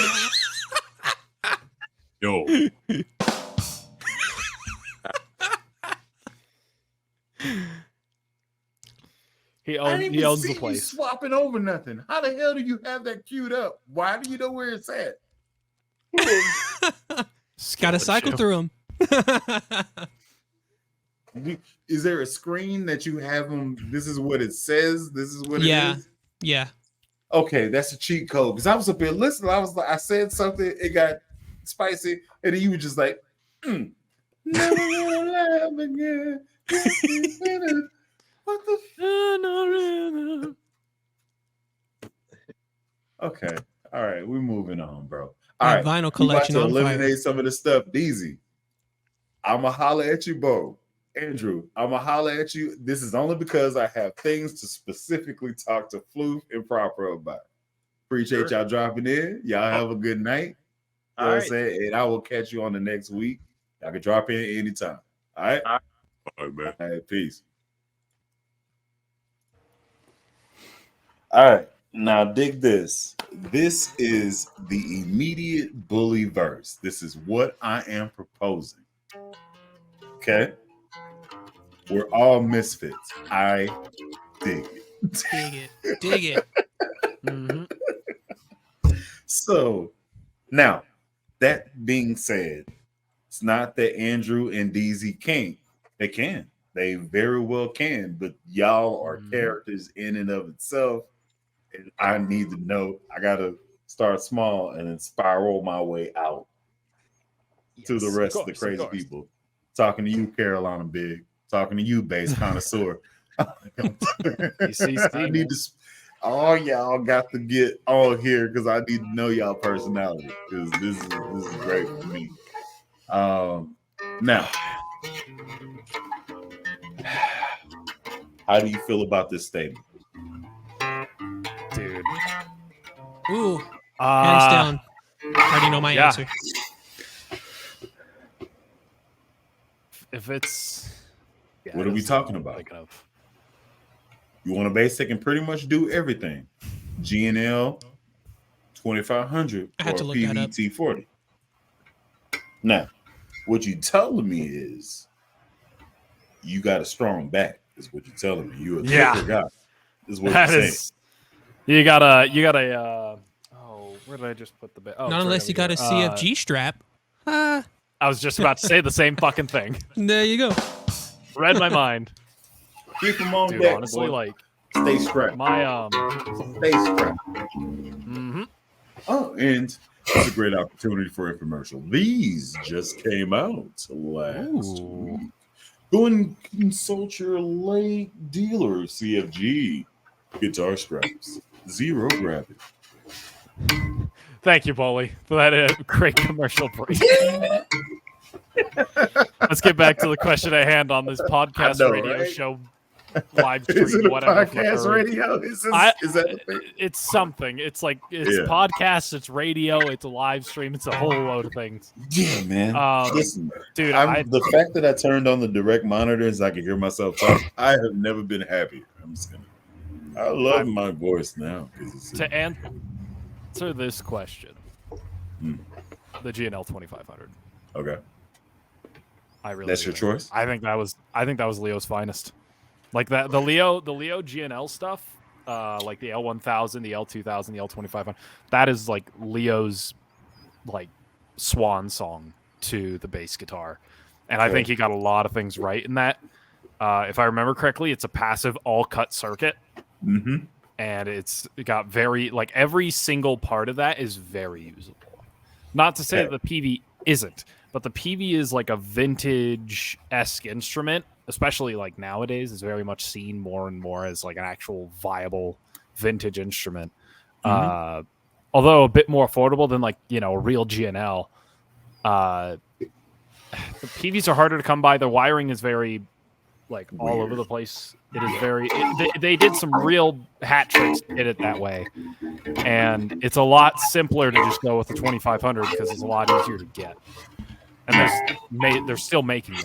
Yo. He I didn't even owns see the you place. swapping over nothing. How the hell do you have that queued up? Why do you know where it's at? Got to cycle through them. Is there a screen that you have them? This is what it says. This is what it is. Yeah. Okay, that's a cheat code. Because I was up here listening. I said something. It got spicy, and then you were just like, "Never gonna love again." What the? Okay, all right, we're moving on, bro. All That right, vinyl collection we about on to eliminate fire. some of the stuff. Deezy, I'ma holler at you, Bo. Andrew, I'ma holler at you. This is only because I have things to specifically talk to Floof and Proper about. Appreciate y'all dropping in. Y'all have a good night. You know what I'm saying? And I will catch you on the next week. Y'all can drop in anytime. All right? All right, man. All right, peace. All right. Now dig this. This is the immediate bully verse. This is what I am proposing. Okay? We're all misfits. I dig it. Dig it. Dig it. Mhm. So now, that being said, it's not that Andrew and DZ can't. They can. They very well can, but y'all are characters in and of itself. And I need to know. I gotta start small and then spiral my way out to the Yes, rest of the course, crazy course. people. Talking to you, Carolina Big. Talking to you, bass connoisseur. I need to. All y'all got to get on here because I need to know y'all personality because this is great for me. Now, how do you feel about this statement? Dude. Ooh, hands down. I already know my answer. If it's What are we talking about? Thinking of. You want a bass that can pretty much do everything. GNL 2500 I had or to look that up. PVT 40. Now, what you telling me is you got a strong back, is what you're telling me. You a thicker guy. Is what That you're is. saying. You got a. Oh, where did I just put the? Oh, Not unless you got a CFG strap. I was just about to say the same fucking thing. There you go. Read my mind. Keep them on Dude, deck, honestly, boy. like Stay strapped. my Stay strapped. mhm. Oh, and it's a great opportunity for a commercial. These just came out last week. Go and consult your late dealer, CFG. Guitar straps. Zero gravity. Thank you, Bolly, for that great commercial break. Let's get back to the question at hand on this podcast radio right? show, live stream, Is it a whatever. podcast radio? Is that the thing? It's something. It's like it's Yeah. podcast, it's radio, it's a live stream, it's a whole load of things. Yeah, man. Listen, Dude, the fact that I turned on the direct monitors, I could hear myself talk. I have never been happier. I'm just gonna. I love my voice now. To answer this question, the GNL 2500. Okay. I really. That's your choice? I think that was Leo's finest. Like that, the Leo GNL stuff, like the L1000, the L2000, the L2500. That is like Leo's like swan song to the bass guitar, and I think he got a lot of things right in that. If I remember correctly, it's a passive all cut circuit. Mm-hmm. And it got very, like, every single part of that is very usable. Not to say that the PV isn't, but the PV is like a vintage-esque instrument, especially like nowadays, is very much seen more and more as like an actual viable vintage instrument. Although a bit more affordable than like, a real GNL. The PVs are harder to come by. The wiring is very like all over the place. It is very. They did some real hat tricks to get it that way, and it's a lot simpler to just go with the 2500 because it's a lot easier to get. And they're still making them.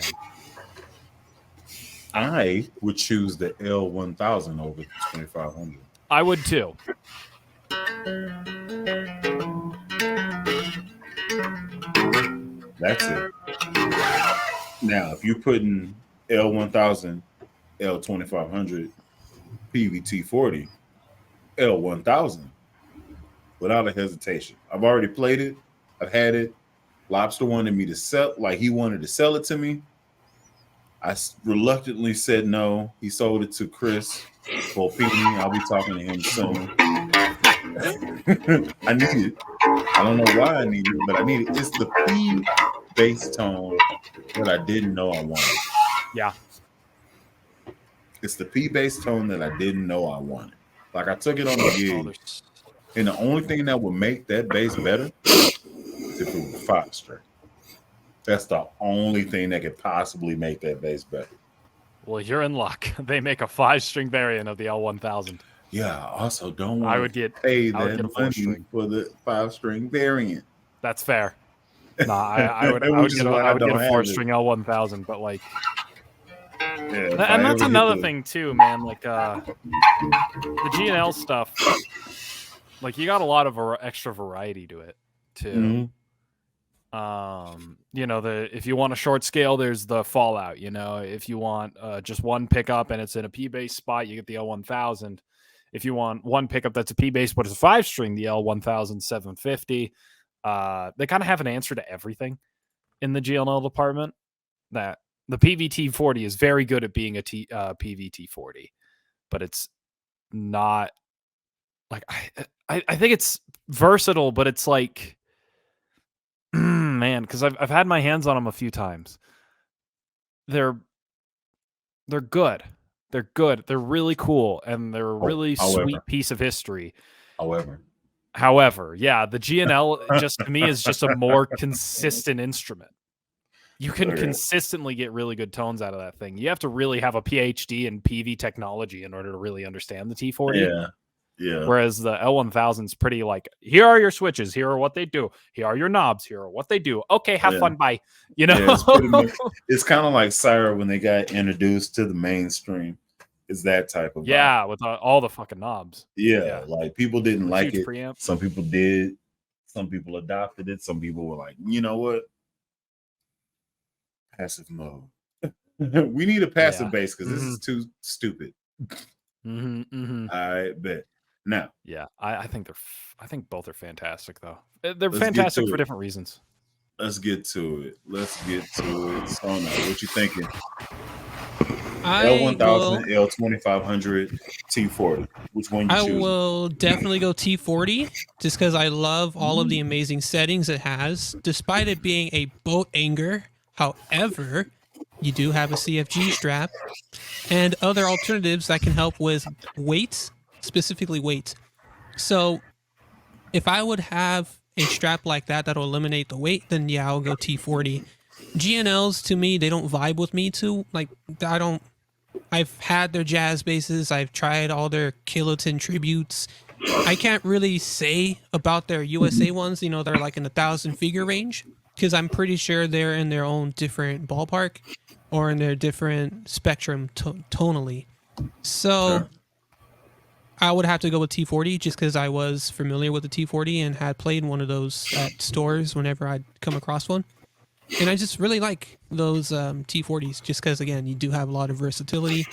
I would choose the L1000 over the 2500. I would too. That's it. Now, if you're putting L1000, L2500, PVT40, L1000, without a hesitation. I've already played it. I've had it. Lobster wanted me to sell, like he wanted to sell it to me. I reluctantly said no. He sold it to Chris Volpini. I'll be talking to him soon. I need it. I don't know why I need it, but I need it. It's the P bass tone that I didn't know I wanted. Yeah. It's the P bass tone that I didn't know I wanted. Like I took it on the gig, and the only thing that would make that bass better is if it was 5-string. That's the only thing that could possibly make that bass better. Well, you're in luck. They make a 5-string variant of the L1000. Yeah, I also don't want to get pay a that money 4-string for the 5-string variant. That's fair. Nah, I would get a 4-string L1000, but like if I And that's ever get another the- thing too, man. Like the G&L stuff, like you got a lot of extra variety to it too. You know, if you want a short scale, there's the Fallout. You know, if you want just one pickup and it's in a P bass spot, you get the L1000. If you want one pickup that's a P bass but it's a 5-string, the L1750. They kind of have an answer to everything in the GLL department. That the PVT40 is very good at being a PVT40, but it's not like I think it's versatile, but it's like man, because I've had my hands on them a few times. They're good. They're good. They're really cool, and they're a really sweet piece of history. However, yeah, the GNL just to me is just a more consistent instrument. You can consistently get really good tones out of that thing. You have to really have a PhD in PV technology in order to really understand the T40. Yeah. Whereas the L1000 is pretty like, here are your switches, here are what they do, here are your knobs, here are what they do. Okay, have fun, bye. You know, it's kind of like Squire when they got introduced to the mainstream. Is that type of vibe. With all the fucking knobs. Yeah, like people didn't like it. Preamp. Some people did. Some people adopted it. Some people were like, you know what? Passive mode. We need a passive bass because this is too stupid. I bet. Now, I think both are fantastic though. They're fantastic for different reasons. Let's get to it. Jonah, what you thinking? L1000, L2500, T40. Which one you choose? I will definitely go T40 just because I love all of the amazing settings it has, despite it being a boat anger. However, you do have a CFG strap and other alternatives that can help with weights, specifically weights. So if I would have a strap like that that'll eliminate the weight, then yeah, I'll go T40. GNLs to me, they don't vibe with me too. Like I've had their jazz basses. I've tried all their Kiloton tributes. I can't really say about their USA ones. You know, they're like in the 1,000-figure range because I'm pretty sure they're in their own different ballpark or in their different spectrum tonally. So I would have to go with T40 just because I was familiar with the T40 and had played one of those at stores whenever I'd come across one. And I just really like those T40s just because, again, you do have a lot of versatility.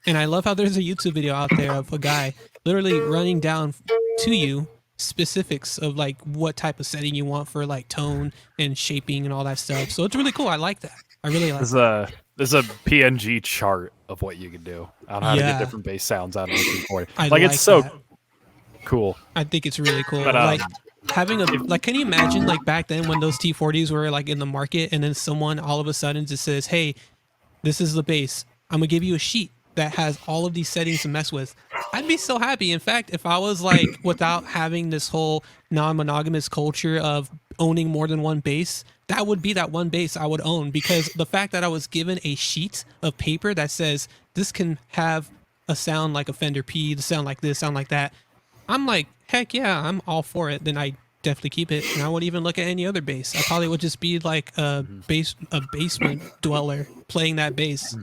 And I love how there's a YouTube video out there of a guy literally running down to you specifics of like what type of setting you want for like tone and shaping and all that stuff. So it's really cool. I like that. I really like that. There's a PNG chart of what you can do on how to get different bass sounds out of the T40. Like it's so cool. I think it's really cool. But, like having can you imagine like back then when those T40s were like in the market and then someone all of a sudden just says, hey, this is the bass. I'm gonna give you a sheet that has all of these settings to mess with. I'd be so happy. In fact, if I was like without having this whole non-monogamous culture of owning more than one bass, that would be that one bass I would own, because the fact that I was given a sheet of paper that says this can have a sound like a Fender P, the sound like this, sound like that, I'm like, heck yeah, I'm all for it. Then I definitely keep it, and I wouldn't even look at any other bass. I probably would just be like a basement dweller playing that bass.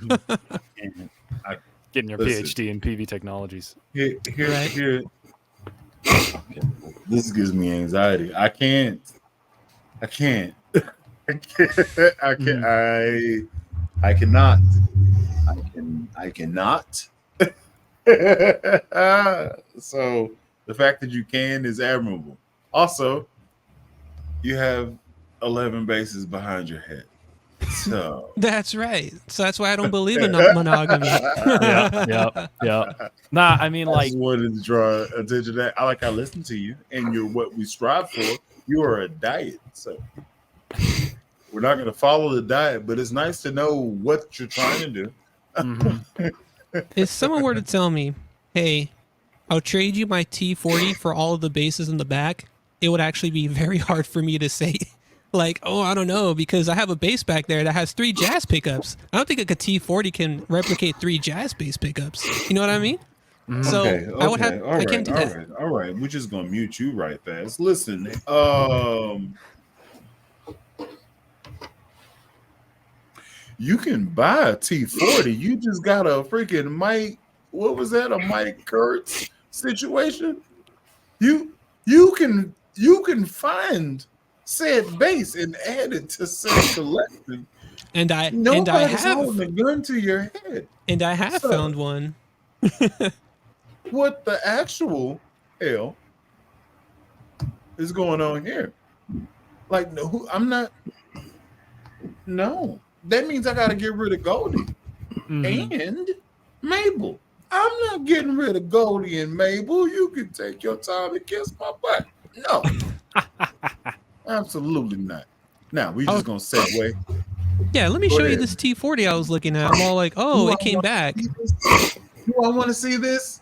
Getting your PhD in PV technologies. Here. This gives me anxiety. I cannot. So the fact that you can is admirable. Also, you have 11 bases behind your head. So that's right. So that's why I don't believe in monogamy. Yeah. Nah, I mean, I just wanted to draw attention to that. I listen to you, and you're what we strive for. You are a diet, so we're not going to follow the diet, but it's nice to know what you're trying to do. If someone were to tell me, hey, I'll trade you my T40 for all of the basses in the back, it would actually be very hard for me to say, like, oh, I don't know, because I have a bass back there that has 3 jazz pickups. I don't think a T40 can replicate 3 jazz bass pickups. You know what I mean? So I would have. I can't do that. All right. We're just gonna mute you right fast. Listen, you can buy a T40. You just got a freaking Mike. What was that? A Mike Kurtz situation? You can find said bass and add it to said collection. And I Nobody's have holding a gun to your head. and I have So- found one. What the actual hell is going on here? Like, no, I'm not. No, that means I got to get rid of Goldie and Mabel. I'm not getting rid of Goldie and Mabel. You can take your time and kiss my butt. No, absolutely not. Now we just gonna segue. Yeah, let me Go show you ahead. this T40 I was looking at. I'm all like, oh, it came back. Do I want to see this?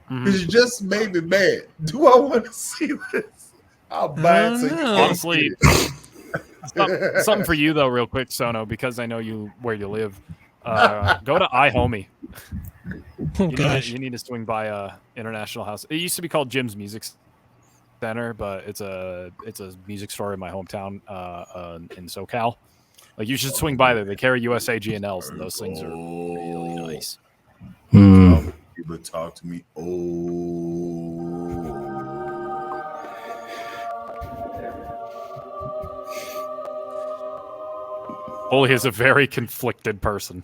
Because you just made me mad. Do I want to see this? I'll buy it. So you know. can't Honestly, get it. something for you though, real quick, Sono, because I know where you live. Go to iHomie. Oh gosh. You need to swing by International House. It used to be called Jim's Music Center, but it's a music store in my hometown in SoCal. Like, you should swing by there. They carry USA G&Ls, and those things are really nice. But talk to me. Oh, Oli is a very conflicted person.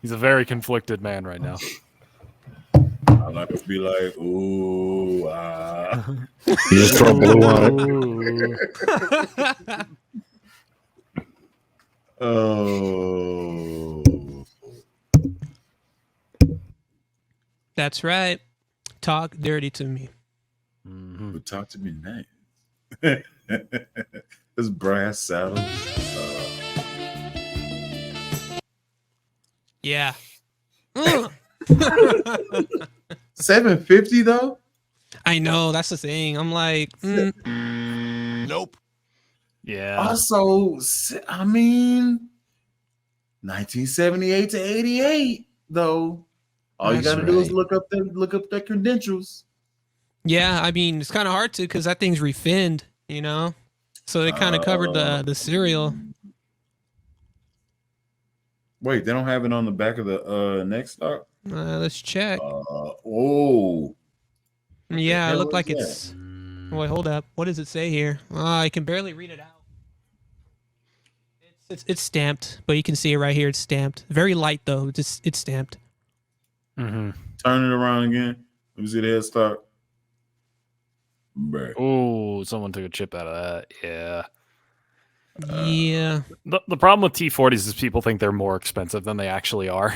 He's a very conflicted man right now. I like to be like, ooh, You just throw blue on it. oh. That's right. Talk dirty to me. But talk to me nice. This brass saddle. Yeah. 750 though. I know, that's the thing. I'm like, Nope. Yeah. Also, I mean, 1978 to 88 though. All you That's gotta do is right. look up their credentials. yeah, I mean, it's kind of hard to because that thing's refinned, you know? So they kind of covered the serial. Wait, they don't have it on the back of the neck stock? Let's check. Oh. Yeah, it hell looked is like that? it's. Wait, hold up. What does it say here? I can barely read it out. It's stamped, but you can see it right here. It's stamped. Very light though. It's stamped. Mm-hmm. Turn it around again. Let me see the headstock. Bruh. Oh, someone took a chip out of that. Yeah. Yeah. The problem with T40s is people think they're more expensive than they actually are.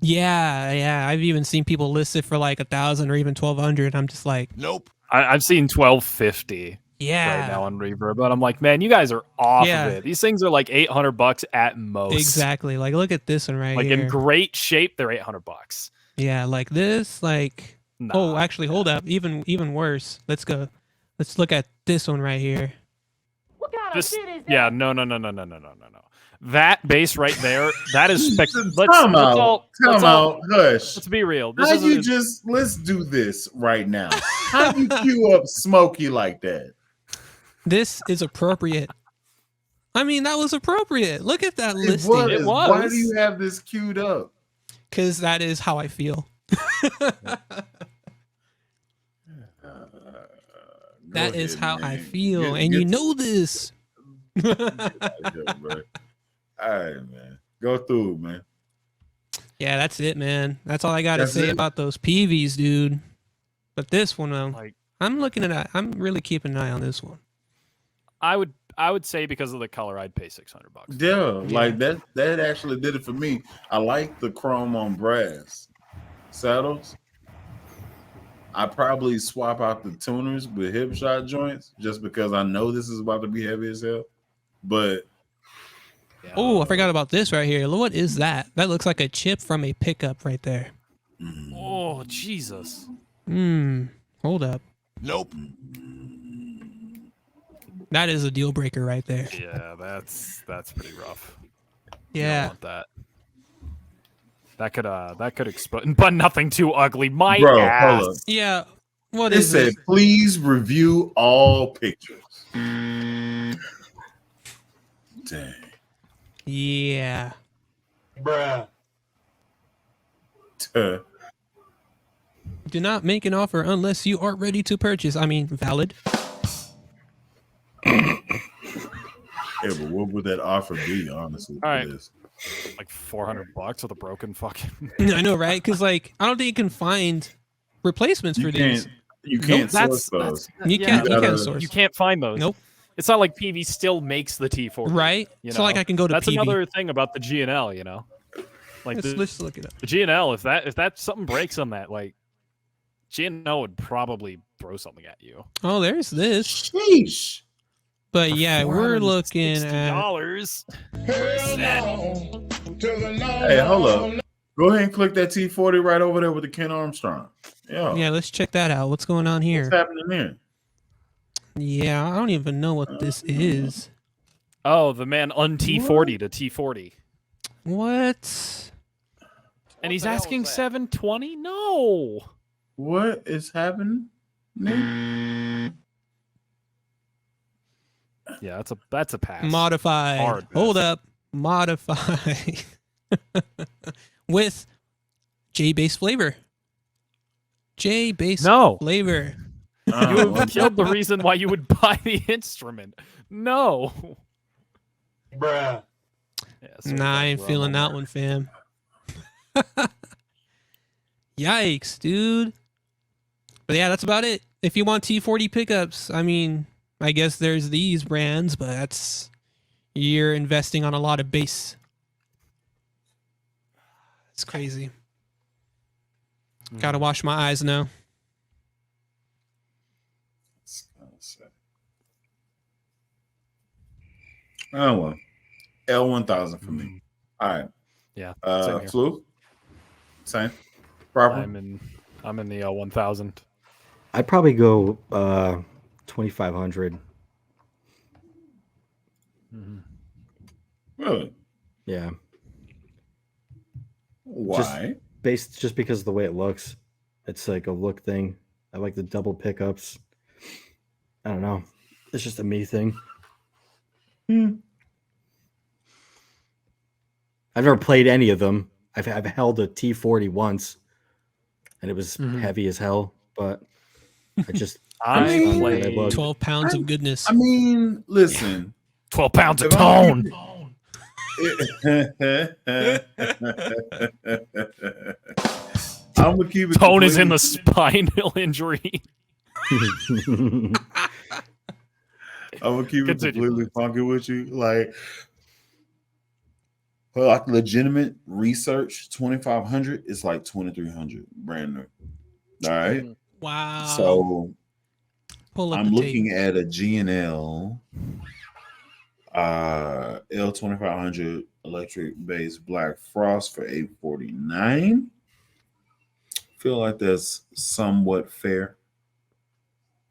Yeah. I've even seen people list it for like 1,000 or even 1,200. I'm just like, Nope. I've seen 1250 yeah. right now on Reverb, but I'm like, man, you guys are off Yeah. of it. These things are like $800 at most. Exactly. Like, look at this one right Like here. in great shape, they're $800. Yeah, like this. Like, Nah. oh, actually, hold up. Even worse. Let's go. Let's look at this one right here. This, yeah, no. That bass right there, that is Time out. Hush. Let's be real. This How is you just let's do this right now. How you cue up Smokey like that? This is appropriate. I mean, that was appropriate. Look at that listing. It was. Why do you have this queued up? Because that is how I feel. That is how I feel. And you know this. All right, man. Go through, man. Yeah, that's it, man. That's all I got to That's say it? about those PVs, dude. But this one, like, I'm looking at. I'm really keeping an eye on this one. I would say because of the color, I'd pay $600. Yeah, like that actually did it for me. I like the chrome on brass saddles. I probably swap out the tuners with hip shot joints just because I know this is about to be heavy as hell. But Oh, I forgot about this right here. What is that? That looks like a chip from a pickup right there. Oh, Jesus. Hold up. Nope. That is a deal breaker right there. Yeah, that's pretty rough. You don't Yeah. want that. That could explode, but nothing too ugly. My bro, ass. hold up. Yeah. What It is said, it? please review all pictures. Dang. Yeah. Bruh. Yeah, Do not make an offer unless you are ready to purchase. I mean, valid. but what would that offer be, honestly, All for right. this? Like $400 with a broken fucking. I know, right? Because like, I don't think you can find replacements You for these. can't. You Nope, can't source those. You yeah, can't. You gotta- can't source. You can't find those. Nope. It's not like PV still makes the T40. Right. You It's not like know? I can go to That's PV. another thing about the GNL. You know, like Let's look it up. the GNL. If that something breaks on that, like GNL would probably throw something at you. Oh, there's this. Sheesh. But yeah, we're looking at. $60. Hey, hold up. Go ahead and click that T40 right over there with the Ken Armstrong. Yeah, let's check that out. What's going on here? What's happening there? Yeah, I don't even know what this is. Oh, the man T40 to T40, What? and he's asking 720. No. What is happening? Yeah, that's a pass. Modified. Hard Hold pass. up. Modify. With J-base flavor. J-base No. flavor. You Oh, have killed the reason why you would buy the instrument. No. Bruh. Yeah, Nah, I ain't feeling that one, fam. Yikes, dude. But yeah, that's about it. If you want T40 pickups, I mean, I guess there's these brands, but that's you're investing on a lot of bass. It's crazy. Gotta wash my eyes now. Oh well. L1000 for me. All right. Yeah. same here. Floof. Same. Proper. I'm in the 1000. I'd probably go 2,500. Really? Yeah, Why? just because of the way it looks. It's like a look thing. I like the double pickups. I don't know. It's just a me thing. I've never played any of them. I've held a T40 once, and it was heavy as hell. But I just I based on the way played they look. 12 pounds of goodness. I mean, listen. 12 pounds of If I'm- tone. I'm gonna keep it. Tone is in the completely- spinal injury. I'm gonna keep it Continue. completely funky with you. Like legitimate research, 2,500 is like 2,300 brand new. All right. Wow. So Pull up I'm the looking tape. at a GNL L2500 electric bass Black Frost for $849. Feel like that's somewhat fair.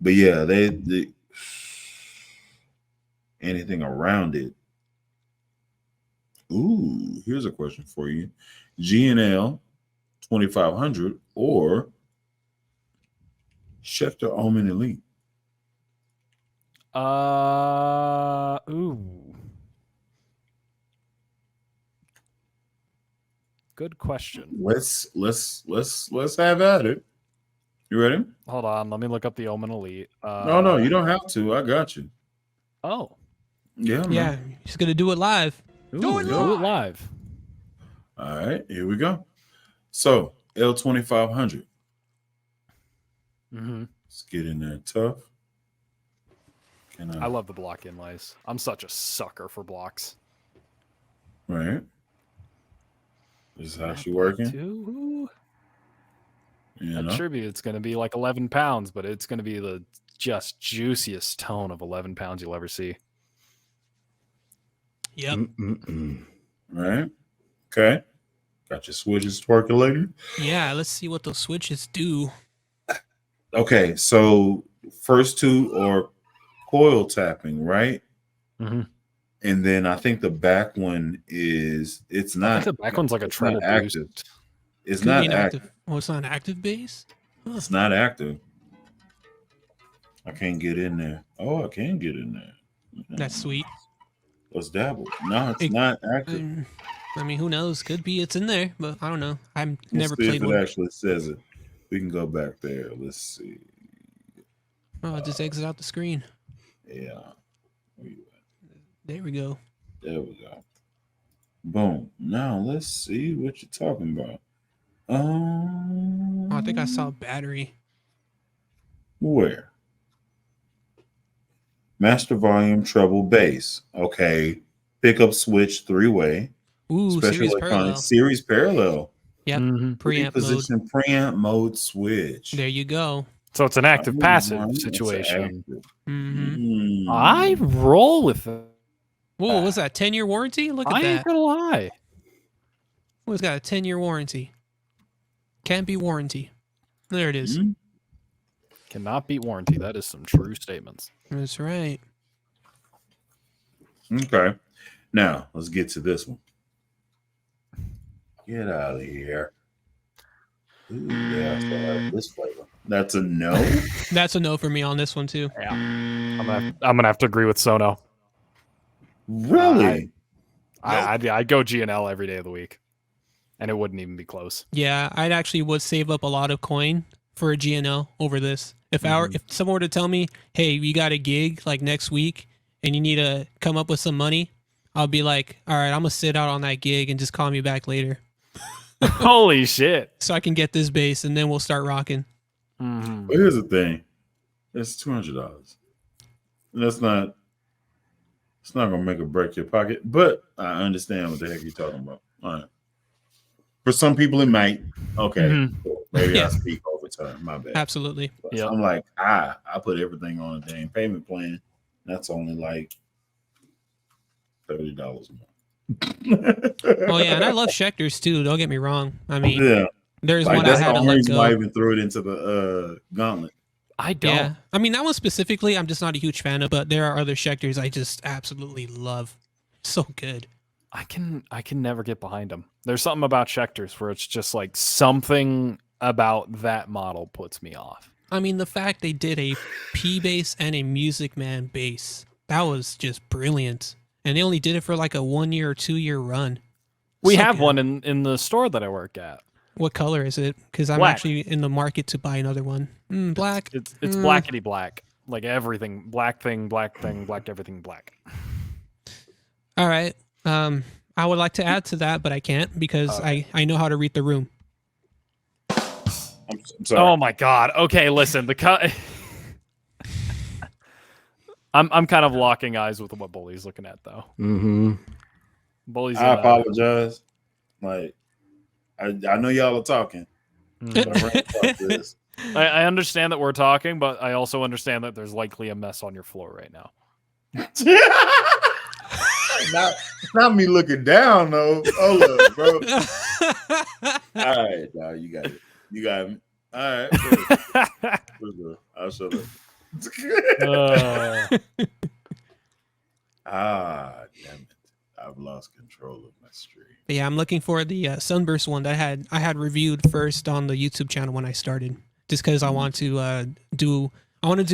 But yeah, they anything around it. Ooh, here's a question for you. GNL 2500 or Schecter Omen Elite? Ooh. Good question. Let's have at it. You ready? Hold on, let me look up the Omen Elite. No, you don't have to. I got you. Oh. Yeah, man. Yeah, he's gonna do it live. Ooh, do it live. All right, here we go. So L2500. Mm-hmm. Let's get in there tough. I love the block inlays. I'm such a sucker for blocks. Right. This is how she working. Two. You That know? tribute, it's going to be like 11 pounds, but it's going to be the just juiciest tone of 11 pounds you'll ever see. Yep. Right. Okay. Got your switches twerkulating. Yeah, let's see what those switches do. Okay, so first two are coil tapping, right? Mm-hmm. And then I think the back one it's I not. think the back one's like a it's not treble active. boost. It's Could not be an active. Oh, it's not an active bass? Huh. It's not active. I can't get in there. Oh, I can get in there. That's sweet. Let's dabble. No, it's It- not active. I mean, who knows? Could be it's in there, but I don't know. I've Let's never see if played it one. actually says it. We can go back there. Let's see. Oh, just exit out the screen. Yeah. Where you at? There we go. There we go. Boom. Now let's see what you're talking about. Oh, I think I saw a battery. Where? Master volume, treble, bass. Okay. Pickup switch, 3-way. Ooh, Special series electronic parallel. series parallel. Yep, Mhm. preamp mode. Position preamp mode switch. There you go. So it's an active Oh, passive it's situation. active. Mm-hmm. I roll with it. Whoa, what's that? 10-year warranty? Look at I ain't that. gonna lie. Who's got a 10-year warranty? Can't be warranty. There it is. Mhm. Cannot beat warranty. That is some true statements. That's right. Okay. Now let's get to this one. Get out of here. Ooh, yeah, I still have this flavor. That's a no. That's a no for me on this one too. Yeah. I'm gonna have to agree with Sono. Really? I'd go GNL every day of the week, and it wouldn't even be close. Yeah, I'd actually would save up a lot of coin for a GNL over this. If if someone were to tell me, hey, you got a gig like next week and you need to come up with some money, I'll be like, all right, I'm gonna sit out on that gig and just call me back later Holy shit! so I can get this bass and then we'll start rocking. Mhm. But here's the thing. It's $200. And that's not. It's not gonna make or break your pocket, but I understand what the heck you're talking about. All right. For some people, it might. Okay, Mhm. cool. Maybe I Yeah. speak over time. My bad. Absolutely. But Yep. I'm like, I put everything on a dang payment plan. That's only like $30 a month. Oh yeah, and I love Schecters too. Don't get me wrong. I mean, Yeah, there's like one I that's had the to only let reason why I go. even threw it into the gauntlet. I don't. Yeah, I mean that one specifically, I'm just not a huge fan of. But there are other Schecters I just absolutely love. So good. I can never get behind them. There's something about Schecters where it's just like something about that model puts me off. I mean, the fact they did a P bass and a Music Man bass, that was just brilliant. And they only did it for like a 1 year or 2 year run. We So have good. one in the store that I work at. What color is it? Because I'm Black. actually in the market to buy another one. Black. It's Mm. blackety black. Like everything. Black thing, black everything black. All right. I would like to add to that, but I can't because Okay. I know how to read the room. I'm sorry. Oh my god. Okay, listen. The cut. I'm kind of locking eyes with what Bully's looking at though. Mm-hmm. Bully's. I apologize. Like, I know y'all are talking, but I ran across this. I understand that we're talking, but I also understand that there's likely a mess on your floor right now. not me looking down though. Hold up, bro. All right, dog, you got it. You got me. All right, good. I'll shut up. Damn it! I've lost control of my stream. But yeah, I'm looking for the Sunburst one that I had reviewed first on the YouTube channel when I started, just because I want to do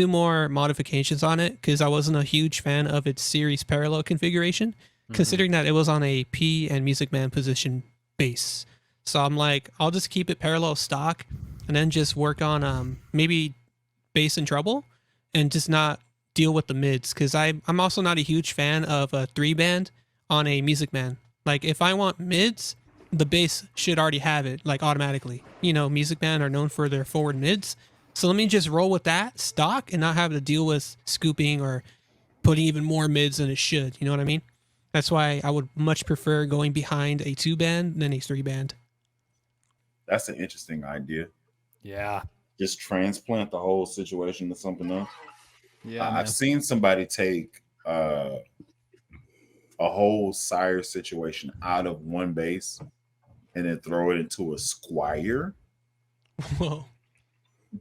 more modifications on it because I wasn't a huge fan of its series parallel configuration, considering that it was on a P and Music Man position base. So I'm like, I'll just keep it parallel stock and then just work on maybe bass and treble and just not deal with the mids because I'm also not a huge fan of a 3-band on a Music Man. Like if I want mids, the bass should already have it like automatically. You know, Music Man are known for their forward mids. So let me just roll with that stock and not have to deal with scooping or putting even more mids than it should. You know what I mean? That's why I would much prefer going behind a 2-band than a 3-band. That's an interesting idea. Yeah. Just transplant the whole situation to something else. Yeah. I've seen somebody take a whole Sire situation out of one base and then throw it into a Squire. Whoa.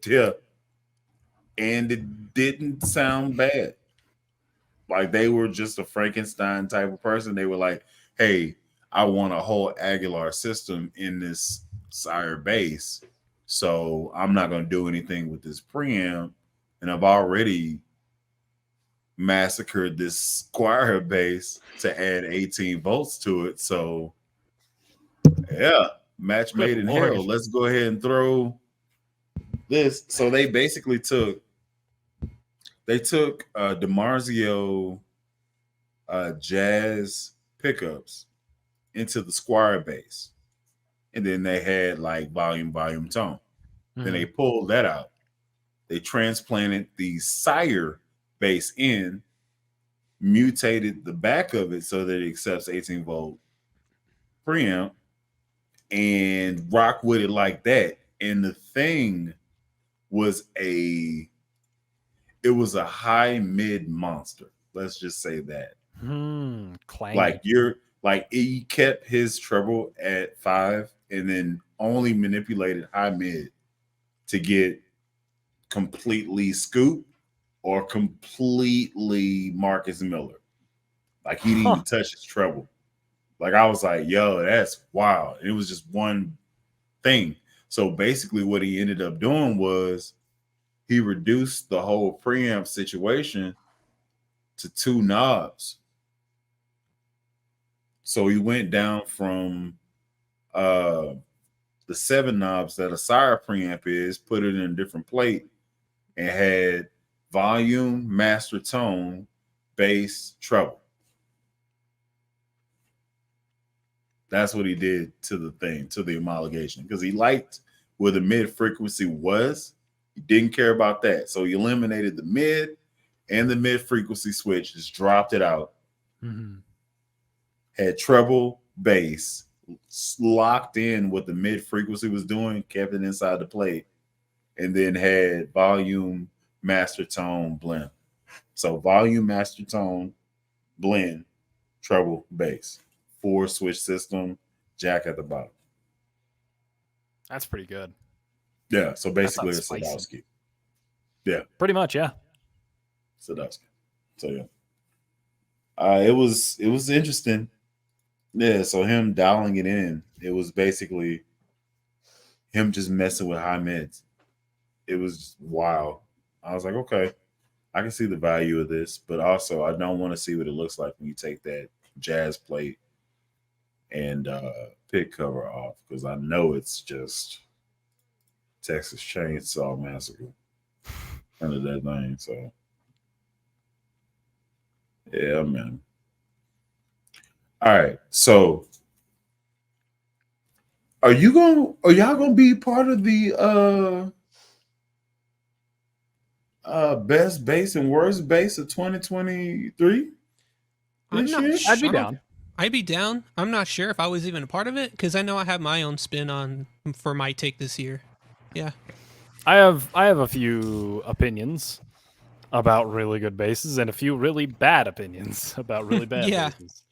Yeah. And it didn't sound bad. Like they were just a Frankenstein type of person. They were like, hey, I want a whole Aguilar system in this Sire base. So I'm not going to do anything with this preamp. And I've already massacred this Squire base to add 18 volts to it. So yeah, match Good made in Lord. hell. Let's go ahead and throw this. So they basically took DiMarzio jazz pickups into the Squire bass, and then they had like volume tone. Then they pulled that out. They transplanted the Sire bass in, mutated the back of it so that it accepts 18 volt preamp, and rock with it like that. And the thing was it was a high mid monster. Let's just say that. Clangy. He kept his treble at 5 and then only manipulated high mid to get completely Scoop or completely Marcus Miller. Like he didn't even touch his treble. Like I was like, yo, that's wild. And it was just one thing. So basically what he ended up doing was he reduced the whole preamp situation to 2 knobs. So he went down from the 7 knobs that a Sire preamp is, put it in a different plate, and had volume, master tone, bass, treble. That's what he did to the thing, to the homologation, because he liked where the mid frequency was. He didn't care about that. So he eliminated the mid and the mid frequency switch, just dropped it out. Had treble, bass, locked in what the mid frequency was doing, kept it inside the plate, and then had volume, master tone, blend. So volume, master tone, blend, treble, bass. 4 switch system, jack at the bottom. That's pretty good. Yeah, so basically it's spicy. Sadowski. Yeah. Pretty much, yeah. Sadowski. So yeah. It was interesting. Yeah, so him dialing it in, it was basically him just messing with high mids. It was wild. I was like, okay, I can see the value of this, but also I don't want to see what it looks like when you take that jazz plate and pick cover off, because I know it's just Texas Chainsaw Massacre under that thing. So yeah, man. All right, so are y'all gonna be part of the best bass and worst bass of 2023? I'd be down. I'd be down. I'm not sure if I was even a part of it, because I know I have my own spin for my take this year. Yeah. I have a few opinions about really good bases and a few really bad opinions about really bad Yeah. bases.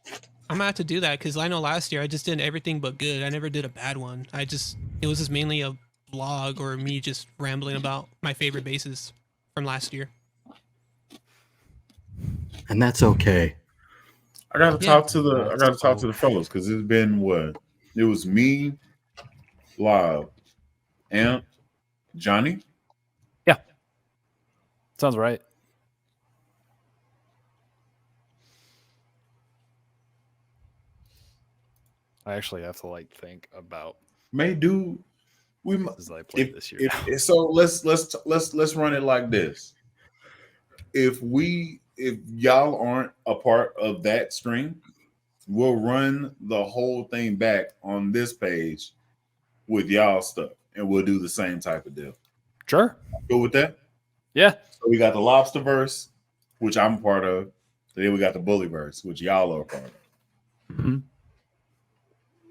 I'm gonna have to do that, because I know last year I just did everything but good. I never did a bad one. It was just mainly a vlog or me just rambling about my favorite bases from last year. And that's okay. I gotta Yeah. talk to the fellows, because it's been what? It was me, Live, Amp, Johnny. Yeah. Sounds right. I actually have to think about May do we as I played this year. So let's run it like this. If y'all aren't a part of that stream, we'll run the whole thing back on this page with y'all stuff, and we'll do the same type of deal. Sure. Go with that? Yeah. So we got the Lobster verse, which I'm a part of. And then we got the Bully verse, which y'all are a part of. Mm-hmm.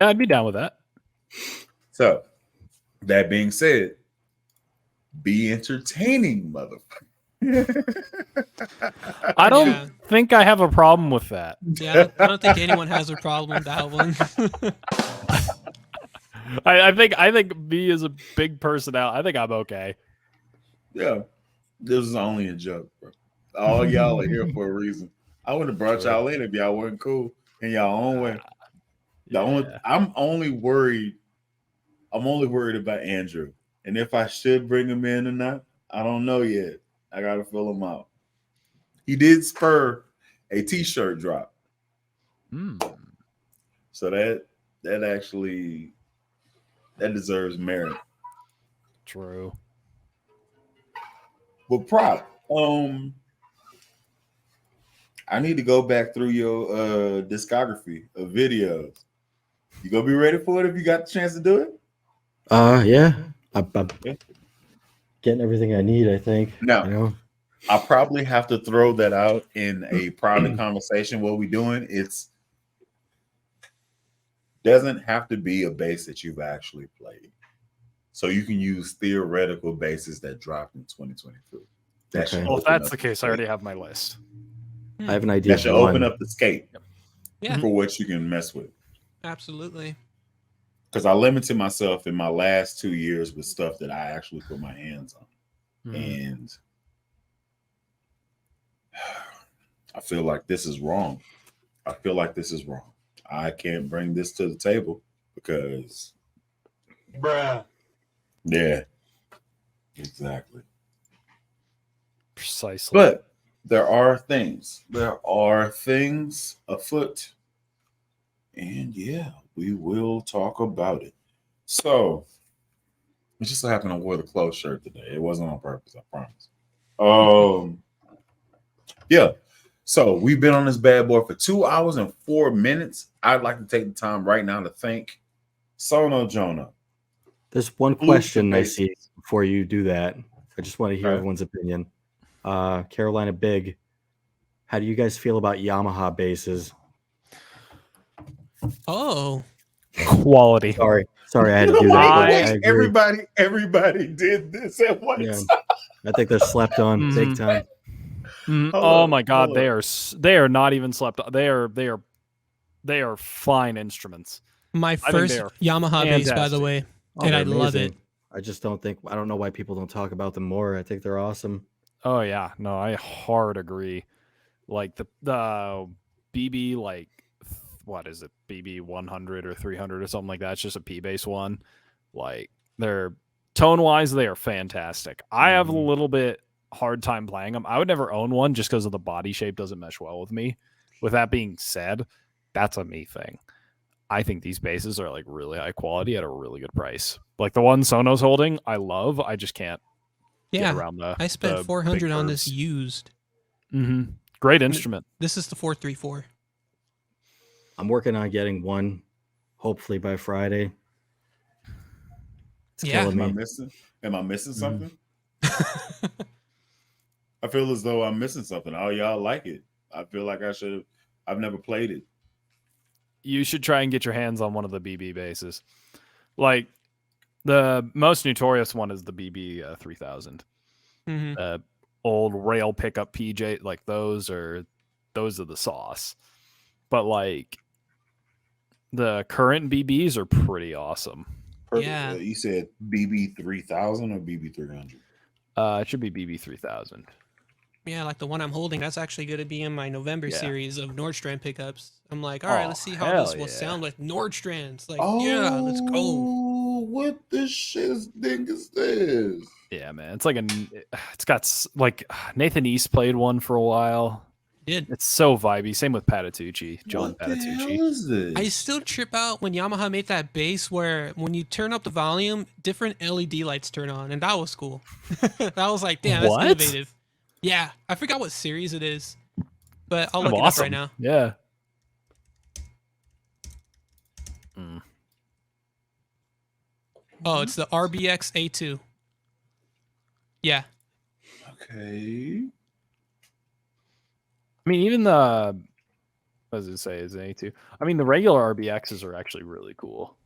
Yeah, I'd be down with that. So that being said, be entertaining, motherfucker. I don't think I have a problem with that. Yeah, I don't think anyone has a problem with that one. I think me as a big personality, I think I'm okay. Yeah, this is only a joke, bro. All y'all are here for a reason. I would have brought y'all in if y'all weren't cool in y'all own way. I'm only worried about Andrew, and if I should bring him in or not, I don't know yet. I gotta fill him out. he did spur a T-shirt drop. So that actually deserves merit. True. But Prop, I need to go back through your discography of videos. You gonna be ready for it if you got the chance to do it? Yeah. I'm getting everything I need, I think. No. You know? I'll probably have to throw that out in a private conversation. What we doing? It's doesn't have to be a bass that you've actually played. So you can use theoretical basses that dropped in 2022. That should Well, if open that's up the case, I already have my list. I have an idea. That should of one. open up the skate Yeah. for what you can mess with. Absolutely. Because I limited myself in my last 2 years with stuff that I actually put my hands on. And I feel like this is wrong. I can't bring this to the table because Bruh. yeah, exactly. Precisely. But there are things afoot. And yeah, we will talk about it. So it just so happened I wore the clothes shirt today. It wasn't on purpose, I promise. Yeah. So we've been on this bad boy for 2 hours and 4 minutes. I'd like to take the time right now to thank Sono Jonah. There's one question I see before you do that. I just want to hear everyone's opinion. Carolina Big, how do you guys feel about Yamaha basses? Oh, Quality. Sorry, I had to do that. Wait, I agree. everybody did this at once. Yeah, I think they're slept on big time. Oh my God, they are not even slept on. They are fine instruments. my first Yamaha bass, by the fantastic. way, Oh, and they're I love it. amazing. I just I don't know why people don't talk about them more. I think they're awesome. Oh yeah, no, I hard agree. Like the BB, like what is it, BB 100 or 300 or something like that. It's just a P bass one. Like they're tone wise, they are fantastic. I have a little bit hard time playing them. I would never own one just because of the body shape doesn't mesh well with me. With that being said, that's a me thing. I think these basses are like really high quality at a really good price. Like the one Sono's holding, I love. I just can't get around the. I spent the $400 big on this curves. used. Great instrument. This is the 434. I'm working on getting one, hopefully by Friday. It's killing me. Am I missing something? I feel as though I'm missing something. Oh, y'all like it. I feel like I should have. I've never played it. You should try and get your hands on one of the BB basses. Like the most notorious one is the BB 3000. Old rail pickup PJ, like those are the sauce. But like the current BBs are pretty awesome. Perfect. Yeah. You said BB 3000 or BB 300? It should be BB 3000. Yeah, like the one I'm holding, that's actually going to be in my November Yeah. series of Nordstrand pickups. I'm like, all right, let's see how hell this will yeah. sound with Nordstrands. Like, yeah, let's go. What the shiz ding is this? Yeah, man. It's like it's got like Nathan East played one for a while. Did. It's so vibey. Same with Patitucci, John What the Patitucci. hell is this? I still trip out when Yamaha made that bass where when you turn up the volume, different LED lights turn on, and that was cool. That was like, damn, that's What? innovative. Yeah, I forgot what series it is, but I'll Kind look of it awesome. up right now. Yeah. Oh, it's the RBX A2. Yeah. Okay. I mean, even the what does it say? Is an A2? I mean, the regular RBXs are actually really cool.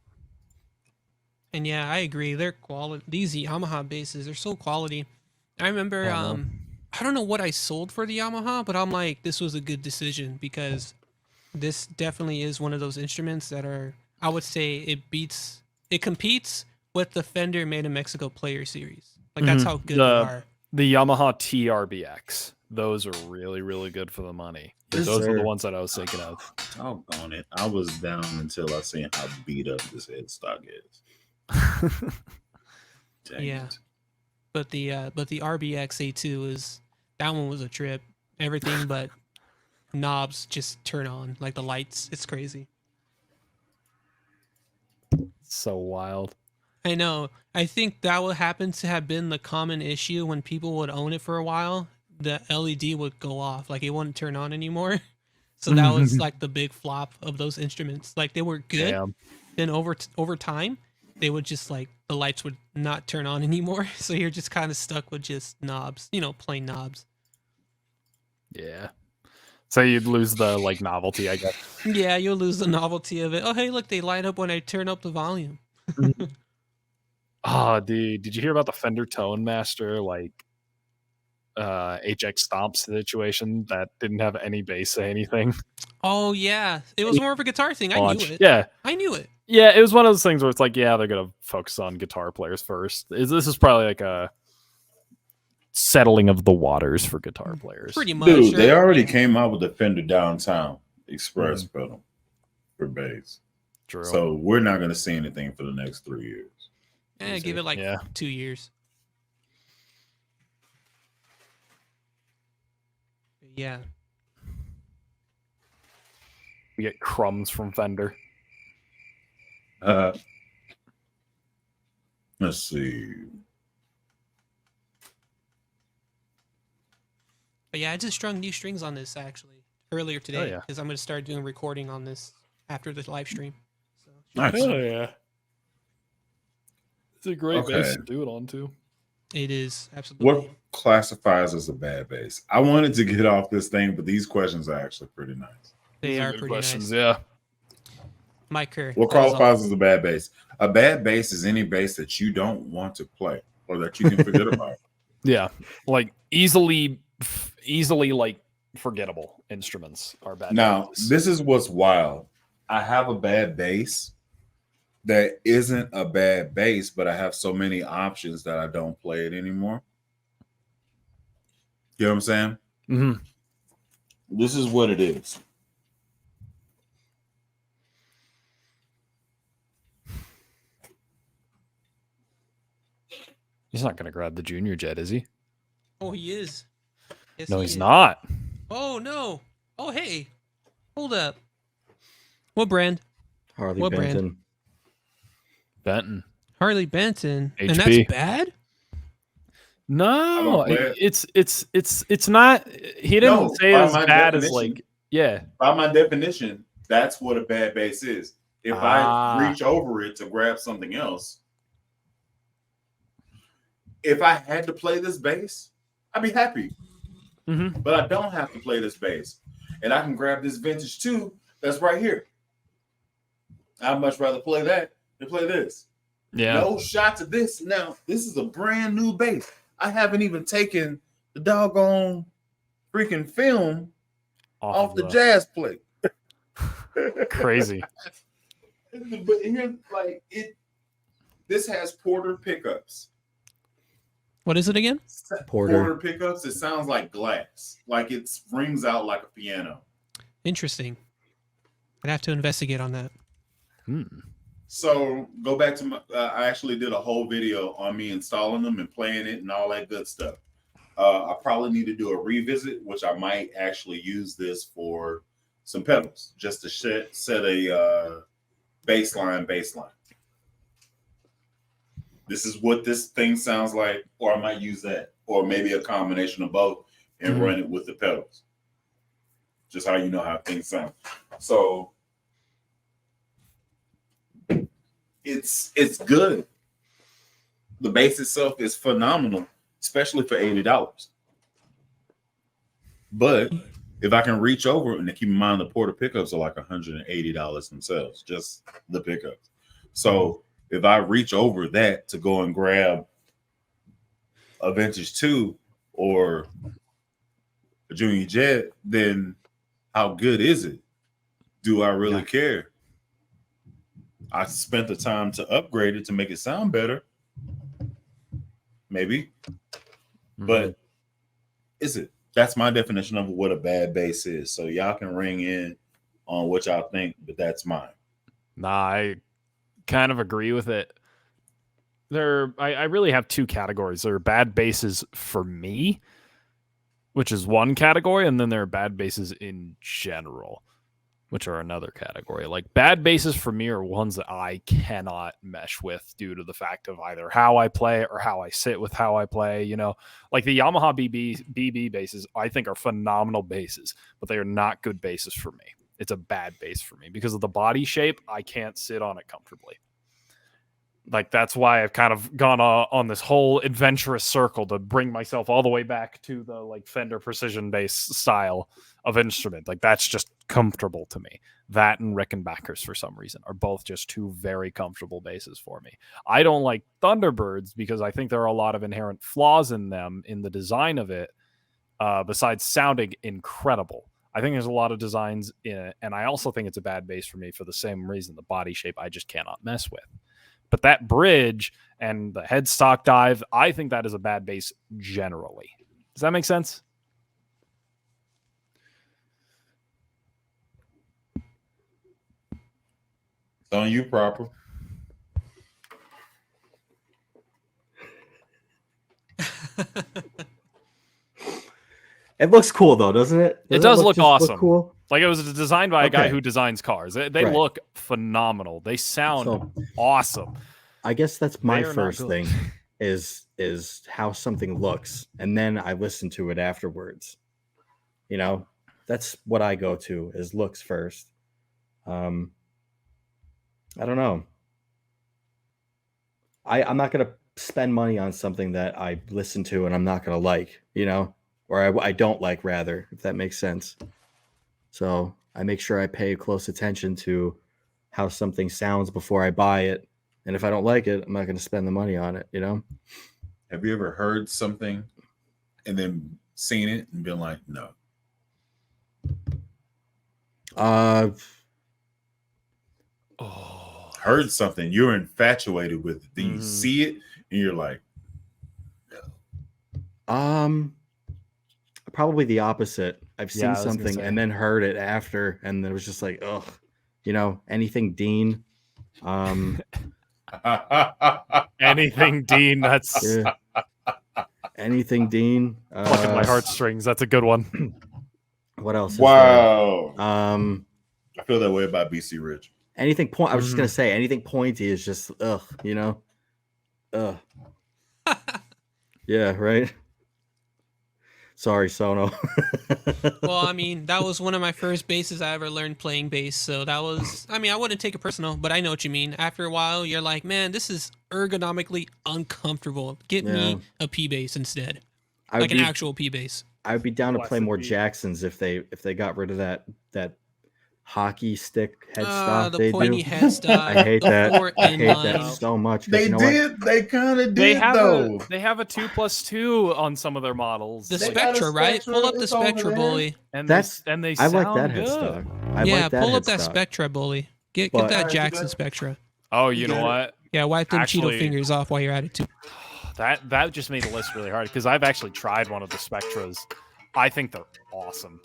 And yeah, I agree. They're quality. These Yamaha basses, they're so quality. I remember, I don't know what I sold for the Yamaha, but I'm like, this was a good decision because this definitely is one of those instruments that are, I would say it competes with the Fender Made in Mexico Player Series. Like that's how good they are. The Yamaha TRBX. Those are really, really good for the money. Those are the ones that I was thinking of. Doggone it. I was down until I seen how beat up this headstock is. Dang Yeah. it. But the RBX A2 that one was a trip. everything but knobs just turn on, like the lights. It's crazy. So wild. I know. I think that would happen to have been the common issue when people would own it for a while. The LED would go off, like it wouldn't turn on anymore. So that was like the big flop of those instruments. Like they were good, Damn. then over time, they would just like the lights would not turn on anymore. So you're just kind of stuck with just knobs, plain knobs. Yeah. So you'd lose the like novelty, I guess. Yeah, you'll lose the novelty of it. Oh, hey, look, they light up when I turn up the volume. Oh, dude, did you hear about the Fender Tone Master HX Stomp situation that didn't have any bass say anything? Oh yeah, it was more of a guitar thing. I knew it. Yeah. I knew it. Yeah, it was one of those things where it's like, yeah, they're gonna focus on guitar players first. This is probably like a settling of the waters for guitar players. Pretty much. Dude, they right? already came out with the Fender Downtown Express pedal for bass. True. So we're not going to see anything for the next 3 years. Give it like Yeah. 2 years. Yeah. We get crumbs from Fender. Let's see. But yeah, I just strung new strings on this actually earlier today yeah. because I'm going to start doing recording on this after the live stream. So, Nice. yeah. It's a great Okay. bass to do it on too. it is absolutely. What classifies as a bad bass? I wanted to get off this thing, but these questions are actually pretty nice. They These are good pretty questions, nice. yeah. Mike Kerr. What that is all. qualifies as a bad bass? A bad bass is any bass that you don't want to play or that you can forget about. Yeah. Like easily like forgettable instruments are bad. Now, basses. this is what's wild. I have a bad bass that isn't a bad bass, but I have so many options that I don't play it anymore. You know what I'm saying? Mhm. This is what it is. He's not gonna grab the Junior Jet, is he? Oh, he is. Yes, No, he he's is. not. Oh no. Oh hey. Hold up. What brand? Harley What brand? Benton. Benton. Harley Benton. And HP. that's bad? No, play it. it's not. He didn't No, say by as my bad as definition. like yeah. By my definition, that's what a bad bass is. If Ah. I reach over it to grab something else, if I had to play this bass, I'd be happy. Mhm. But I don't have to play this bass. And I can grab this vintage 2 that's right here. I'd much rather play that than play this. Yeah. No shot to this. Now, this is a brand new bass. I haven't even taken the doggone freaking film off the jazz plate. Crazy. But here, like it, this has Porter pickups. What is it again? Porter. Pickups. It sounds like glass, like it rings out like a piano. Interesting. I'd have to investigate on that. So go back to my. I actually did a whole video on me installing them and playing it and all that good stuff. I probably need to do a revisit, which I might actually use this for some pedals, just to set a baseline. This is what this thing sounds like, or I might use that, or maybe a combination of both and run it with the pedals. Just how you know how things sound. So it's good. The bass itself is phenomenal, especially for $80. But if I can reach over, and keep in mind the Porter pickups are like $180 themselves, just the pickups. So if I reach over that to go and grab a vintage 2 or a Junior Jet, then how good is it? Do I really care? I spent the time to upgrade it to make it sound better. Maybe. But is it? That's my definition of what a bad bass is. So y'all can ring in on what y'all think, but that's mine. Nah, I kind of agree with it. I really have two categories. There are bad basses for me, which is one category, and then there are bad basses in general, which are another category. Like bad basses for me are ones that I cannot mesh with due to the fact of either how I play or how I sit with how I play. You know, like the Yamaha BB basses, I think are phenomenal basses, but they are not good basses for me. It's a bad bass for me because of the body shape. I can't sit on it comfortably. Like that's why I've kind of gone on this whole adventurous circle to bring myself all the way back to the like Fender precision bass style of instrument. Like that's just comfortable to me. That and Rickenbackers for some reason are both just two very comfortable basses for me. I don't like Thunderbirds because I think there are a lot of inherent flaws in them in the design of it. Besides sounding incredible, I think there's a lot of designs in it, and I also think it's a bad bass for me for the same reason. The body shape I just cannot mess with. But that bridge and the headstock dive, I think that is a bad bass generally. Does that make sense? It's on you, proper. It looks cool though, doesn't it? It does look just awesome. Cool. Like it was designed by a guy Okay. who designs cars. They Right. look phenomenal. They sound So, awesome. I guess that's my They are not first good. thing is how something looks, and then I listen to it afterwards. You know, that's what I go to is looks first. I don't know. I'm not gonna spend money on something that I listen to and I'm not gonna like, you know, or I don't like rather, if that makes sense. So I make sure I pay close attention to how something sounds before I buy it. And if I don't like it, I'm not going to spend the money on it, you know? Have you ever heard something and then seen it and been like, no? Heard something, you're infatuated with it. Then you see it and you're like, no. Probably the opposite. I've Yeah, I seen was gonna something say. and then heard it after, and it was just like, ugh, you know, anything Dean. Anything, Dean. That's Yeah. Anything Dean. plucking my heartstrings. That's a good one. What else? Wow. Is there? I feel that way about BC Rich. Anything point. I was just gonna say anything pointy is just ugh, you know. Ugh. Yeah. Right. Sorry, Sono. Well, I mean, that was one of my first basses I ever learned playing bass. So that was, I mean, I wouldn't take it personal, but I know what you mean. After a while, you're like, man, this is ergonomically uncomfortable. Get me a P bass instead, like an actual P bass. I would be down to play Blessed more be. Jacksons if they got rid of that hockey stick headstock The they pointy do. headstock. I hate the that. four I hate that inlines. so much. 'cause They you know what? did. They kind of They did, have though. they have a 2+2 on some of their models. The They got a Spectra, right? Spectra, Pull up the it's over Spectra, there. bully. and That's- they I sound like that good. headstock. I Yeah, like that pull up that headstock. Spectra, bully. Get But- that Alright, you Jackson got it. Spectra. Oh, you You know got what? Yeah, wipe them Actually- Cheeto fingers off while you're at it too. That just made the list really hard because I've actually tried one of the Spectras. I think they're awesome.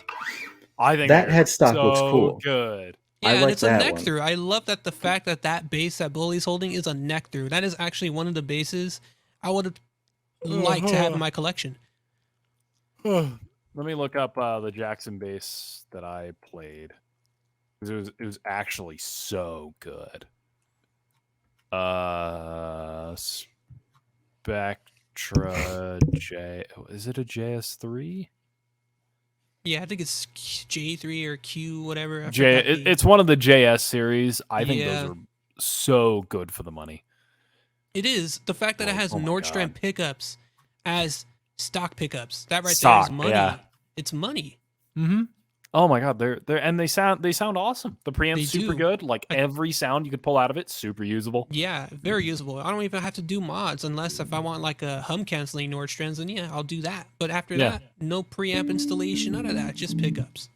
I think That they're headstock looks so cool. good. Yeah, I and like it's a that neck one. through. I love that the fact that bass that Bully's holding is a neck through. That is actually one of the basses I would have liked to have in my collection. Let me look up the Jackson bass that I played. 'Cause it was actually so good. Spectra J. Is it a JS3? Yeah, I think it's J3 or Q, whatever. I J. forgot the- It's one of the JS series. I think Yeah. those are so good for the money. It is. The fact that it has Oh my Nordstrom God. pickups as stock pickups. That right Stock, there is money. yeah. It's money. Mm-hmm. Oh my God, they're and they sound awesome. The preamp's They super do. good. Like every sound you could pull out of it, super usable. Yeah, very usable. I don't even have to do mods unless if I want like a hum canceling Nordstroms, then yeah, I'll do that. But after Yeah. that, no preamp installation, none of that, just pickups.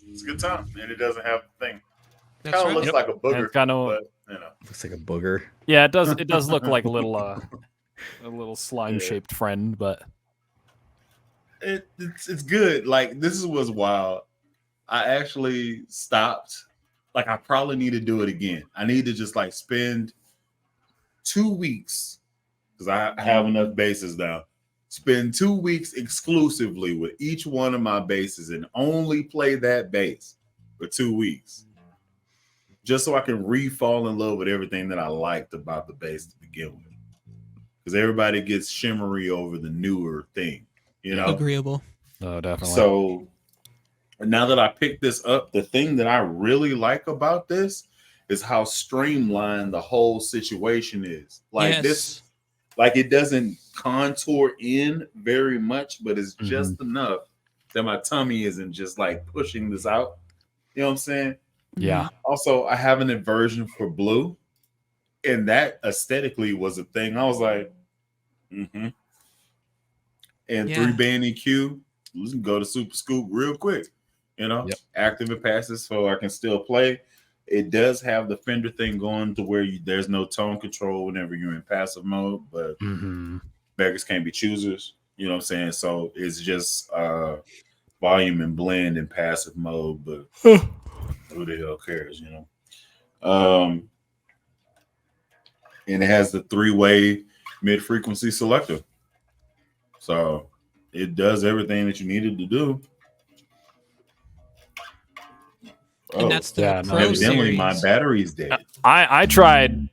It's a good time, and it doesn't have the thing. That's Kind of right. looks Yep. like a And booger, it's kind of but you know. Looks like a booger. yeah, it does. It does look like a little slime shaped friend, but It's good. Like this was wild. I actually stopped like I probably need to do it again. I need to just like spend 2 weeks because I have enough bases now. Spend 2 weeks exclusively with each one of my bases and only play that bass for 2 weeks. Just so I can re-fall in love with everything that I liked about the bass to begin with. Because everybody gets shimmery over the newer thing, you know? Agreeable. Oh, definitely. So now that I picked this up, the thing that I really like about this is how streamlined the whole situation is. Like this, like it doesn't contour in very much, but it's just enough that my tummy isn't just like pushing this out. You know what I'm saying? Yeah. Also, I have an aversion for blue, and that aesthetically was a thing. I was like, and 3-band EQ, we can go to Super Scoop real quick. You know, active and passive, so I can still play. It does have the Fender thing going to where there's no tone control whenever you're in passive mode, but beggars can't be choosers. You know what I'm saying? So it's just volume and blend in passive mode, but who the hell cares, you know? And it has the 3-way mid-frequency selector. So it does everything that you needed to do. And that's the Pro evidently series. my battery's dead. I tried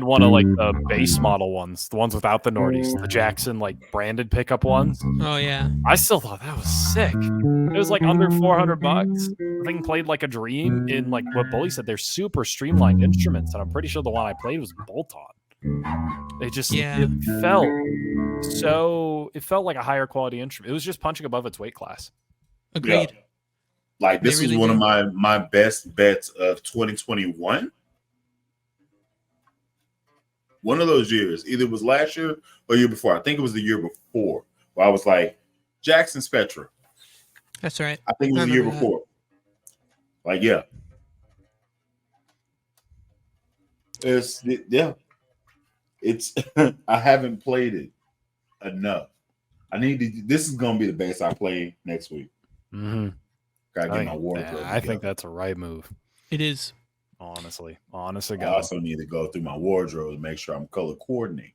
one of like the base model ones, the ones without the Nordies, the Jackson like branded pickup ones. Oh yeah. I still thought that was sick. It was like under $400. The thing played like a dream. In like what Bully said, they're super streamlined instruments, and I'm pretty sure the one I played was bolt on. It just it felt like a higher quality instrument. It was just punching above its weight class. Agreed. Yeah. Like this was one of my best bets of 2021. One of those years, either it was last year or year before. I think it was the year before, where I was like, Jackson Spectra. That's right. I think it was the year before. Like, yeah. It's I haven't played it enough. This is gonna be the bass I play next week. Gotta get my wardrobe. I think that's a right move. It is. Honestly, I God. also need to go through my wardrobe to make sure I'm color coordinated.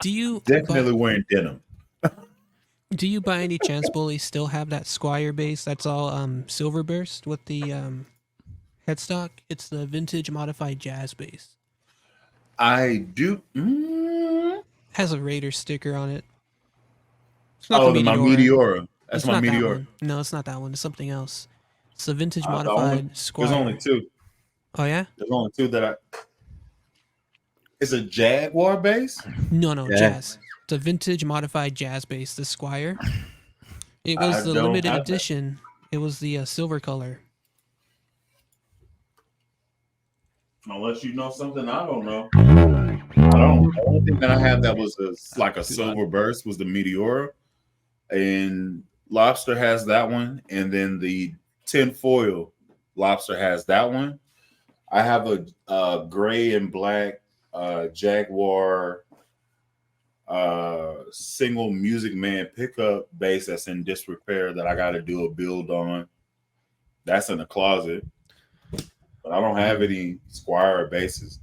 Do you definitely wearing denim? Do you by any chance, Bully, still have that Squire bass that's all silver burst with the headstock? It's the vintage modified jazz bass. I do. Has a Raider sticker on it. It's not my Meteora. That's my Meteora. No, it's not that one. It's something else. It's a vintage modified Squire. There's only two. Oh yeah? There's only two that It's a Jaguar bass? No, jazz. It's a vintage modified jazz bass, the Squire. It was the limited edition. It was the silver color. Unless you know something I don't know. I don't. The only thing that I had that was like a silver burst was the Meteora. And Lobster has that one. And then the tinfoil Lobster has that one. I have a gray and black Jaguar single Music Man pickup bass that's in disrepair that I got to do a build on. That's in the closet. But I don't have any Squire basses.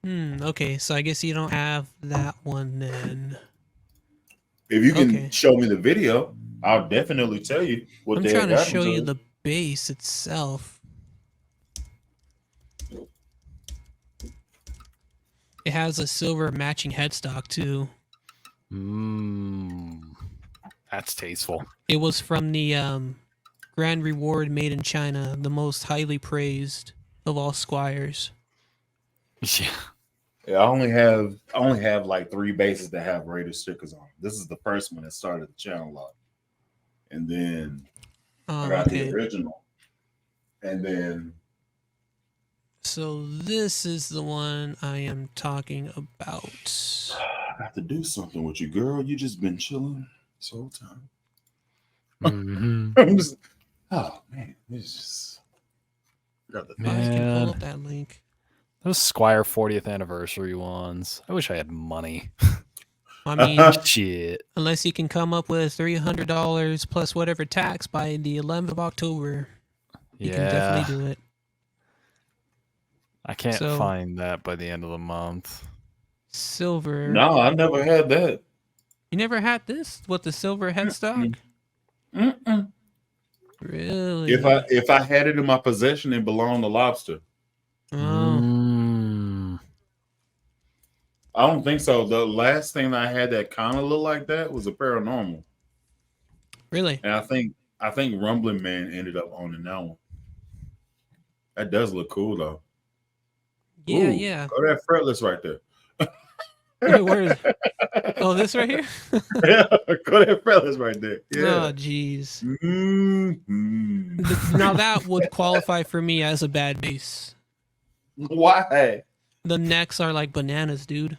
Okay, so I guess you don't have that one then. If you can show me the video, I'll definitely tell you what I'm trying to show you the bass itself. It has a silver matching headstock too. That's tasteful. It was from the Grand Reward made in China, the most highly praised of all Squires. Yeah, I only have like 3 basses that have Raider stickers on. This is the first one that started the channel off. And then I got the original. And then so this is the one I am talking about. I have to do something with you, girl. You just been chilling this whole time. I'm just, oh man, it's just got the I can pull up that link. Those Squire 40th anniversary ones. I wish I had money. I mean, shit. Unless you can come up with $300 plus whatever tax by the 11th of October. You can definitely do it. I can't So- find that by the end of the month. Silver. No, I never had that. You never had this with the silver headstock? Mm-mm. Really? If I had it in my possession, it belonged to Lobster. Oh, Mm. I don't think so. The last thing I had that kind of looked like that was a paranormal, really? and I think Rumbling Man ended up owning that one. That does look cool though. Yeah, Ooh, yeah. Go that fretless right there. Wait, where is? Oh, this right here? Yeah, go that fretless right there. Oh, Yeah. jeez. Mhm. Now that would qualify for me as a bad bass. Why? The necks are like bananas, dude.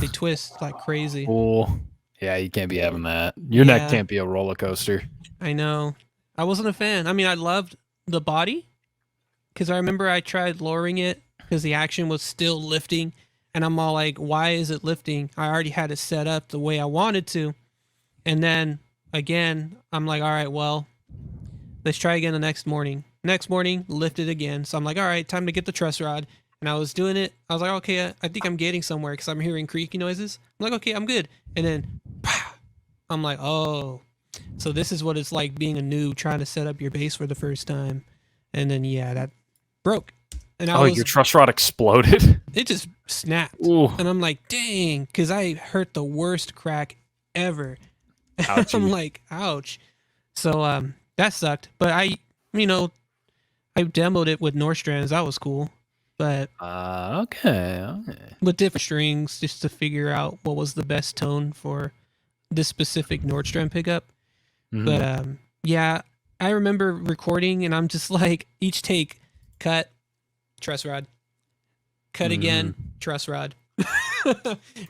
They twist like crazy. Cool. Yeah, you can't be having that. Your neck Yeah. can't be a roller coaster. I know. I wasn't a fan. I mean, I loved the body because I remember I tried lowering it because the action was still lifting. And I'm all like, why is it lifting? I already had it set up the way I wanted to. And then again, I'm like, all right, well, let's try again the next morning. Next morning, lift it again. So I'm like, all right, time to get the truss rod. And I was doing it. I was like, okay, I think I'm getting somewhere because I'm hearing creaky noises. I'm like, okay, I'm good. And then, I'm like, oh. So this is what it's like being a noob trying to set up your bass for the first time. And then, yeah, that broke. And I was, Your truss rod exploded? it just snapped. Ooh. And I'm like, dang, because I heard the worst crack ever. I'm Ouchie. like, ouch. So that sucked. But I demoed it with Nordstrands. That was cool. But Okay. with different strings just to figure out what was the best tone for this specific Nordstrand pickup. Mhm. But yeah, I remember recording and I'm just like, each take, cut, truss rod. Cut again, truss rod. Bridge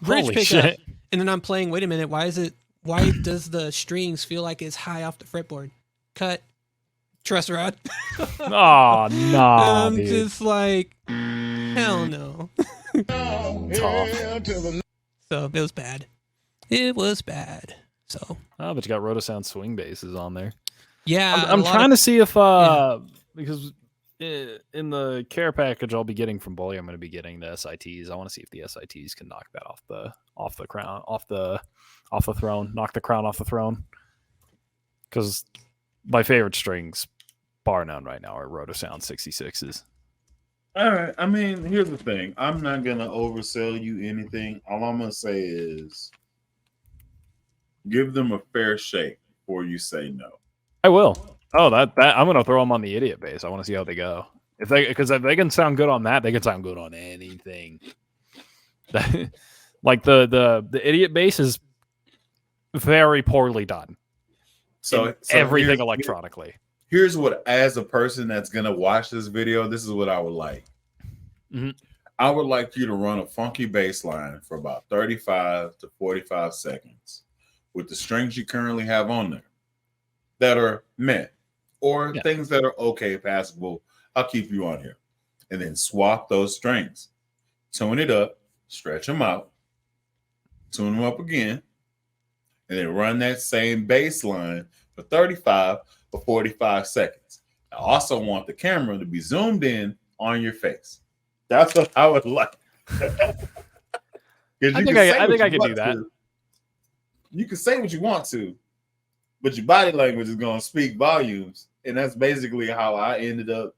Holy pickup. shit. And then I'm playing, wait a minute, why does the strings feel like it's high off the fretboard? Cut, truss rod. Oh, no, I'm dude. just like, hell no. Tough. So it was bad. It was bad. So Oh, but you got Rotosound swing basses on there. yeah, I'm trying to see if because in the care package I'll be getting from Bully, I'm going to be getting the SITs. I want to see if the SITs can knock that off the crown, off the throne, knock the crown off the throne. Because my favorite strings, bar none right now, are Rotosound 66s. All right. I mean, here's the thing. I'm not gonna oversell you anything. All I'm gonna say is give them a fair shake before you say no. I will. Oh, that I'm going to throw them on the idiot bass. I want to see how they go. Because if they can sound good on that, they can sound good on anything. Like the idiot bass is very poorly done. So Everything electronically. Here's what, as a person that's gonna watch this video, this is what I would like. Mhm. I would like you to run a funky bass line for about 35 to 45 seconds with the strings you currently have on there that are met or things that are okay, passable. I'll keep you on here. And then swap those strings. Tune it up, stretch them out, tune them up again, and then run that same bass line for 35 or 45 seconds. I also want the camera to be zoomed in on your face. That's what I would like. I think I can do that. You can say what you want to, but your body language is going to speak volumes. And that's basically how I ended up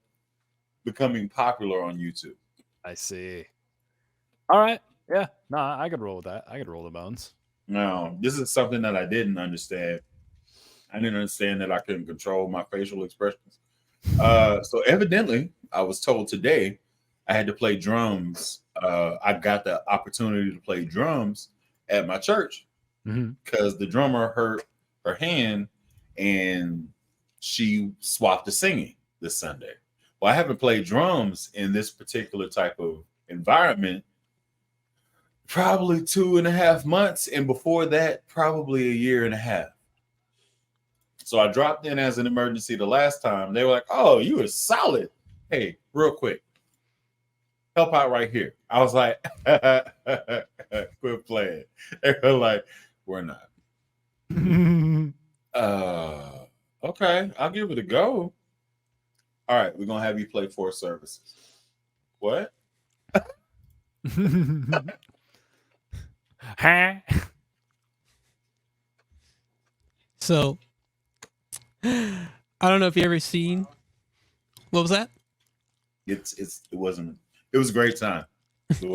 becoming popular on YouTube. I see. All right. Yeah. No, I could roll with that. I could roll the bones. Now, this is something that I didn't understand. I didn't understand that I couldn't control my facial expressions. So evidently, I was told today I had to play drums. I got the opportunity to play drums at my church because the drummer hurt her hand and she swapped to singing this Sunday. Well, I haven't played drums in this particular type of environment probably 2.5 months, and before that, probably 1.5 years. So I dropped in as an emergency the last time. They were like, "Oh, you were solid. Hey, real quick, help out right here." I was like, "Quit playing." They were like, "We're not." Okay, I'll give it a go. All right, we're gonna have you play 4 services. What? Huh? So I don't know if you ever seen. What was that? It was a great time. It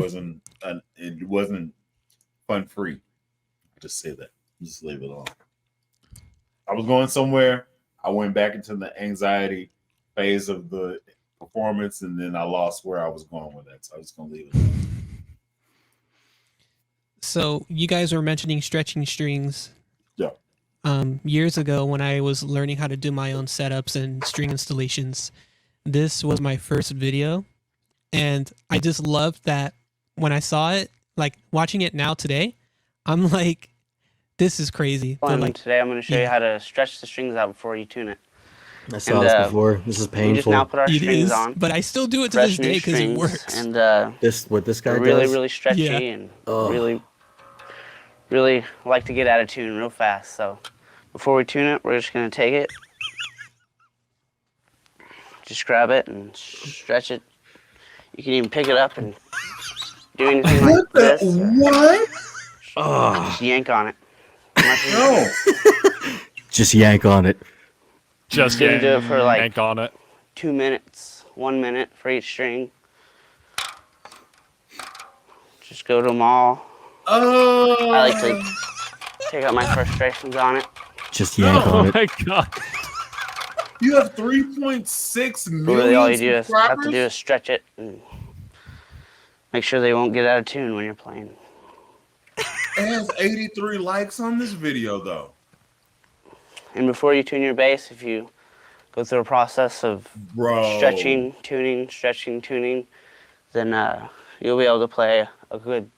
wasn't fun free. Just say that. Just leave it alone. I was going somewhere. I went back into the anxiety phase of the performance, and then I lost where I was going with that. So I was gonna leave it alone. So you guys were mentioning stretching strings. Yeah. Years ago when I was learning how to do my own setups and string installations, this was my first video. And I just loved that when I saw it, like watching it now today, I'm like, this is crazy. They're like, Today I'm going to show you how to stretch the strings out before you tune it. I saw this before. This is We just now painful. put our it strings is, on. but I still do it to Fresh this new day because it strings, works. And What this guy they're really, does. really stretchy Yeah. and Ugh. really like to get out of tune real fast. So before we tune it, we're just going to take it, just grab it and stretch it. You can even pick it up and do anything like this. What? Just yank on it. No. Just yank on it. Just Gonna do it for, like, yank on it. 2 minutes, 1 minute for each string. Just go to them all. Oh. I like to take out my frustrations on it. Just yank on Oh it. my god. You have 3.6 million But really, all you do is have subscribers? to do is stretch it and make sure they won't get out of tune when you're playing. It has 83 likes on this video, though. And before you tune your bass, if you go through a process of Bro. stretching, tuning, then you'll be able to play a good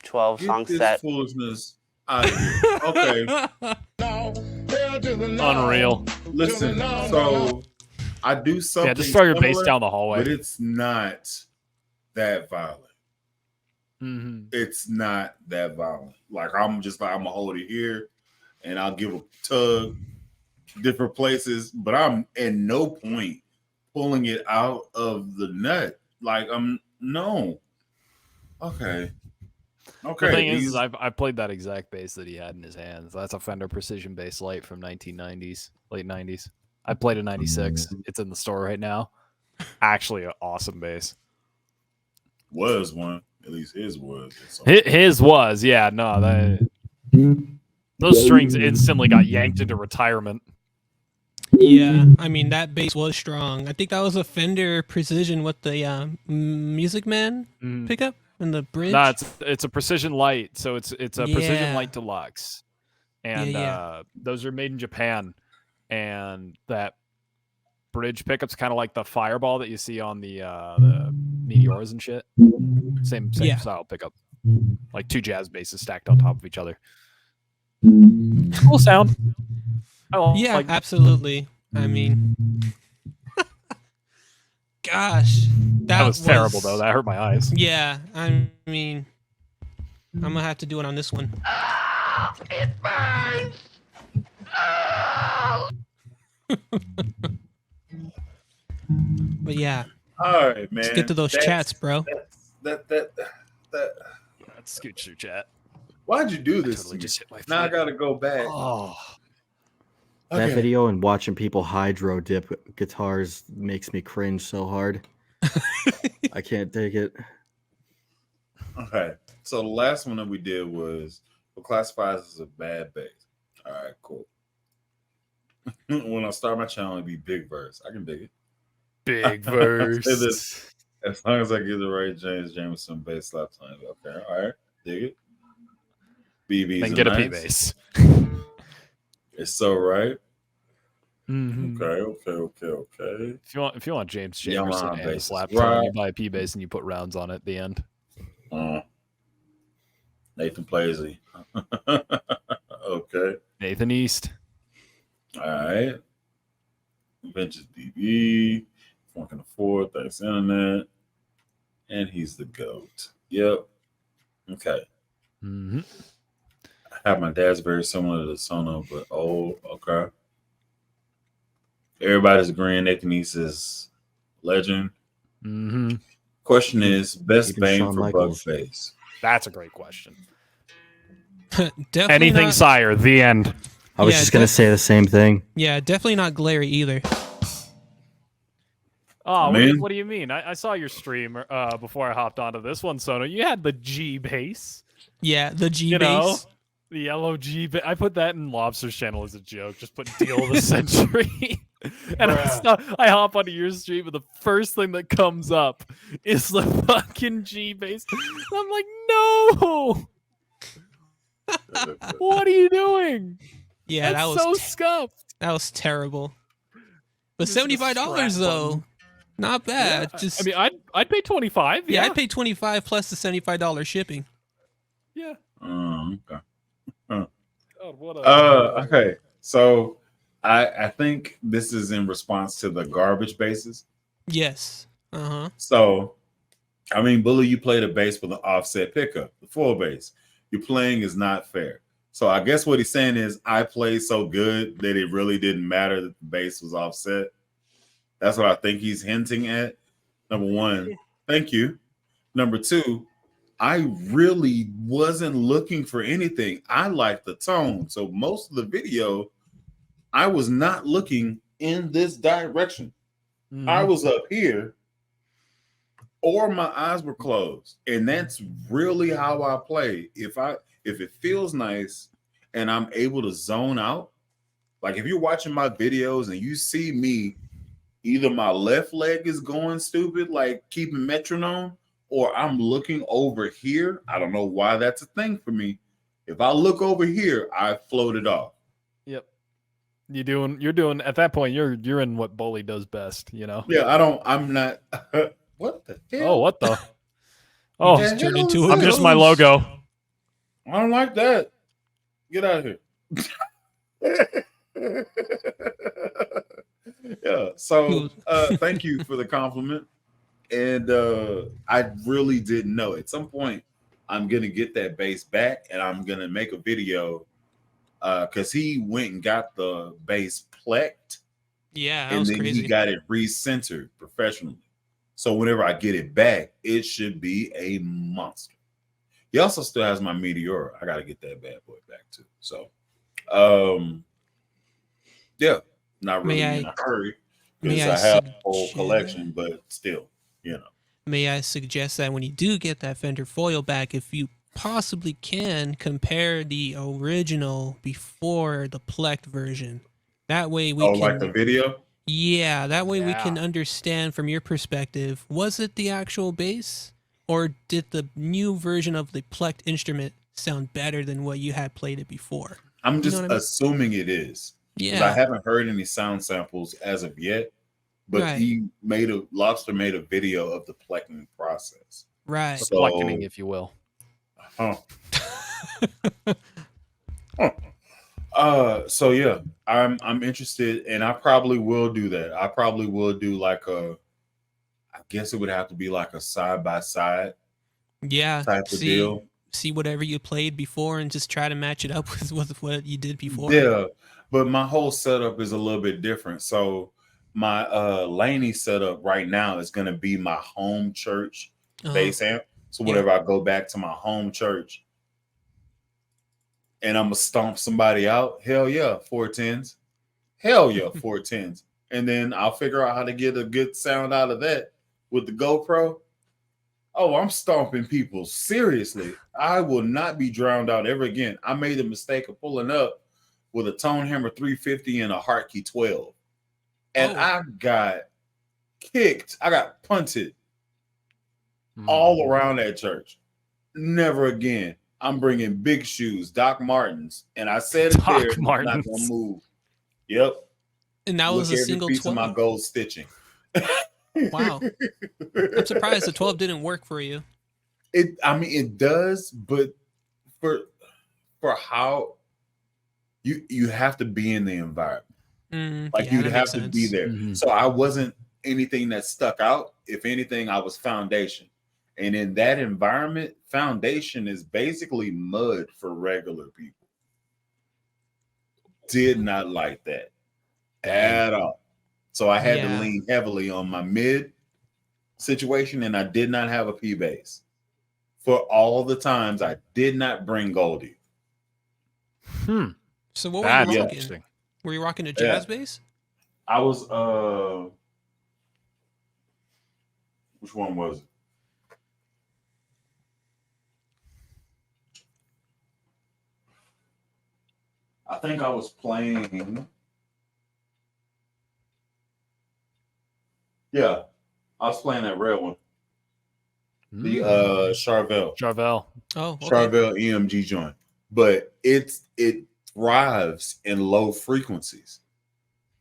12 Get song this set. foolishness out of here. Okay. Unreal. Listen, so I do something. Yeah, just throw your bass similar, down the hallway. but it's not that violent. Mhm. It's not that violent. Like I'm gonna hold it here, and I'll give a tug different places, but I'm at no point pulling it out of the nut. Like no. Okay. Okay. The thing is, I played that exact bass that he had in his hands. That's a Fender Precision Bass Lite from 1990s, late 90s. I played a 96. It's in the store right now. Actually, an awesome bass. was one. At least his was. His was, yeah. No, those strings instantly got yanked into retirement. Yeah, I mean that bass was strong. I think that was a Fender Precision with the Music Man pickup and the bridge. No, it's a Precision Light, so it's a Precision Yeah. Light Deluxe, and those are made in Japan, and that bridge pickup's kind of like the Fireball that you see on the Meteors and shit. Same Yeah. style pickup, like 2 jazz basses stacked on top of each other. Cool sound. Yeah, absolutely. I mean, gosh, that was terrible though. That hurt my eyes. Yeah, I mean, I'm gonna have to do it on this one. It burns. But yeah, all right, man. let's get to those chats, bro. That. Let's scoot through chat. Why'd you do this? Totally just hit my Now I feet. gotta go back. Oh, That Okay. video and watching people hydro dip guitars makes me cringe so hard. I can't take it. Okay. So the last one that we did was what classifies as a bad bass. All right, cool. When I start my channel, it'd be big verse. I can dig it. big Say verse. this. As long as I get the right James Jameson bass slap time. Okay, all right. Dig it. BB's Then are get a P nice. bass. It's so right. Mhm. Okay. If you want James Yeah, I'm Jamerson on and a bases. slap tone, Right. you buy a P bass and you put rounds on it at the end. Nathan Plazy. Okay. Nathan East. All right. Ventures DB. Funk in the fourth. Thanks, Internet. And he's the GOAT. Yep. Okay. Mm-hmm. I have my dad's very similar to the Sono, but old. Okay. Everybody's agreeing Echinese is legend. Mm-hmm. Question is, best Even bang Shawn for Michaels. bug bass. That's a great question. Definitely Anything not, Sire, the end. I was Yeah, just gonna say the same thing. yeah, definitely not glary either. Oh, Man. what do you mean? I saw your stream before I hopped onto this one, Sono. You had the G bass. Yeah, the G You know, bass. the yellow G bass. I put that in Lobster's channel as a joke. Just put Deal of the Century. And I hop onto your stream, and the first thing that comes up is the fucking G bass. I'm like, no! What are you doing? Yeah, That's that was so scuffed. that was terrible. But Just the $75 strat though, button. not bad. Yeah, Just I mean, I'd pay 25. yeah, Yeah, I'd pay 25 plus the $75 shipping. yeah. Okay. God, what a Okay. So I think this is in response to the garbage bases. Yes. Uh-huh. So I mean, Bully, you played a bass with an offset pickup, the full bass. Your playing is not fair. So I guess what he's saying is I played so good that it really didn't matter that the bass was offset. That's what I think he's hinting at. Number one, thank you. Number two, I really wasn't looking for anything. I like the tone. So most of the video, I was not looking in this direction. I was up here or my eyes were closed. And that's really how I play. If it feels nice and I'm able to zone out, like if you're watching my videos and you see me, either my left leg is going stupid, like keeping metronome, or I'm looking over here. I don't know why that's a thing for me. If I look over here, I float it off. Yep. You're doing at that point, you're in what Bully does best, you know? Yeah, I'm not what the hell? Oh, what the? Oh, just turned into I'm a just my ghost. logo. I don't like that. Get out of here. Yeah. So thank you for the compliment. And I really didn't know. At some point, I'm gonna get that bass back and I'm gonna make a video because he went and got the bass plecked Yeah, that and was then crazy. he got it recentered professionally. So whenever I get it back, it should be a monster. He also still has my Meteora. I gotta get that bad boy back too. So yeah, not really in a hurry because I have a whole collection, but still, you know. May I suggest that when you do get that Fender foil back, if you possibly can, compare the original before the plecked version. That way we can like the video? Yeah, that way we Yeah. can understand from your perspective, was it the actual bass? Or did the new version of the plecked instrument sound better than what you had played it before? I'm You just know what I mean? assuming it is. Because Yeah. I haven't heard any sound samples as of yet. But Right. Lobster made a video of the plecking process. Right. So, Blackening, if you will. So yeah, I'm interested, and I probably will do that. I probably will do like I guess it would have to be like a side by side Yeah. type of deal. See whatever you played before and just try to match it up with what you did before. Yeah, but my whole setup is a little bit different. So my Laney setup right now is going to be my home church bass amp. So whenever I go back to my home church and I'm gonna stomp somebody out, hell yeah, 410s. Hell yeah, 410s. And then I'll figure out how to get a good sound out of that with the GoPro. Oh, I'm stomping people. Seriously. I will not be drowned out ever again. I made the mistake of pulling up with a Tone Hammer 350 and a Hartkey 12. And I got kicked. I got punted all around that church. Never again. I'm bringing big shoes, Doc Martens. And I said it Doc there. I'm not going to move. Yep. And that was a single piece 12. of my gold stitching. Wow. I'm surprised the 12 didn't work for you. It does, but for how you have to be in the environment. Like Yeah, you'd that have makes to be sense. there. So I wasn't anything that stuck out. If anything, I was foundation. And in that environment, foundation is basically mud for regular people. Did not like that at all. So I had to Yeah. lean heavily on my mid situation, and I did not have a P bass for all the times I did not bring Goldie. So what were That's you Yeah. rocking? interesting. Were you rocking a jazz bass? I was which one was it? I think I was playing. Yeah, I was playing that red one. The Charvel. Charvel. Oh, okay. Charvel EMG joint. But it thrives in low frequencies.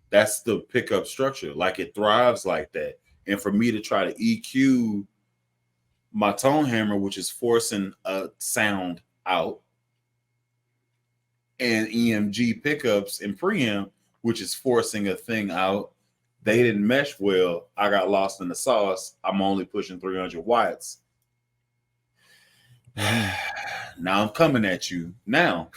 That's the pickup structure. Like it thrives like that. And for me to try to EQ my tone hammer, which is forcing a sound out, and EMG pickups and preamp, which is forcing a thing out, they didn't mesh well. I got lost in the sauce. I'm only pushing 300 watts. Now I'm coming at you now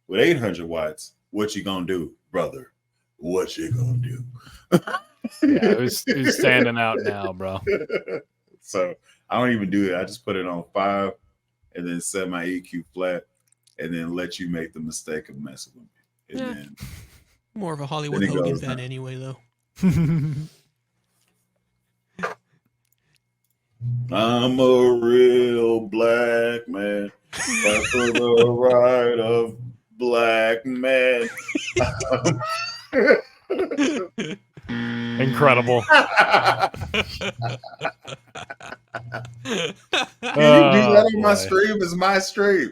with 800 watts. What you gonna do, brother? What you gonna do? Yeah, who's standing out now, bro? So I don't even do it. I just put it on 5 and then set my EQ flat and then let you make the mistake of messing with me. And Yeah. then More of a Hollywood Then it Hogan goes fan down. anyway, though. I'm a real black man. Fight for the right of black man. Incredible. Can you do that on my boy. stream? It's my stream.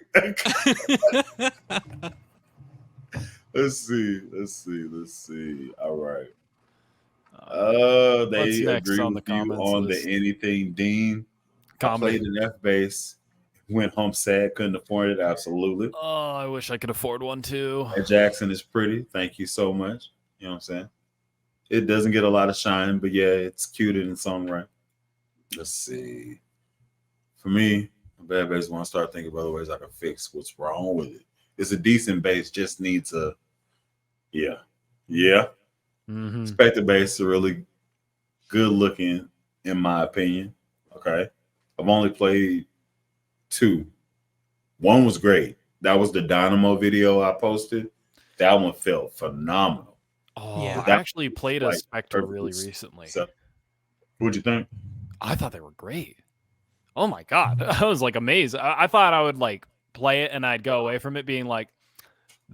Let's see. All right. What's They next agree on with the you comments on list? the anything Dean. I Comedy. played an F bass, went home sad, couldn't afford it. Absolutely. Oh, I wish I could afford one too. That Jackson is pretty. Thank you so much. You know what I'm saying? It doesn't get a lot of shine, but yeah, it's cute in its own right. Let's see. For me, a bad bass, want to start thinking of other ways I can fix what's wrong with it. It's a decent bass, just needs a, yeah. Mm-hmm. Spectre bass are really good looking, in my opinion. Okay. I've only played 2. One was great. That was the Dynamo video I posted. That one felt phenomenal. Oh, Yeah. I actually played a Like, Spectre perfectly really recently. So, what'd you think? I thought they were great. Oh my god, I was like amazed. I thought I would like play it and I'd go away from it being like,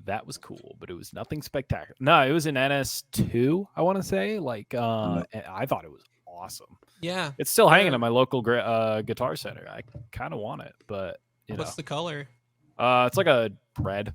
that was cool, but it was nothing spectacular. No, it was in NS2, I want to say. Like, and I thought it was awesome. Yeah. It's still hanging at my local guitar center. I kind of want it, but you What's the color? know, it's like a red.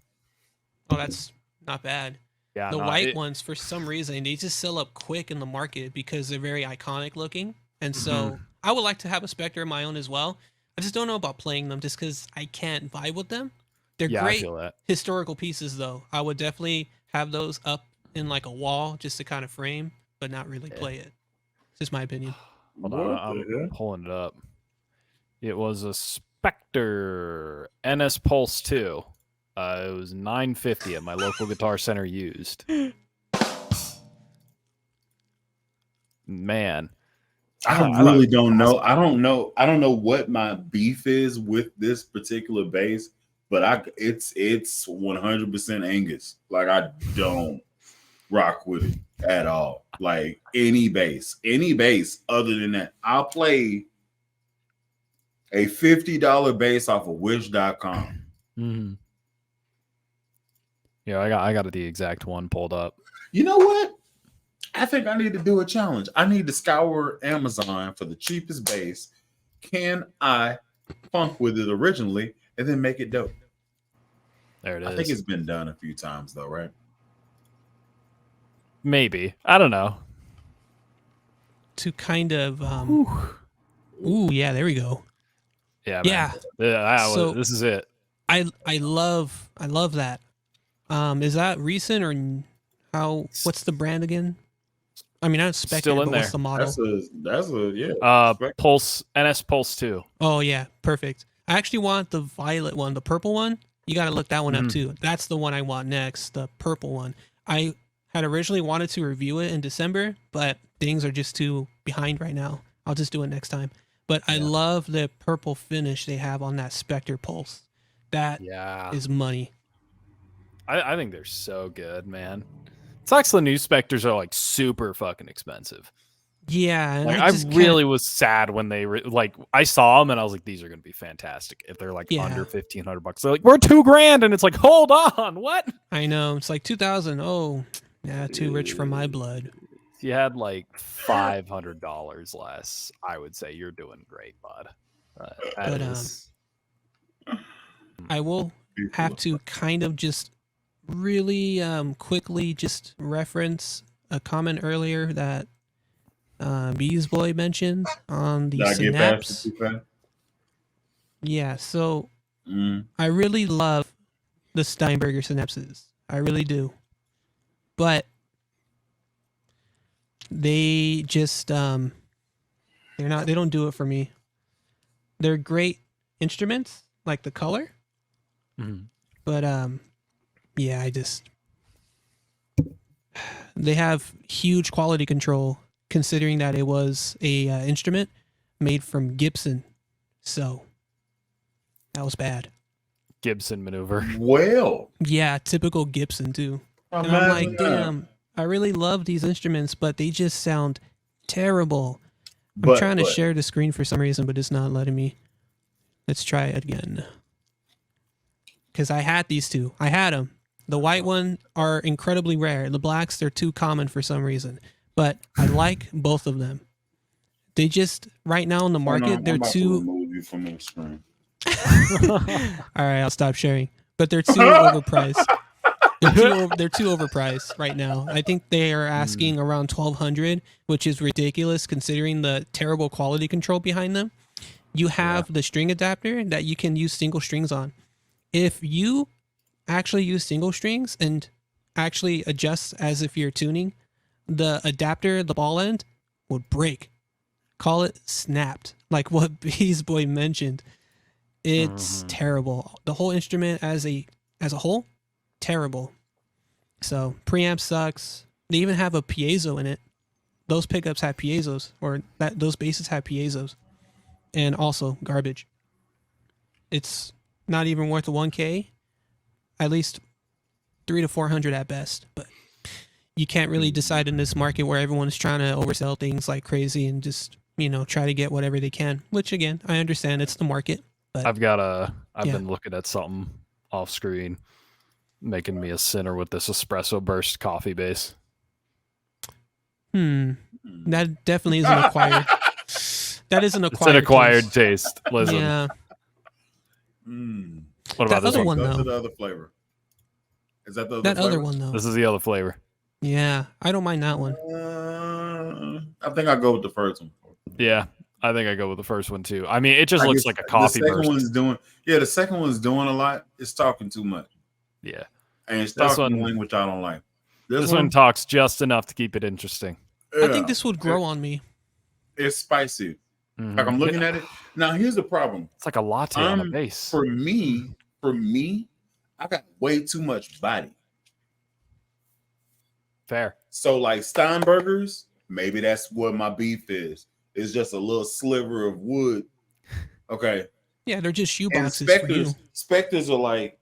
Oh, that's not bad. Yeah, The no, white it- ones, for some reason, they just sell up quick in the market because they're very iconic looking. And so I would like to have a Spectre of my own as well. I just don't know about playing them just because I can't vibe with them. They're Yeah, I great feel that. historical pieces, though. I would definitely have those up in like a wall just to kind of frame, but not really play it. It's just my opinion. Hold on, I'm pulling it up. It was a Spectre NS Pulse 2. It was $950 at my local guitar center used. Man, I really don't know. I don't know what my beef is with this particular bass, but it's 100% Angus. Like I don't rock with it at all. Like any bass other than that. I'll play a $50 bass off of wish.com. Mm-hmm. Yeah, I got the exact one pulled up. You know what? I think I need to do a challenge. I need to scour Amazon for the cheapest bass. Can I funk with it originally and then make it dope? There it is. I think it's been done a few times though, right? Maybe. I don't know. To kind of, ooh, yeah, there we go. Yeah, Yeah. man. So- This is it. I love that. Is that recent or how? What's the brand again? I mean, not Spectre, Still in but what's there. the model? That's a yeah. Pulse NS Pulse 2. Oh yeah, perfect. I actually want the violet one, the purple one. You got to look that one up too. That's the one I want next, the purple one. I had originally wanted to review it in December, but things are just too behind right now. I'll just do it next time. But I love the purple finish they have on that Spectre Pulse. That is money. I think they're so good, man. Sucks the new Spectres are like super fucking expensive. Yeah, and Like, I I just really was sad when they like I saw them and I was like, these are gonna be fantastic if they're like under $1,500. They're like, we're $2,000, and it's like, hold on, what? I know, it's like 2,000. Oh, yeah, too rich for my blood. If you had like $500 less, I would say you're doing great, bud. But I will have to kind of just really quickly just reference a comment earlier that Bees Boy mentioned on the Synapse. Yeah, so I really love the Steinberger synapses. I really do. But they just they don't do it for me. They're great instruments, like the color. But yeah, they have huge quality control considering that it was a instrument made from Gibson. So that was bad. Gibson maneuver. Well, yeah, typical Gibson too. And I'm like, damn, I really love these instruments, but they just sound terrible. I'm trying to share the screen for some reason, but it's not letting me. Let's try it again. Because I had these two. I had them. The white one are incredibly rare. The blacks, they're too common for some reason. But I like both of them. They just, right now in the market, they're too... remove you from the screen. All right, I'll stop sharing. But they're too overpriced. They're too overpriced right now. I think they are asking around $1,200, which is ridiculous considering the terrible quality control behind them. You have the string adapter that you can use single strings on. If you actually use single strings and actually adjust as if you're tuning, the adapter, the ball end, would break. Call it snapped, like what Bees Boy mentioned. It's terrible. The whole instrument as a whole, terrible. So preamp sucks. They even have a piezo in it. Those pickups have piezos, or those basses have piezos, and also garbage. It's not even worth the $1,000. At least $300 to $400 at best. But you can't really decide in this market where everyone is trying to oversell things like crazy and just try to get whatever they can. Which again, I understand it's the market. But I've been looking at something off screen, making me a sinner with this espresso burst coffee base. That definitely isn't acquired. That isn't acquired. It's an acquired taste. Listen. Yeah. What about this one? Go to the other flavor. Is that the other one though? This is the other flavor. Yeah, I don't mind that one. I think I'll go with the first one. Yeah, I think I go with the first one too. I mean, it just looks like a coffee burst. The second one's doing a lot. It's talking too much. Yeah, and it's talking language I don't like. This one talks just enough to keep it interesting. Yeah. I think this would grow on me. It's spicy. Like I'm looking at it now. Here's the problem. It's like a latte on a base. For me, I got way too much body. Fair. So like Steinbergers, maybe that's what my beef is. It's just a little sliver of wood. Okay. Yeah, they're just shoe boxes. Spectres are like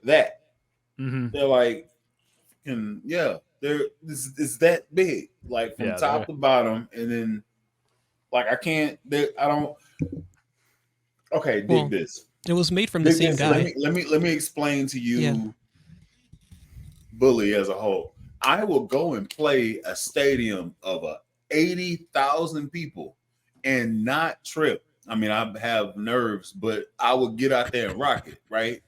that. They're like, it's that big, like from top to bottom, and then like I don't. Okay, dig this. It was made from the same guy. Let me explain to you, Bully as a whole. I will go and play a stadium of 80,000 people and not trip. I mean, I have nerves, but I will get out there and rock it, right?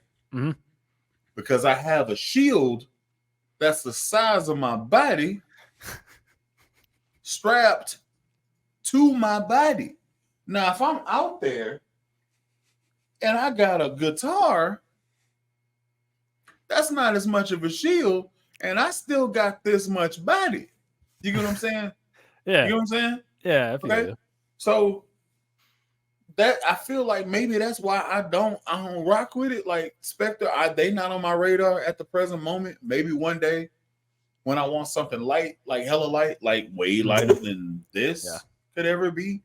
Because I have a shield that's the size of my body strapped to my body. Now, if I'm out there and I got a guitar, that's not as much of a shield, and I still got this much body. You get what I'm saying? Yeah. You know what I'm saying? Yeah. Okay. So that I feel like maybe that's why I don't rock with it. Like Spectre, they not on my radar at the present moment. Maybe one day when I want something light, like hella light, like way lighter than this could ever be.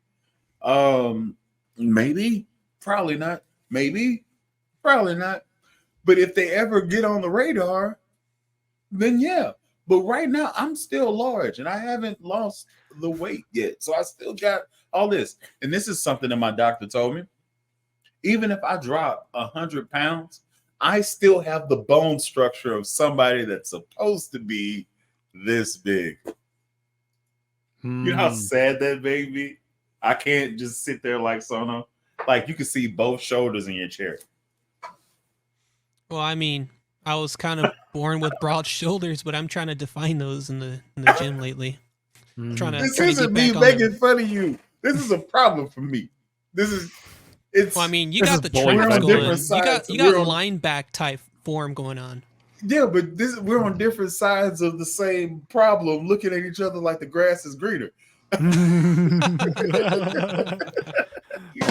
Maybe, probably not. Maybe, probably not. But if they ever get on the radar, then yeah. But right now, I'm still large and I haven't lost the weight yet. So I still got all this. And this is something that my doctor told me. Even if I drop 100 pounds, I still have the bone structure of somebody that's supposed to be this big. You know how sad that made me? I can't just sit there like Sono. Like you can see both shoulders in your chair. Well, I mean, I was kind of born with broad shoulders, but I'm trying to define those in the gym lately. I'm trying to. This trying to isn't get me back on making them. fun of you. This is a problem for me. It's. Well, I mean, you This got is the bullying trims on going. different sides. You got We're on- lineback type form going on. Yeah, but we're on different sides of the same problem, looking at each other like the grass is greener.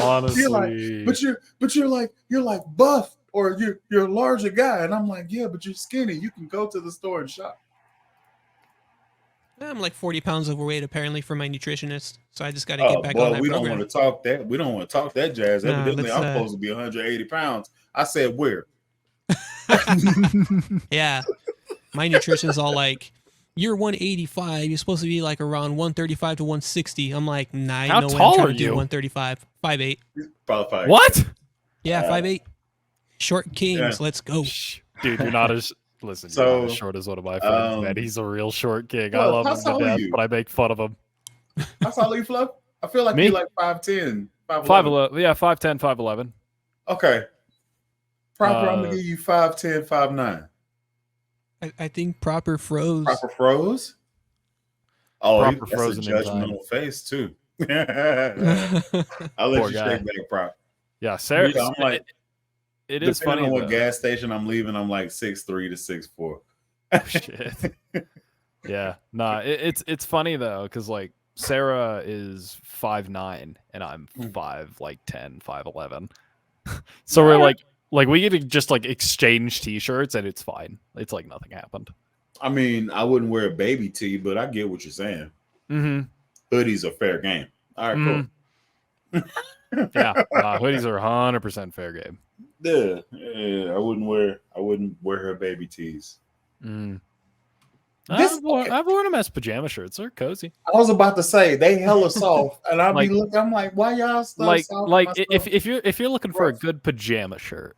Honestly, You're like, you're like buff or you're a larger guy, and I'm like, yeah, but you're skinny. You can go to the store and shop. I'm like 40 pounds overweight apparently for my nutritionist, so I just got to get back on that we don't program. want to talk that. We don't want to talk that jazz. Nah, Evidently, let's, I'm supposed to be 180 pounds. I said where? Yeah, my nutrition's all like, "You're 185. You're supposed to be like around 135 to 160." I'm like, "Nah, How no way. I'm tall trying are to do you? 135, 5'8". Probably what? Yeah, 5'8". Short kings. Yeah. Let's go. Dude, you're not as listen. You're not as short as one of my friends, man. He's a real short king. I Fluff, love how him tall to are death, you? but I make fun of him. How tall are you, Fluff? I feel like Me? you're like 5'10", 5'11". 5'11", yeah, 5'10", 5'11". Okay. Proper, I'm gonna give you 5'10", 5'9". I think proper froze. Proper froze. Oh, Proper that's a frozen in time. judgmental face too. I'll let Poor you guy. shake back, prop. Yeah, Sarah. Yeah, I'm like, it is depending funny on what though. gas station I'm leaving, I'm like 6'3" to 6'4". Shit. Yeah, nah. It's funny though, because like Sarah is 5'9" and I'm 5'10", 5'11". So we're like we get to just like exchange T-shirts and it's fine. It's like nothing happened. I mean, I wouldn't wear a baby tee, but I get what you're saying. Mm-hmm. Hoodies are fair game. All right, cool. Yeah, hoodies are 100% fair game. Yeah, I wouldn't wear her baby tees. I've worn them as pajama shirts. They're cozy. I was about to say they hella soft, and I'll Like- be looking. I'm like, why y'all so Like soft? like my stuff? if you're looking for a Rough. good pajama shirt,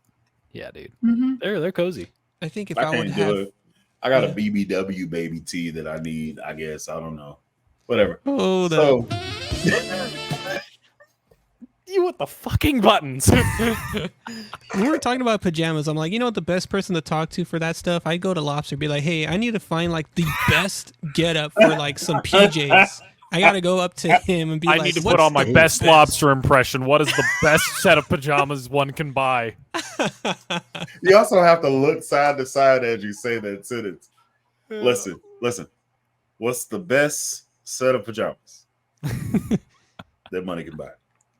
yeah, dude, Mhm. they're cozy. I think if I I would can't have, do it. I got Yeah. a BBW baby tee that I need. I guess I don't know. Whatever. oh, So You with the fucking buttons. when we were talking about pajamas, I'm like, you know what, the best person to talk to for that stuff? I'd go to Lobster, be like, hey, I need to find like the best getup for like some PJs. I gotta go up to him and be I like, need to "What's put on my the best lobster impression. What is the best set of pajamas one can buy? you also have to look side to side as you say that sentence. Listen. What's the best set of pajamas that money can buy?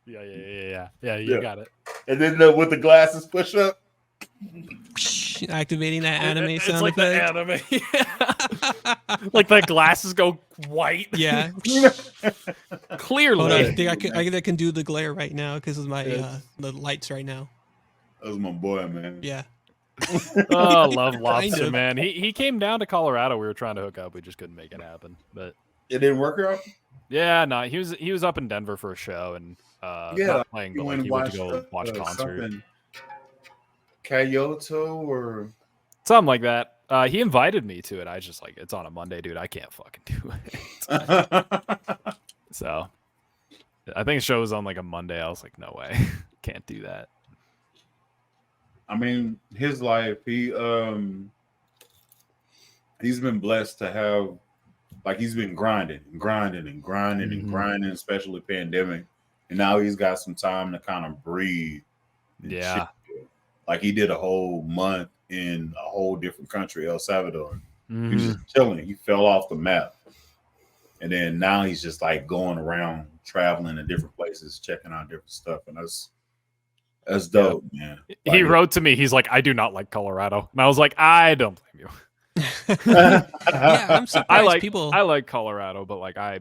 Yeah. You Yeah. got it. And then with the glasses push up. activating that anime It's sound like effect?" the anime. Like the glasses go white. Yeah. Clearly. Hold on, Yeah. I think I can do the glare right now because of my Yes. the lights right now. That was my boy, man. Yeah. Oh, I love Kind lobster, of. man. He came down to Colorado. We were trying to hook up. We just couldn't make it happen. But It didn't work out. yeah, no, he was up in Denver for a show and Yeah, not playing, You but went like and he went to watched, go watch concert. something. Kyoto or Something like that. He invited me to it. I was just like, it's on a Monday, dude. I can't fucking do it. So I think the show was on like a Monday. I was like, no way. Can't do that. I mean, his life, he's been blessed to have, like, he's been grinding, especially pandemic. And now he's got some time to kind of breathe. and Yeah. chill. Like, he did a whole month in a whole different country, El Salvador. He was Mhm. just chilling. He fell off the map. And then now he's just like going around, traveling to different places, checking out different stuff. And that's dope, man. He Like, wrote to me. He's like, I do not like Colorado. And I was like, I don't blame you. Yeah, I'm surprised people. I like Colorado, but like I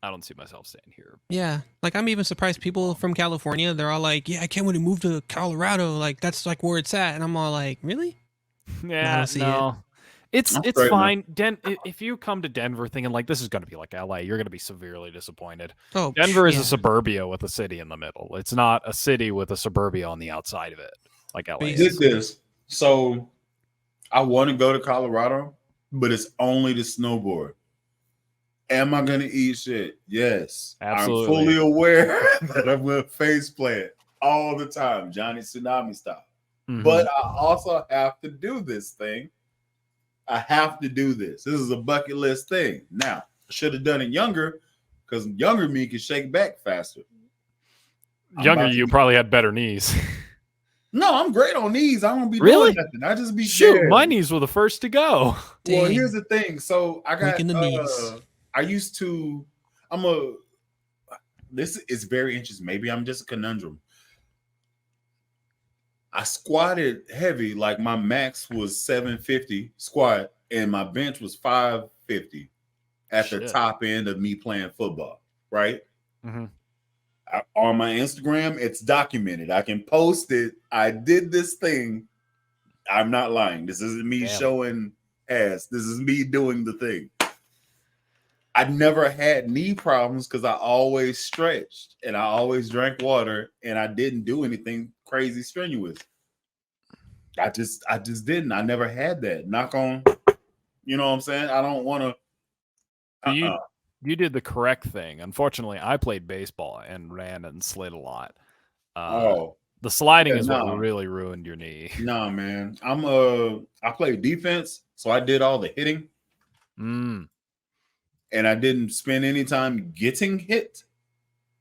don't see myself staying here. Yeah, like I'm even surprised people from California. They're all like, "Yeah, I can't wait to move to Colorado. Like that's like where it's at." And I'm all like, "Really?" Yeah, don't see no. It's I'm straight, fine. If you come to Denver thinking like this is going to be like LA, you're going to be severely disappointed. Oh, Denver is yeah. a suburbia with a city in the middle. It's not a city with a suburbia on the outside of it, like LA Basically. Did is. this. So I want to go to Colorado, but it's only to snowboard. Am I going to eat shit? Yes. Absolutely. I'm fully aware that I'm going to face plant all the time, Johnny Tsunami style. Mhm. But I also have to do this thing. I have to do this. This is a bucket list thing. Now, I should have done it younger because younger me can shake back faster. Younger you probably had better knees. No, I'm great on knees. I don't be Really? doing nothing. I just be Shoot, scared. my knees were the first to go. Well, Dang. here's the thing. So I got Weak in the knees. I used to this is very interesting. Maybe I'm just a conundrum. I squatted heavy, like my max was 750 squat, and my bench was 550 at the Shit. top end of me playing football, right? Mhm. On my Instagram, it's documented. I can post it. I did this thing. I'm not lying. This isn't me Damn. showing ass. This is me doing the thing. I never had knee problems because I always stretched and I always drank water and I didn't do anything crazy strenuous. I just didn't. I never had that. Knock on, you know what I'm saying? I don't want to. You did the correct thing. Unfortunately, I played baseball and ran and slid a lot. The sliding is what really ruined your knee. Nah, man. I played defense, so I did all the hitting. And I didn't spend any time getting hit.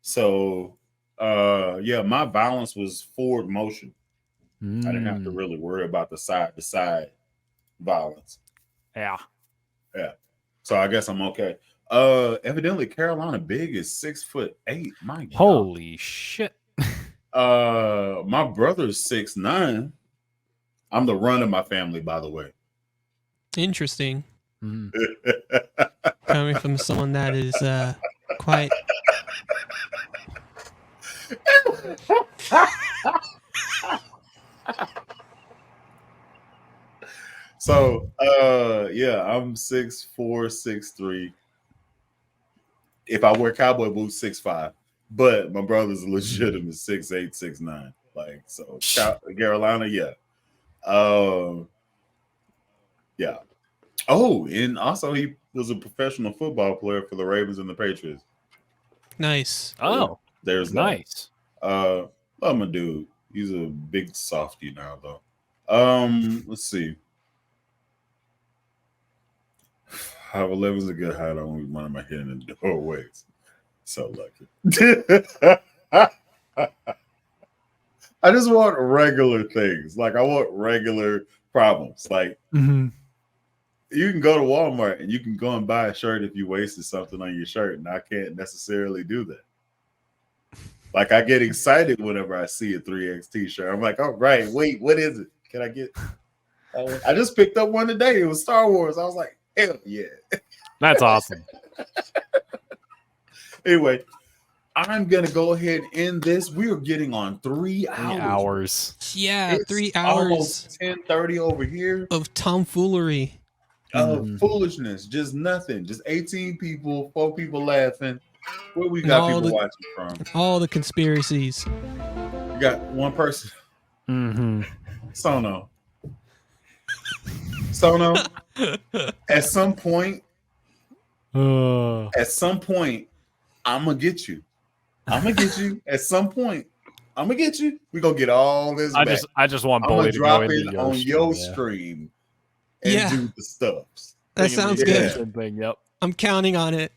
So yeah, my balance was forward motion. I didn't have to really worry about the side violence. Yeah. So I guess I'm okay. Evidently Carolina Big is 6'8". My God. Holy shit. My brother's 6'9". I'm the run of my family, by the way. Interesting. Coming from someone that is quite. So yeah, I'm 6'4", 6'3". If I wear cowboy boots, 6'5". But my brother's a legitimate 6'8", 6'9". Like, so Carolina, yeah. Yeah. Oh, and also he was a professional football player for the Ravens and the Patriots. Nice. Oh, there's that. nice. I'm a dude. He's a big softy now, though. Let's see. 5'11" is a good height. I only one of my head in the doorways. So lucky. I just want regular things. Like I want regular problems. Like you can go to Walmart and you can go and buy a shirt if you wasted something on your shirt, and I can't necessarily do that. Like I get excited whenever I see a 3X t-shirt. I'm like, all right, wait, what is it? Can I get? I just picked up one today. It was Star Wars. I was like, hell yeah. That's awesome. Anyway, I'm gonna go ahead and end this. We are getting on 3 hours. Yeah, It's 3 hours. Almost 10:30 over here of tomfoolery. Of foolishness, just nothing. Just 18 people, 4 people laughing. Where we got people watching from? All the conspiracies. We got one person. Sono. At some point, I'm gonna get you. At some point, I'm gonna get you. We're gonna get all this back. I just want I'm Bully gonna to drop go it into on your stream and do the stuffs. That sounds good. Thing, yep. I'm counting on it.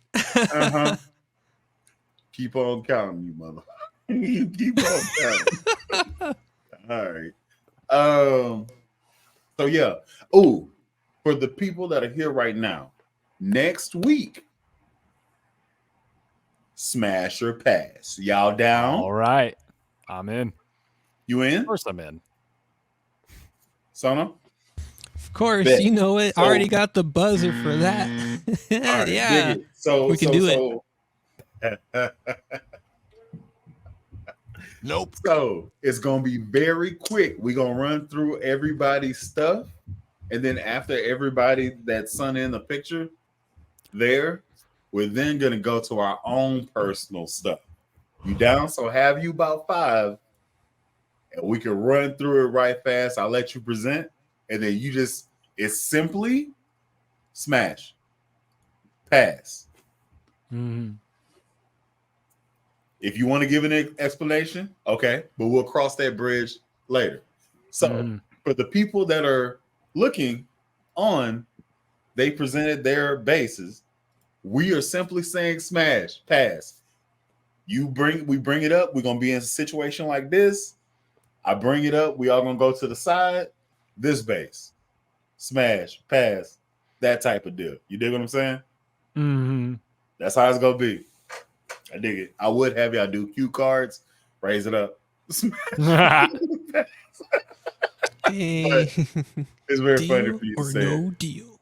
Keep on counting, you mother. You keep on counting. All right. So yeah. Oh, for the people that are here right now, next week, smash or pass. Y'all down? All right. I'm in. You in? Of course I'm in. Sono? Of course, Bet. you know it. I So- already got the buzzer for that. All right, Yeah. dig it. So We can do it. Nope. So it's gonna be very quick. We're gonna run through everybody's stuff, and then after everybody that's sent in the picture there, we're then gonna go to our own personal stuff. You down? So have you about 5, and we can run through it right fast. I'll let you present, and then you just it's simply smash, pass. Mhm. If you want to give an explanation, okay, but we'll cross that bridge later. So Mhm. for the people that are looking on, they presented their bases. We are simply saying smash, pass. We bring it up. We're gonna be in a situation like this. I bring it up. We all gonna go to the side. This base, smash, pass, that type of deal. You dig what I'm saying? Mhm. That's how it's gonna be. I dig it. I would have y'all do cue cards, raise it up. Hey. It's very funny Deal for you to or say. no deal.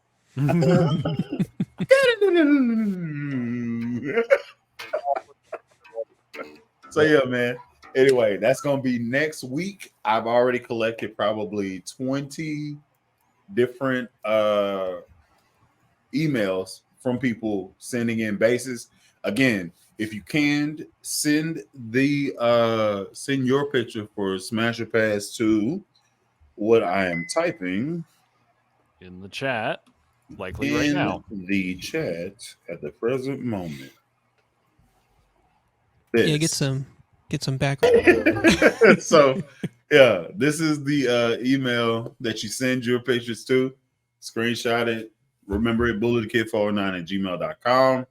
So yeah, man. Anyway, that's gonna be next week. I've already collected probably 20 different emails from people sending in bases. Again, if you can send your picture for Smasher Pass to what I am typing In the chat, likely right in now. the chat at the present moment. Yeah, get some background. So yeah, this is the email that you send your pictures to. Screenshot it. Remember it, bulletkid409@gmail.com.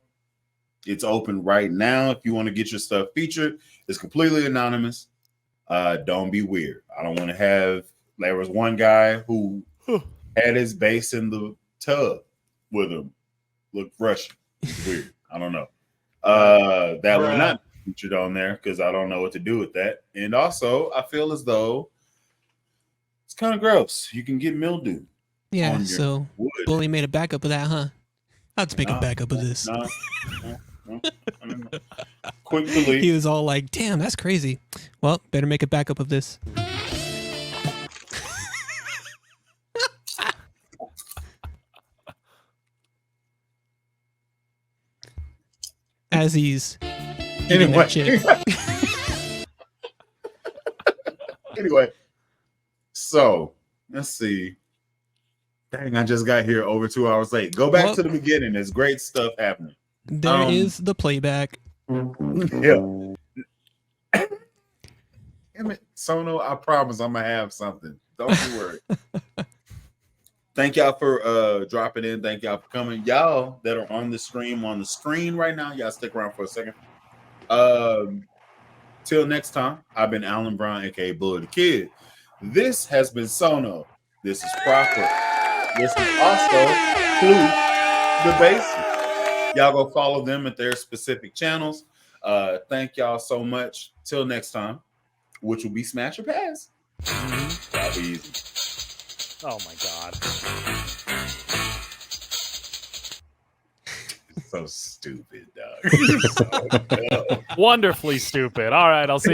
It's open right now. If you want to get your stuff featured, it's completely anonymous. Don't be weird. I don't want to have. There was one guy who had his base in the tub with him. Looked Russian. It's weird. I don't know. That will not be featured on there because I don't know what to do with that. And also, I feel as though it's kind of gross. You can get mildew. Yeah, on your so wood. Bully made a backup of that, huh? Let's make a backup of this. No. Quick delete. He was all like, damn, that's crazy. Well, better make a backup of this. As he's eating Anyway. that chip. Anyway, so let's see. Dang, I just got here over 2 hours late. Go back Well- to the beginning. There's great stuff happening. There is the playback. Yeah. Damn it, Sono, I promise I'm gonna have something. Don't you worry. Thank y'all for dropping in. Thank y'all for coming. Y'all that are on the stream on the screen right now, y'all stick around for a second. Till next time, I've been Alan Brown, aka Bully the Kid. This has been Sono. This is Proper. This is also Floof, the Basic. Y'all go follow them at their specific channels. Thank y'all so much. Till next time, which will be Smash or Pass. That'll be easy. Oh my god. So stupid, dog. So dumb. Wonderfully stupid. All right, I'll see